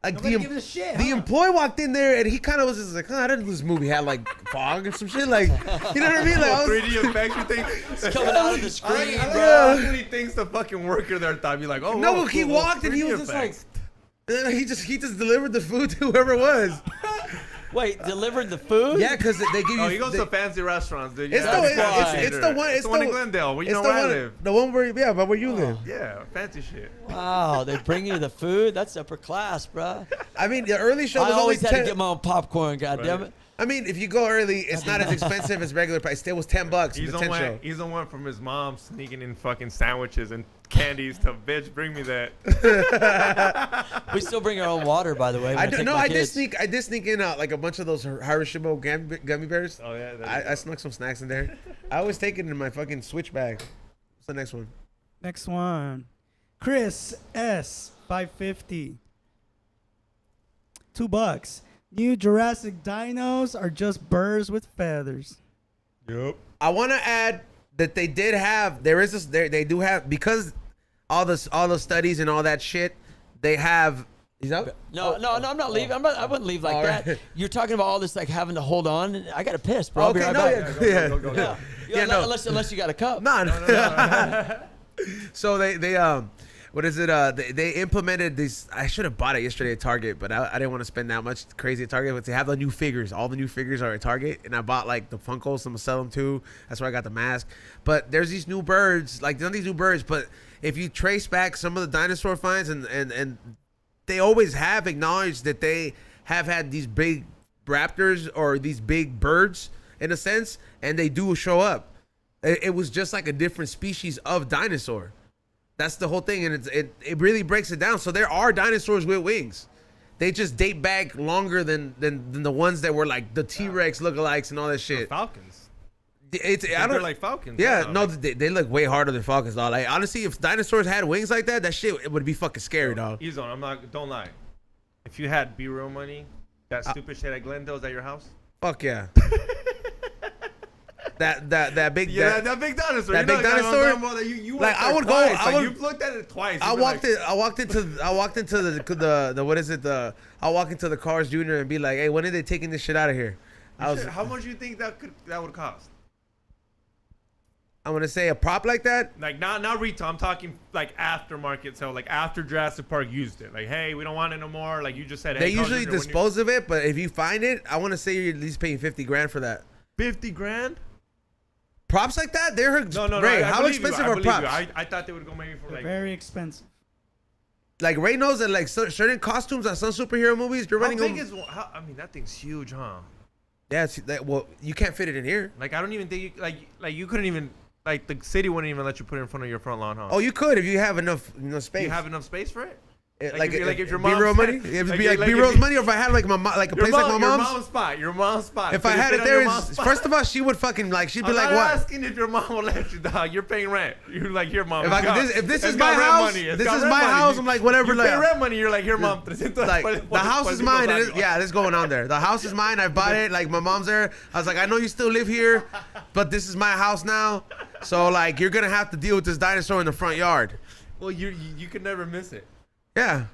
Like Nobody gives a shit, the huh? employee walked in there and he kind of was just like, I didn't know this movie had like fog or some shit. Like, you know what I mean? Like, I was, 3D effects, you think? It's coming out of the screen, I bro. actually thinks the fucking worker there thought, be like, oh, no, whoa, he cool, walked and he 3D was just like, effects. and then he just delivered the food to whoever it was. Wait, delivered the food? Yeah, because they give you. Oh, he goes they- to fancy restaurants, dude. It's Yeah, the that's it's the one It's the one in Glendale, where you know the where I one, live. the one where yeah, but where you live. Yeah, fancy shit. Wow, they bring you the food? That's upper class, bro. I mean, the early show I was only always had 10. to get my own popcorn, goddammit. Right. I mean, if you go early, it's not as expensive as regular price. It was $10. He's the the 10 one. show. He's the one from his mom sneaking in fucking sandwiches and candies to bitch. Bring me that. We still bring our own water, by the way. when I do, take no, my I did kids. sneak. I did sneak in like a bunch of those Harishimo gummy bears. Oh yeah. I snuck some snacks in there. I always take it in my fucking switch bag. What's the next one? Next one. Chris S. 550. $2. New Jurassic dinos are just birds with feathers. Yep. I want to add that they did have. There is this. They do have because all the studies and all that shit. They have. He's up. No, I'm not leaving. I wouldn't leave like All that. right. You're talking about all this like having to hold on. I got to piss, bro. I'll be Okay, right no, back. yeah, Go. Yeah. Yeah, no. Unless you got a cup. No. So they what is it? They implemented these. I should have bought it yesterday at Target, but I didn't want to spend that much crazy at Target. But they have the new figures. All the new figures are at Target, and I bought like the Funkos. I'm gonna sell them too. That's where I got the mask. But there's these new birds. Like not these new birds, but if you trace back some of the dinosaur finds, and they always have acknowledged that they have had these big raptors or these big birds in a sense, and they do show up. It was just like a different species of dinosaur. That's the whole thing, and it really breaks it down. So there are dinosaurs with wings. They just date back longer than the ones that were like the T-Rex lookalikes and all that shit. Falcons. They're like falcons. Yeah, now. no, they look way harder than falcons, dog. Like honestly, if dinosaurs had wings like that, that shit it would be fucking scary, dog. Ease on. I'm not. Don't lie. If you had B-roll money, that stupid shit at Glendale's at your house. Fuck yeah. that big Yeah, that big dinosaur. that You know big the guy I'm dinosaur? talking about that you Like, went I there would go- twice. I Like, would- you've looked at it twice. I You'd be walked like, in. I walked into the what is it? I walk into the Cars Junior and be like, hey, when are they taking this shit out of here? I was. How much do you think that would cost? I'm gonna say a prop like that. Like not retail. I'm talking like aftermarket. So like after Jurassic Park used it. Like hey, we don't want it no more. Like you just said. They hey, Carl usually Jr., when you- dispose of it, but if you find it, I want to say you're at least paying 50 grand for that. 50 grand. Props like that, they're No. Ray, I how believe expensive you. I are believe props? you. I thought they would go maybe for They're like. very expensive. Like Ray knows that like certain costumes on some superhero movies, you're How running big them. is? I mean, that thing's huge, huh? Yeah, well, you can't fit it in here. Like I don't even think you like you couldn't even the city wouldn't even let you put it in front of your front lawn, huh? Oh, you could if you have enough Do space. you have enough space for it? Like if your B-roll mom's money, if it'd be like if B-roll's you- money, or if I had like like a place like my Your mom's. mom's spot. If Could I it had fit it on there, your mom's spot? first of all, she would fucking like, she'd be I'm like, not what? asking if your mom will let you, dog. You're paying rent. You're like, here, mom. If this it's is got my rent house, money. It's this got is rent my money. house. I'm like, whatever. You Like, pay rent money. You're like, here, mom. like the house is mine. And this is going on there. The house is mine. I bought it. Like my mom's there. I was like, I know you still live here, but this is my house now. So like, you're gonna have to deal with this dinosaur in the front yard. Well, you could never miss it. Yeah.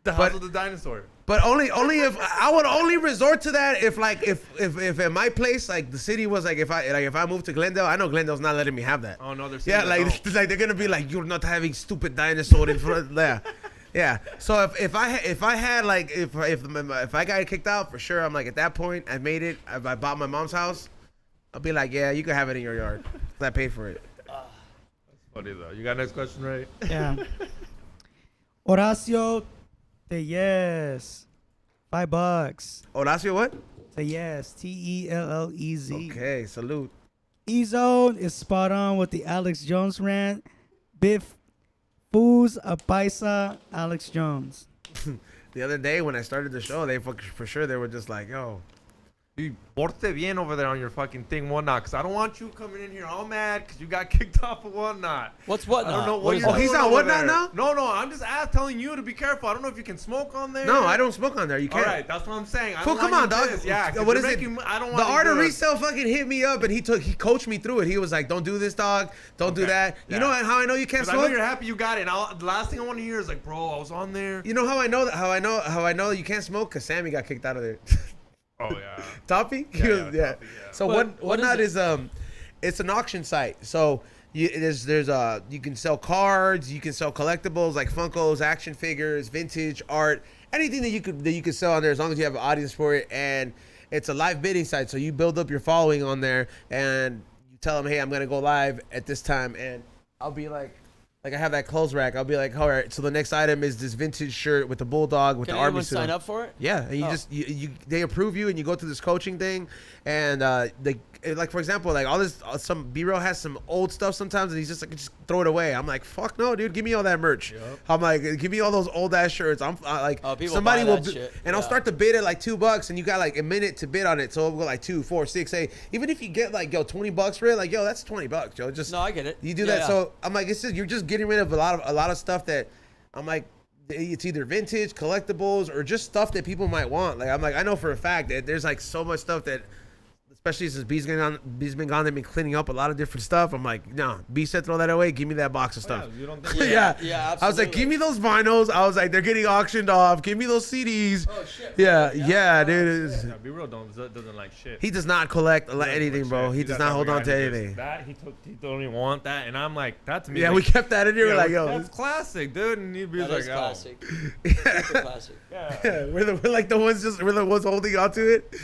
The house of the dinosaur. But only if I would only resort to that if at my place, like the city was like, if I moved to Glendale, I know Glendale's not letting me have that. Oh no, Yeah, like they're gonna be like, you're not having stupid dinosaur in front there. Yeah. So if I had like if I got kicked out, for sure, I'm like, at that point I made it. I bought my mom's house. I'll be like, yeah, you can have it in your yard. 'Cause I paid for it. That's funny though. You got next question, right? Yeah. Horacio, say yes. $5. Horacio, what? Say yes. Tellez. Okay, salute. E-Zone is spot on with the Alex Jones rant. Biff Foos a paisa Alex Jones. The other day when I started the show, they for sure they were just like, yo. Dude, porte bien over there on your fucking thing, whatnot. Because I don't want you coming in here all mad because you got kicked off of whatnot. What's whatnot? I don't know What what is you're that? he's doing on over whatnot there. now? No, I'm just telling you to be careful. I don't know if you can smoke on there. No, I don't smoke on there. You All can't. right, that's what I'm saying. I Fool, don't come want on, you dog. pissed. Yeah, 'cause What you're is it? making- I don't The want art of you to- resale fucking hit me up, and he coached me through it. He was like, "Don't do this, dog. Don't do Okay. that." You Yeah. know how I know you can't 'Cause I know smoke? you're happy you got it. And the last thing I want to hear is like, bro, I was on there. You know how I know that? How I know you can't smoke? Cause Sammy got kicked out of there. Oh yeah. Toppy? Yeah, Yeah. Toppy, yeah. So What whatnot is is it's an auction site. So you can sell cards, you can sell collectibles like Funkos, action figures, vintage art, anything that you could sell on there as long as you have an audience for it. And it's a live bidding site, so you build up your following on there, and you tell them, hey, I'm gonna go live at this time, and I'll be like I have that clothes rack. I'll be like, all right, so the next item is this vintage shirt with the bulldog with Can the army anyone suit. sign up for it? Yeah, and you Oh. just they approve you, and you go through this coaching thing, and they like, for example, like all this some B-roll has some old stuff sometimes, and he's just like, just throw it away. I'm like, fuck no, dude, give me all that merch. Yep. I'm like, give me all those old ass shirts. I'm like, Oh, people somebody buy will, that shit. and I'll Yeah. start to bid at like $2, and you got like a minute to bid on it, so it'll go like 2, 4, 6, 8. Even if you get like $20 for it, like that's $20, yo. Just No, I get it. you do Yeah, that. yeah. So I'm like, you're just getting rid of a lot of stuff that I'm like, it's either vintage, collectibles, or just stuff that people might want. Like I'm like, I know for a fact that there's like so much stuff that, especially since B's been gone, they've been cleaning up a lot of different stuff. I'm like, no, B said throw that away. Give me that box of stuff. Yeah, you don't think Yeah, Yeah, yeah, I was like, absolutely. give me those vinyls. I was like, they're getting auctioned off. Give me those CDs. Oh shit. Yeah, dude. Yeah, B-roll doesn't like shit. He does not collect Doesn't anything, like bro. shit. He He's does that not type hold of on guy to who just- anything. He don't even want that, and I'm like, that to me. Yeah, like, we kept that in here. yeah, We're like, yo, that's classic, dude. And he'd be That like, is oh, classic. Super classic. yeah. we're like the ones holding on to it.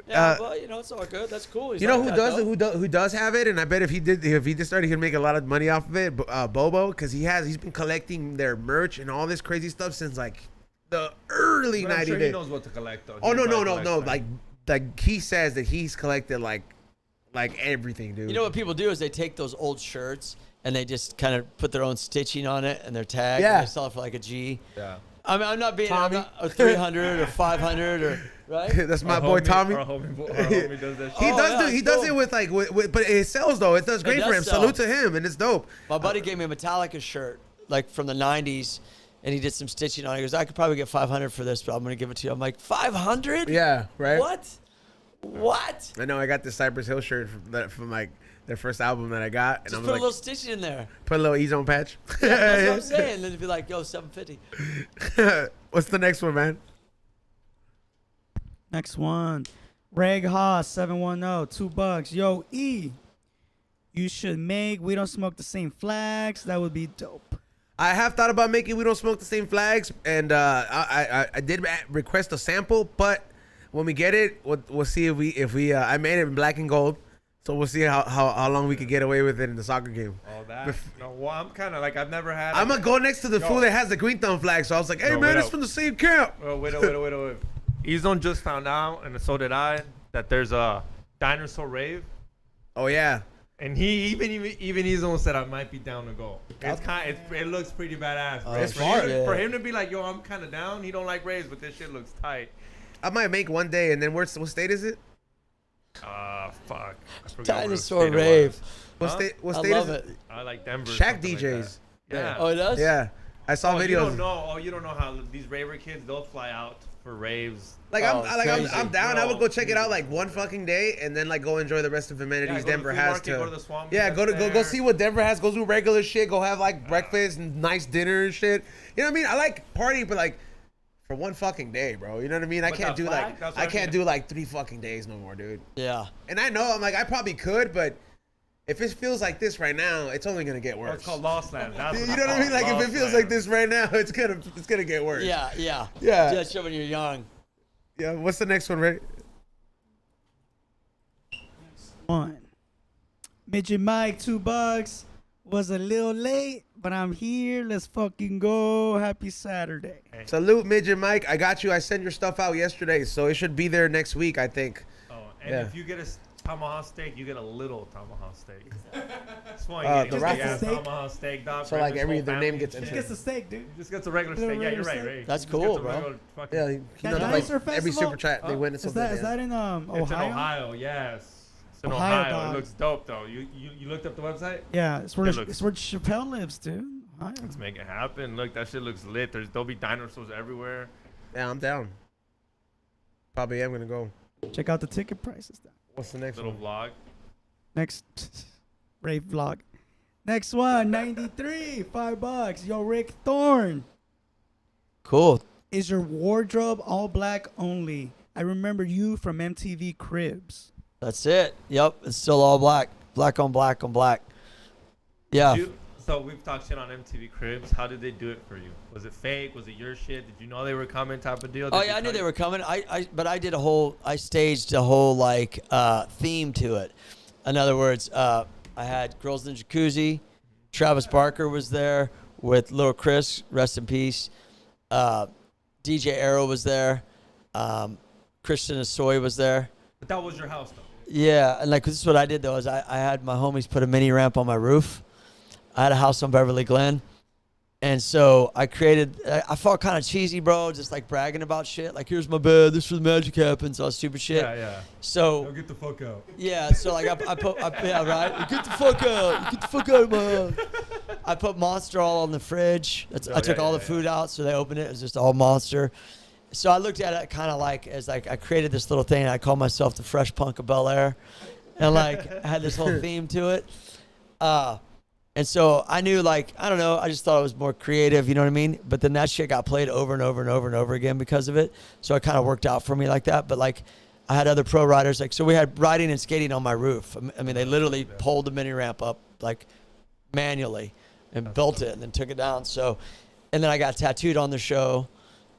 Yeah, well, it's all good. That's cool. He's You know like who that, does though. who does have it, and I bet if he just started, he'd make a lot of money off of it. Bobo, because he's been collecting their merch and all this crazy stuff since like the early But I'm 90 sure he days. knows what to collect, though. Oh He no, probably collects that. like he says that he's collected like everything, dude. You know what people do is they take those old shirts and they just kind of put their own stitching on it and their tag. Yeah. And they sell it for like a G. Yeah. I mean, I'm not being Tommy. or 300 or 500 or right. That's my Our boy homie- Tommy. Our homie does that shit. He Oh, does yeah, he it's does cool. it with like with, but it sells though. It does great does for him. sell. Salute to him, and it's dope. My buddy gave me a Metallica shirt like from the 90s, and he did some stitching on it. He goes, I could probably get 500 for this, but I'm gonna give it to you. I'm like, 500? Yeah, right. What? I know. I got this Cypress Hill shirt from like their first album that I got, and Just I'm put like, a little stitching in there. put a little E-Zone patch. That's what I'm saying. Then it'd be like, yo, 750. What's the next one, man? Next one. Reg Haas 710, $2. Yo, E. You should make We Don't Smoke the Same Flags. That would be dope. I have thought about making We Don't Smoke the Same Flags, and I did request a sample, but when we get it, we'll see if we I made it in black and gold, so we'll see how long we could get away with it in the soccer game. Oh, that. No, well, I'm kind of like, I've never had. I'm gonna go next to the Yo. fool that has the green thumb flag, so I was like, hey Yo, man, wait it's up. from the same camp. Oh, wait. E-Zone just found out, and so did I, that there's a dinosaur rave. Oh yeah. And even he's the one said I might be down to go. It looks pretty badass. Bro. It's For him to be like, yo, I'm kind of down. He don't like raves, but this shit looks tight. I might make one day, and then what state is it? Fuck. I forgot what Dinosaur state it rave. was. What Huh? state? What I state love is it? it. I like Denver. Shack something like DJs. that. Yeah. Oh, it does? Yeah, I saw You videos. don't know. Oh, you don't know how these raver kids, they'll fly out for raves. Like Oh, I'm down. I would go check it out Bro. like one fucking day, and then like go enjoy the rest of the amenities Yeah, go to Denver the has flea to. market, go to the swamp Yeah, that's go there. see what Denver has. Go do regular shit. Go have like breakfast and nice dinner and shit. You know what I mean? I like partying, but like for one fucking day, bro. You know what I mean? I But can't that do flag, like that's what I I'm can't saying. do like 3 fucking days no more, dude. Yeah. And I know I'm like I probably could, but if it feels like this right now, it's only gonna get Oh, worse. it's called Lost Land. That's You what know it's what I mean? called, Like if Lost it feels Land. like this right now, it's gonna get worse. Yeah, yeah. Yeah. Just when you're young. Yeah. What's the next one, right? One. Midget Mike, $2. Was a little late, but I'm here. Let's fucking go. Happy Saturday. Salute, Midget Mike. I got you. I sent your stuff out yesterday, so it should be there next week, I think. Oh, and Yeah. if you get a tomahawk steak, you get a little tomahawk steak. That's why The you get raffle a steak? tomahawk steak, dog. So, for like, his every- whole their name family gets and Just shit. gets the steak, dude. He just gets a regular Little steak. Yeah, you're regular right, steak. right. That's He just gets cool, a bro. regular fucking- Yeah, you That know, Dinosaur like every Festival? super chat, they win Is something. that is that in Ohio? It's in Ohio, yes. It's in Ohio, Ohio. dog. It looks dope, though. You looked up the website? Yeah, it's where It looks- it's where Chappelle lives, dude. Ohio. Let's make it happen. Look, that shit looks lit. There'll be dinosaurs everywhere. Yeah, I'm down. Probably am gonna go. Check out the ticket prices. Then. What's the next Little one? vlog. Next rave vlog. Next one, 93, $5. Yo, Rick Thorne. Cool. Is your wardrobe all black only? I remember you from MTV Cribs. That's it. Yep. It's still all black. Black on black on black. Yeah. So we've talked shit on MTV Cribs. How did they do it for you? Was it fake? Was it your shit? Did you know they were coming type of deal? Oh Did yeah, you I knew tell they you- were coming. I staged a whole like theme to it. In other words, I had Girls in the Jacuzzi. Travis Barker was there with Lil Chris, rest in peace. DJ Arrow was there. Christian Asoy was there. But that was your house, though. Yeah, and like this is what I did though is I had my homies put a mini ramp on my roof. I had a house on Beverly Glen. And so I felt kind of cheesy, bro, just like bragging about shit. Like, here's my bed, this is where the magic happens, all that stupid shit. Yeah. So, Get the fuck out. yeah, so like yeah, right? Get the fuck out. Get the fuck out of my house. I put Monster all on the fridge. I took all the food out, so they opened it. It was just all Monster. So I looked at it kind of like as like I created this little thing. I called myself the Fresh Punk of Bel Air. And like I had this whole theme to it. And so I knew, like, I don't know, I just thought it was more creative, you know what I mean? But then that shit got played over and over and over and over again because of it. So it kind of worked out for me like that. But, like, I had other pro riders. Like, so we had riding and skating on my roof. I mean, they literally pulled the mini ramp up, like, manually and built it and then took it down. So, and then I got tattooed on the show.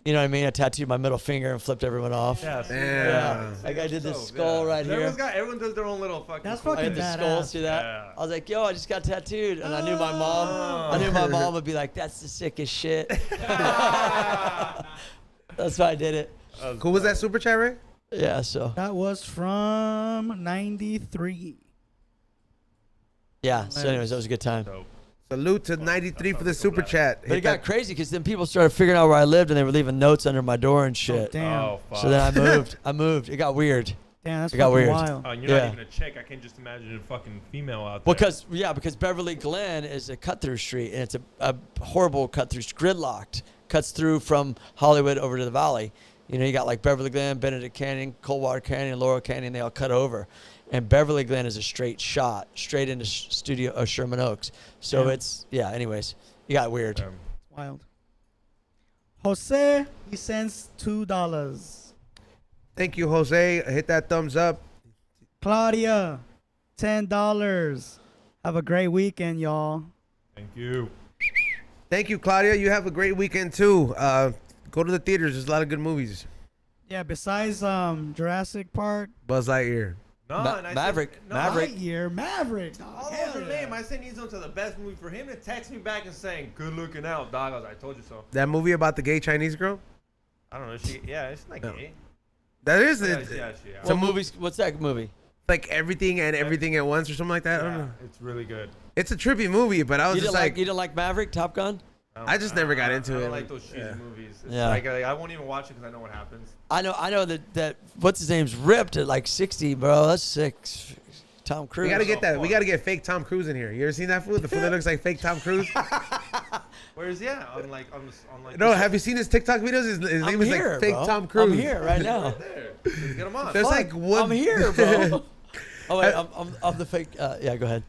You know what I mean? I tattooed my middle finger and flipped everyone off. Yeah. Damn. Like, I did this skull right here. Everyone does their own little fucking. That's cool I fucking had the thing. badass. skull, see that? Yeah. I was like, yo, I just got tattooed. And I knew my mom. I knew my mom would be like, that's the sickest shit. That's why I did it. Who was that super chat, Ray? Yeah, so. That was from 93. Yeah, so anyways, that was a good time. Dope. Salute to 93 for the super chat. But it Hit got that. crazy because then people started figuring out where I lived and they were leaving notes under my door and Oh, shit. damn. Oh, fuck. So then I moved. It got weird. Damn, that's it got fucking weird. wild. Oh, and you're Yeah. not even a chick. I can just imagine a fucking female out there. Because Beverly Glen is a cut-through street, and it's a horrible cut-through, gridlocked, cuts through from Hollywood over to the valley. You know, you got like Beverly Glen, Benedict Canyon, Coldwater Canyon, Laurel Canyon, they all cut over. And Beverly Glen is a straight shot, straight into studio Sherman Oaks. So anyways, it got weird. Wild. Jose, he sends $2. Thank you, Jose. Hit that thumbs up. Claudia, $10. Have a great weekend, y'all. Thank you. Thank you, Claudia. You have a great weekend too. Go to the theaters. There's a lot of good movies. Yeah, besides Jurassic Park, Buzz Lightyear. No, and I Maverick. Said, no, Maverick. Maverick. Dog. All Hell those are yeah. lame. I said he's onto the best movie for him to text me back and saying, "Good looking out, dog." I was like, "I told you so." That movie about the gay Chinese girl. I don't know. It's not No. gay. That is Yeah, it. yeah. What movies? What's that movie? like everything and everything at once or something like that. I don't know. It's really good. It's a trippy movie, but I was You just didn't like, you didn't like Maverick, Top Gun? I just never got into I it. don't like those cheesy Yeah. movies. It's Yeah. like I won't even watch it because I know what happens. I know that what's his name's ripped at like 60, bro. That's sick. Tom Cruise. We gotta get that. We gotta get fake Tom Cruise in here. You ever seen that fool? The fool that looks like fake Tom Cruise. Where is he at? On like. No, have you seen his TikTok videos? His I'm name is here, like fake bro. Tom Cruise. I'm here right now. Right there. Just get him on. There's Fuck, like one. I'm here, bro. Oh wait, I'm the fake. Yeah, go ahead.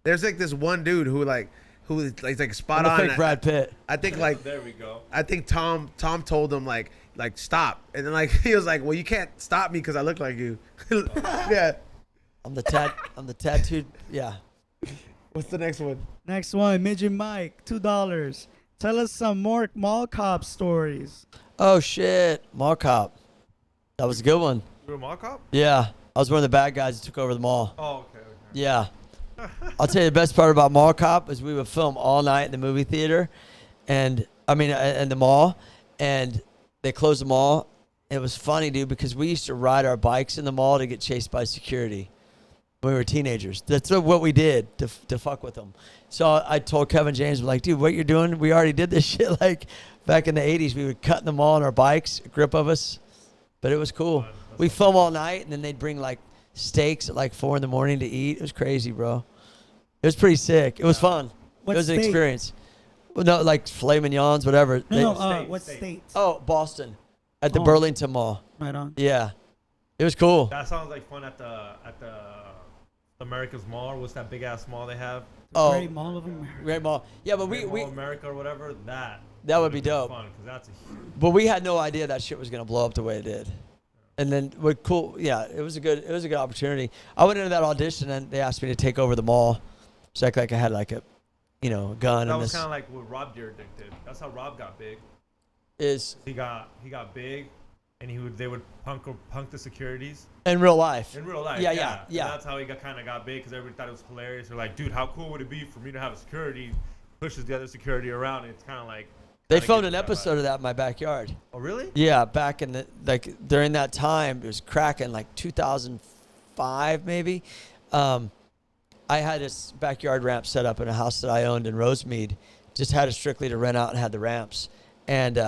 There's like this one dude who is like spot I'm the on. fake Brad Pitt. I think like There we go. I think Tom told him like stop, and then like he was like, well, you can't stop me because I look like you. Yeah. I'm the tattooed. Yeah. What's the next one? Next one, Midget Mike, $2. Tell us some more mall cop stories. Oh shit, Mall Cop. That was a good one. You were a mall cop? Yeah, I was one of the bad guys that took over the mall. Oh, okay. Yeah. I'll tell you the best part about Mall Cop is we would film all night in the movie theater, and in the mall, and they closed the mall. It was funny, dude, because we used to ride our bikes in the mall to get chased by security when we were teenagers. That's what we did to fuck with them. So I told Kevin James, like, dude, what you're doing, we already did this shit. Like back in the 80s, we would cut in the mall on our bikes, a grip of us, but it was cool. We film all night, and then they'd bring like steaks at like 4 a.m. to eat. It was crazy, bro. It was pretty sick. It was fun. What it was an state? experience. Well, no, like filet mignons, whatever. No, State, what state. state? Oh, Boston, at the Oh. Burlington Mall. Right on. Yeah, it was cool. That sounds like fun at the America's Mall. What's that big ass mall they have? Oh, Great Mall of America. Great Mall. Yeah, but Great we Mall America or whatever. That That would be would've been dope. Fun because that's a huge. but we had no idea that shit was gonna blow up the way it did. And then what cool? Yeah, it was a good opportunity. I went into that audition and they asked me to take over the mall. So like I had like a, gun. That and was this kind of like what Rob Dyrdek did. That's how Rob got big. is He got big, and they would punk the securities in real life. in real life. Yeah. And that's how he kind of got big because everybody thought it was hilarious. They're like, dude, how cool would it be for me to have a security pushes the other security around? And it's kind of like They kinda filmed gets an that vibe. episode of that in my backyard. Oh really? Yeah, back in the during that time, it was cracking like 2005 maybe. I had this backyard ramp set up in a house that I owned in Rosemead. Just had it strictly to rent out and had the ramps. And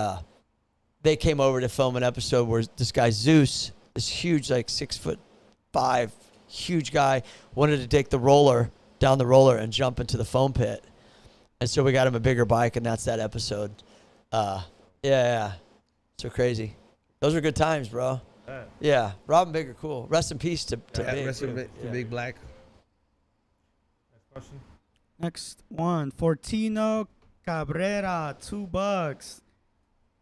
they came over to film an episode where this guy Zeus, this huge like 6'5" huge guy, wanted to take the roller down the roller and jump into the foam pit. And so we got him a bigger bike, and that's that episode. Yeah. So crazy. Those were good times, bro. Yeah. Yeah. Rob and Big are cool. Rest in peace to Big. Rest in too. peace to Big Black. Next question. Next one, Fortino Cabrera, $2. That's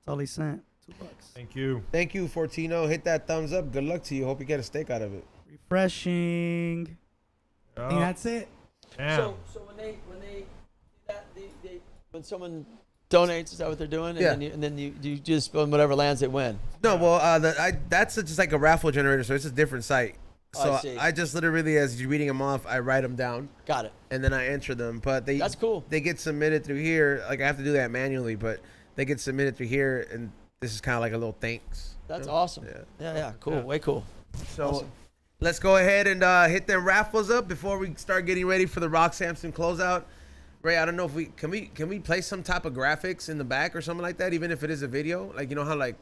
all he sent. $2. Thank you. Thank you, Fortino. Hit that thumbs up. Good luck to you. Hope you get a steak out of it. Refreshing. I think that's it. Damn. So when they do that, when someone donates, is that what they're doing? Yeah. And then you just on whatever lands they win. No, well, that's just like a raffle generator, so it's a different site. Oh, So I see. I just literally, as you're reading them off, I write them down Got it. and then I enter them. But That's cool. They get submitted through here. Like I have to do that manually, but they get submitted through here, and this is kind of like a little thanks. That's Yeah. awesome. Yeah. Yeah. Cool. Yeah. Way cool. So Awesome. let's go ahead and hit them raffles up before we start getting ready for the Rock Sampson closeout. Ray, I don't know if we can place some type of graphics in the back or something like that, even if it is a video, like you know how like,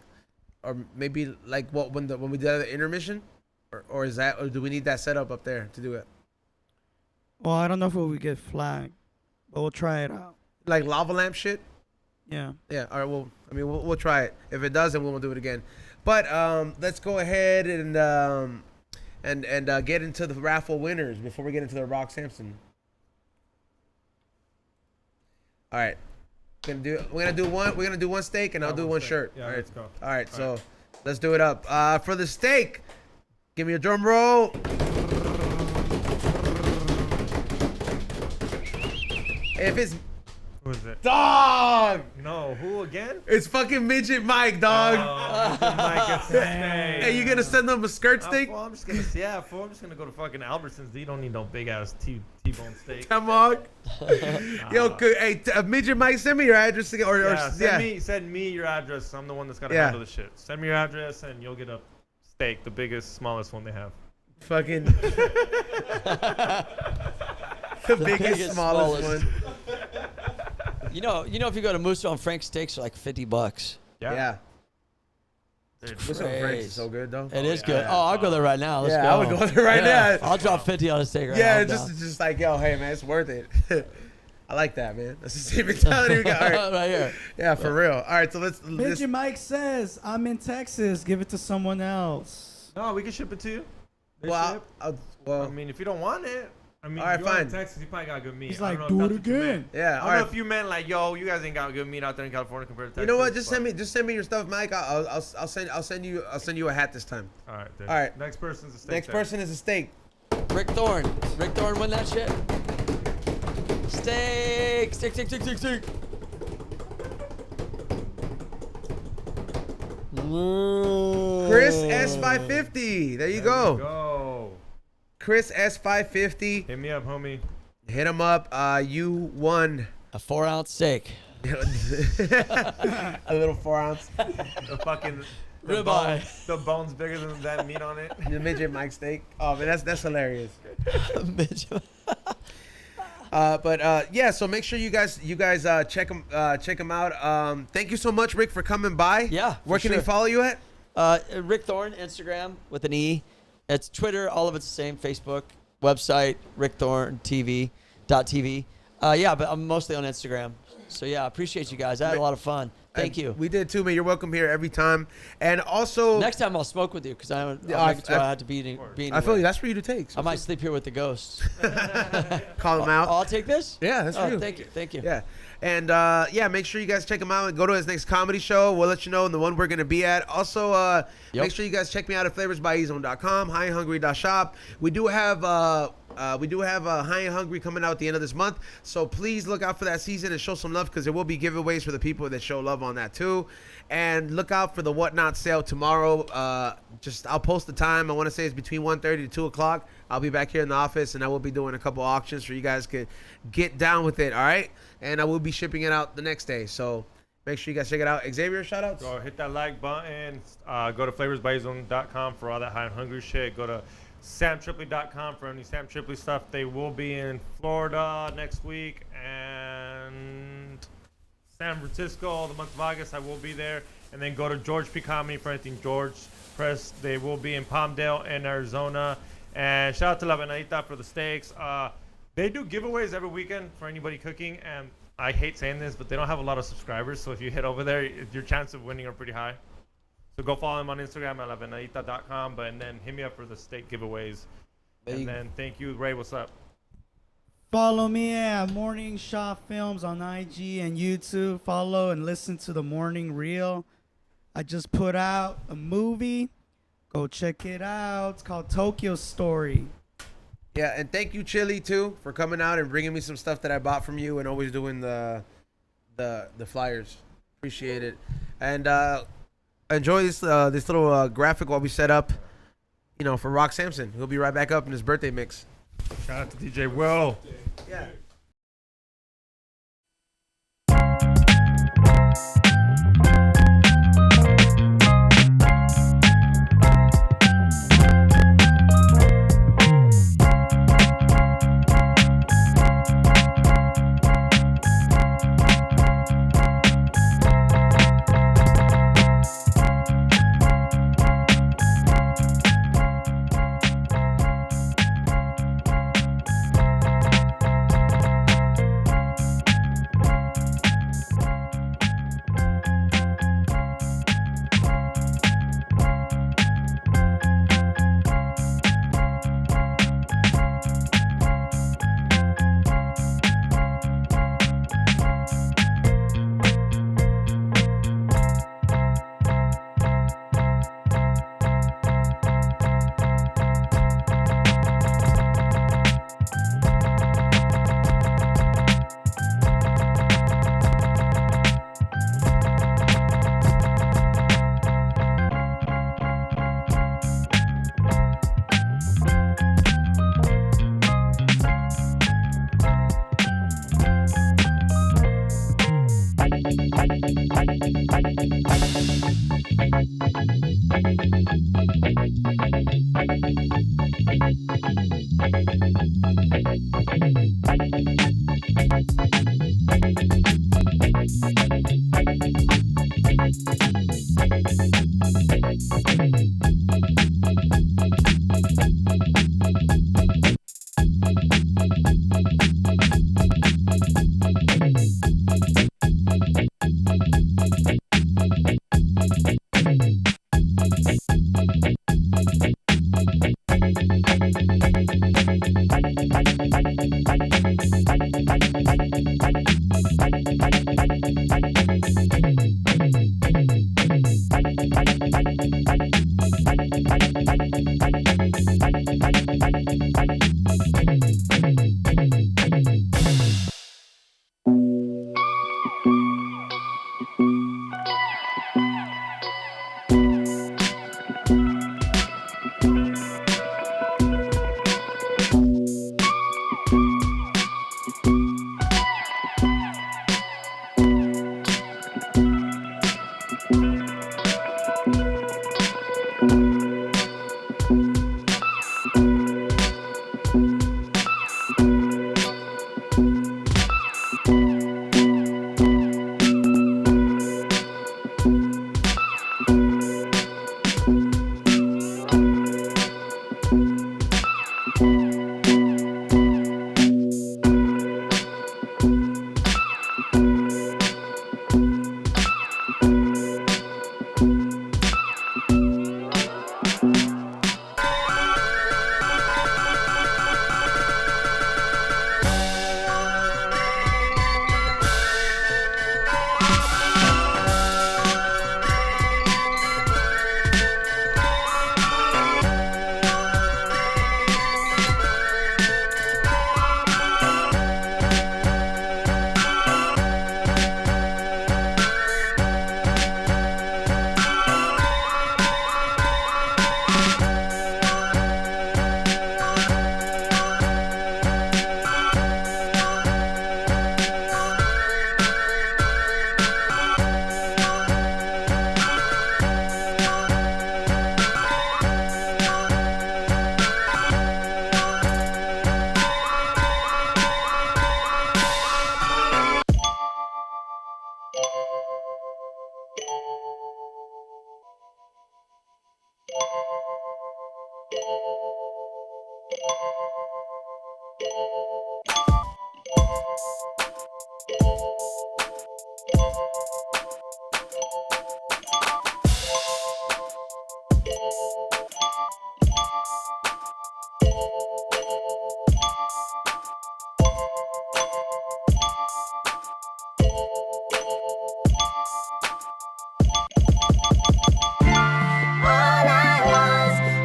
or maybe like when we did the intermission, or do we need that set up there to do it? Well, I don't know if we get flagged, but we'll try it out. Like lava lamp shit. Yeah. Yeah. All right. Well, I mean, we'll try it. If it does, then we'll do it again. But let's go ahead and get into the raffle winners before we get into the Rock Sampson. All right. We're gonna do one steak and I'll do one shirt. Yeah, All right. let's go. All right. So let's do it up. For the steak, give me a drum roll. If it's Who is it? dog, No, who again? it's fucking midget Mike, dog. Mike gets the steak. Hey, you gonna send them a skirt steak? I'm just gonna I'm just gonna go to fucking Albertsons. You don't need no big ass T-bone steak. Come on. Yo, hey, midget Mike, send me your address again, Send me your address. I'm the one that's gotta Yeah. handle the shit. Send me your address and you'll get a steak, the biggest, smallest one they have. Fucking the biggest, smallest one. You know, if you go to Musso and Frank's Steaks, are like $50. Yeah. Dude, What's up, Frank's? Is so good though. It is yeah, good. yeah. Oh, I'll go there right now. Let's go. I would go there right now. I'll drop 50 on a steak right now. Yeah, I'm just like, yo, hey man, it's worth it. I like that, man. That's the same mentality we got. All down. right. Right here. Yeah, for real. All right, so let's. Midget Mike says, I'm in Texas. Give it to someone else. No, we can ship it to you. They Well, ship. I'll, I well, mean, if you don't want it, I mean, All right, you're in fine. Texas, you probably got good meat. He's I like, don't know do if it that's what you again. meant. yeah. I All don't know right. if you meant like, yo, you guys ain't got good meat out there in California compared to Texas. You know what? Just but- send me your stuff, Mike. I'll send you a hat this time. All right. Then. All right. Next person's a steak. Next then. person is a steak. Rick Thorne. Rick Thorne win that shit. Steak. Steak, steak, steak, steak, steak. Chris S550. There you go. Go. Chris S550. Hit me up, homie. Hit him up. You won. A 4-ounce steak. A little 4-ounce. The fucking Ribeye. The bone's bigger than that meat on it. The midget Mike steak. Oh man, that's hilarious. Yeah, so make sure you guys check him out. Thank you so much, Rick, for coming by. Yeah, Where for can they sure. follow you at? Rick Thorne, Instagram with an E. It's Twitter, all of it's the same. Facebook, website, rickthornetv.tv. Yeah, but I'm mostly on Instagram. So yeah, I appreciate you guys. I had a lot of fun. Thank you. We did too, man. You're welcome here every time. And also, Next time I'll smoke with you because I'll Yeah, make it to where I have to be I feel anywhere. you. That's for you to take. So I might sleep here with the ghosts. call him out. I'll take this? Yeah, that's for you. Thank you. Thank you. Yeah. And yeah, make sure you guys check him out and go to his next comedy show. We'll let you know in the one we're going to be at. Also, make sure you guys check me out at flavorsbyezone.com, highandhungry.shop. We do have High and Hungry coming out at the end of this month. So please look out for that season and show some love because there will be giveaways for the people that show love on that too. And look out for the Whatnot sale tomorrow. I'll post the time. I want to say it's between 1:30 to 2 o'clock. I'll be back here in the office and I will be doing a couple auctions so you guys can get down with it. All right. And I will be shipping it out the next day. So make sure you guys check it out. Xavier, shout outs. Go hit that like button. Go to flavorsbyezone.com for all that high and hungry shit. Go to samtripley.com for any Sam Tripley stuff. They will be in Florida next week and San Francisco the month of August. I will be there. And then go to George P. Comedy for anything George Press. They will be in Palmdale and Arizona. And shout out to La Venadita for the steaks. They do giveaways every weekend for anybody cooking. And I hate saying this, but they don't have a lot of subscribers. So if you hit over there, your chances of winning are pretty high. So go follow him on Instagram at lavenadita.com, and then hit me up for the steak giveaways. And then thank you, Ray. What's up? Follow me at Morning Shop Films on IG and YouTube. Follow and listen to the Morning Reel. I just put out a movie. Go check it out. It's called Tokyo Story. Yeah, and thank you, Chili, too, for coming out and bringing me some stuff that I bought from you and always doing the flyers. Appreciate it. And enjoy this little graphic while we set up, for Rock Sampson. He'll be right back up in his birthday mix. Shout out to DJ Will. Yeah.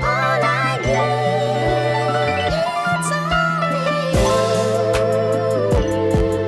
All I need, it's only you.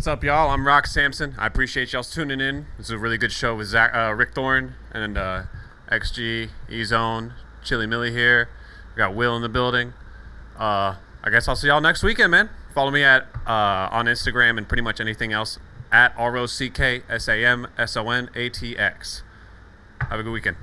What's up, y'all? I'm Rock Sampson. I appreciate y'all tuning in. This is a really good show with Rick Thorne and XG, E-Zone, Chili Millie here. We got Will in the building. I guess I'll see y'all next weekend, man. Follow me at on Instagram and pretty much anything else at ROCKSAMSONATX. Have a good weekend.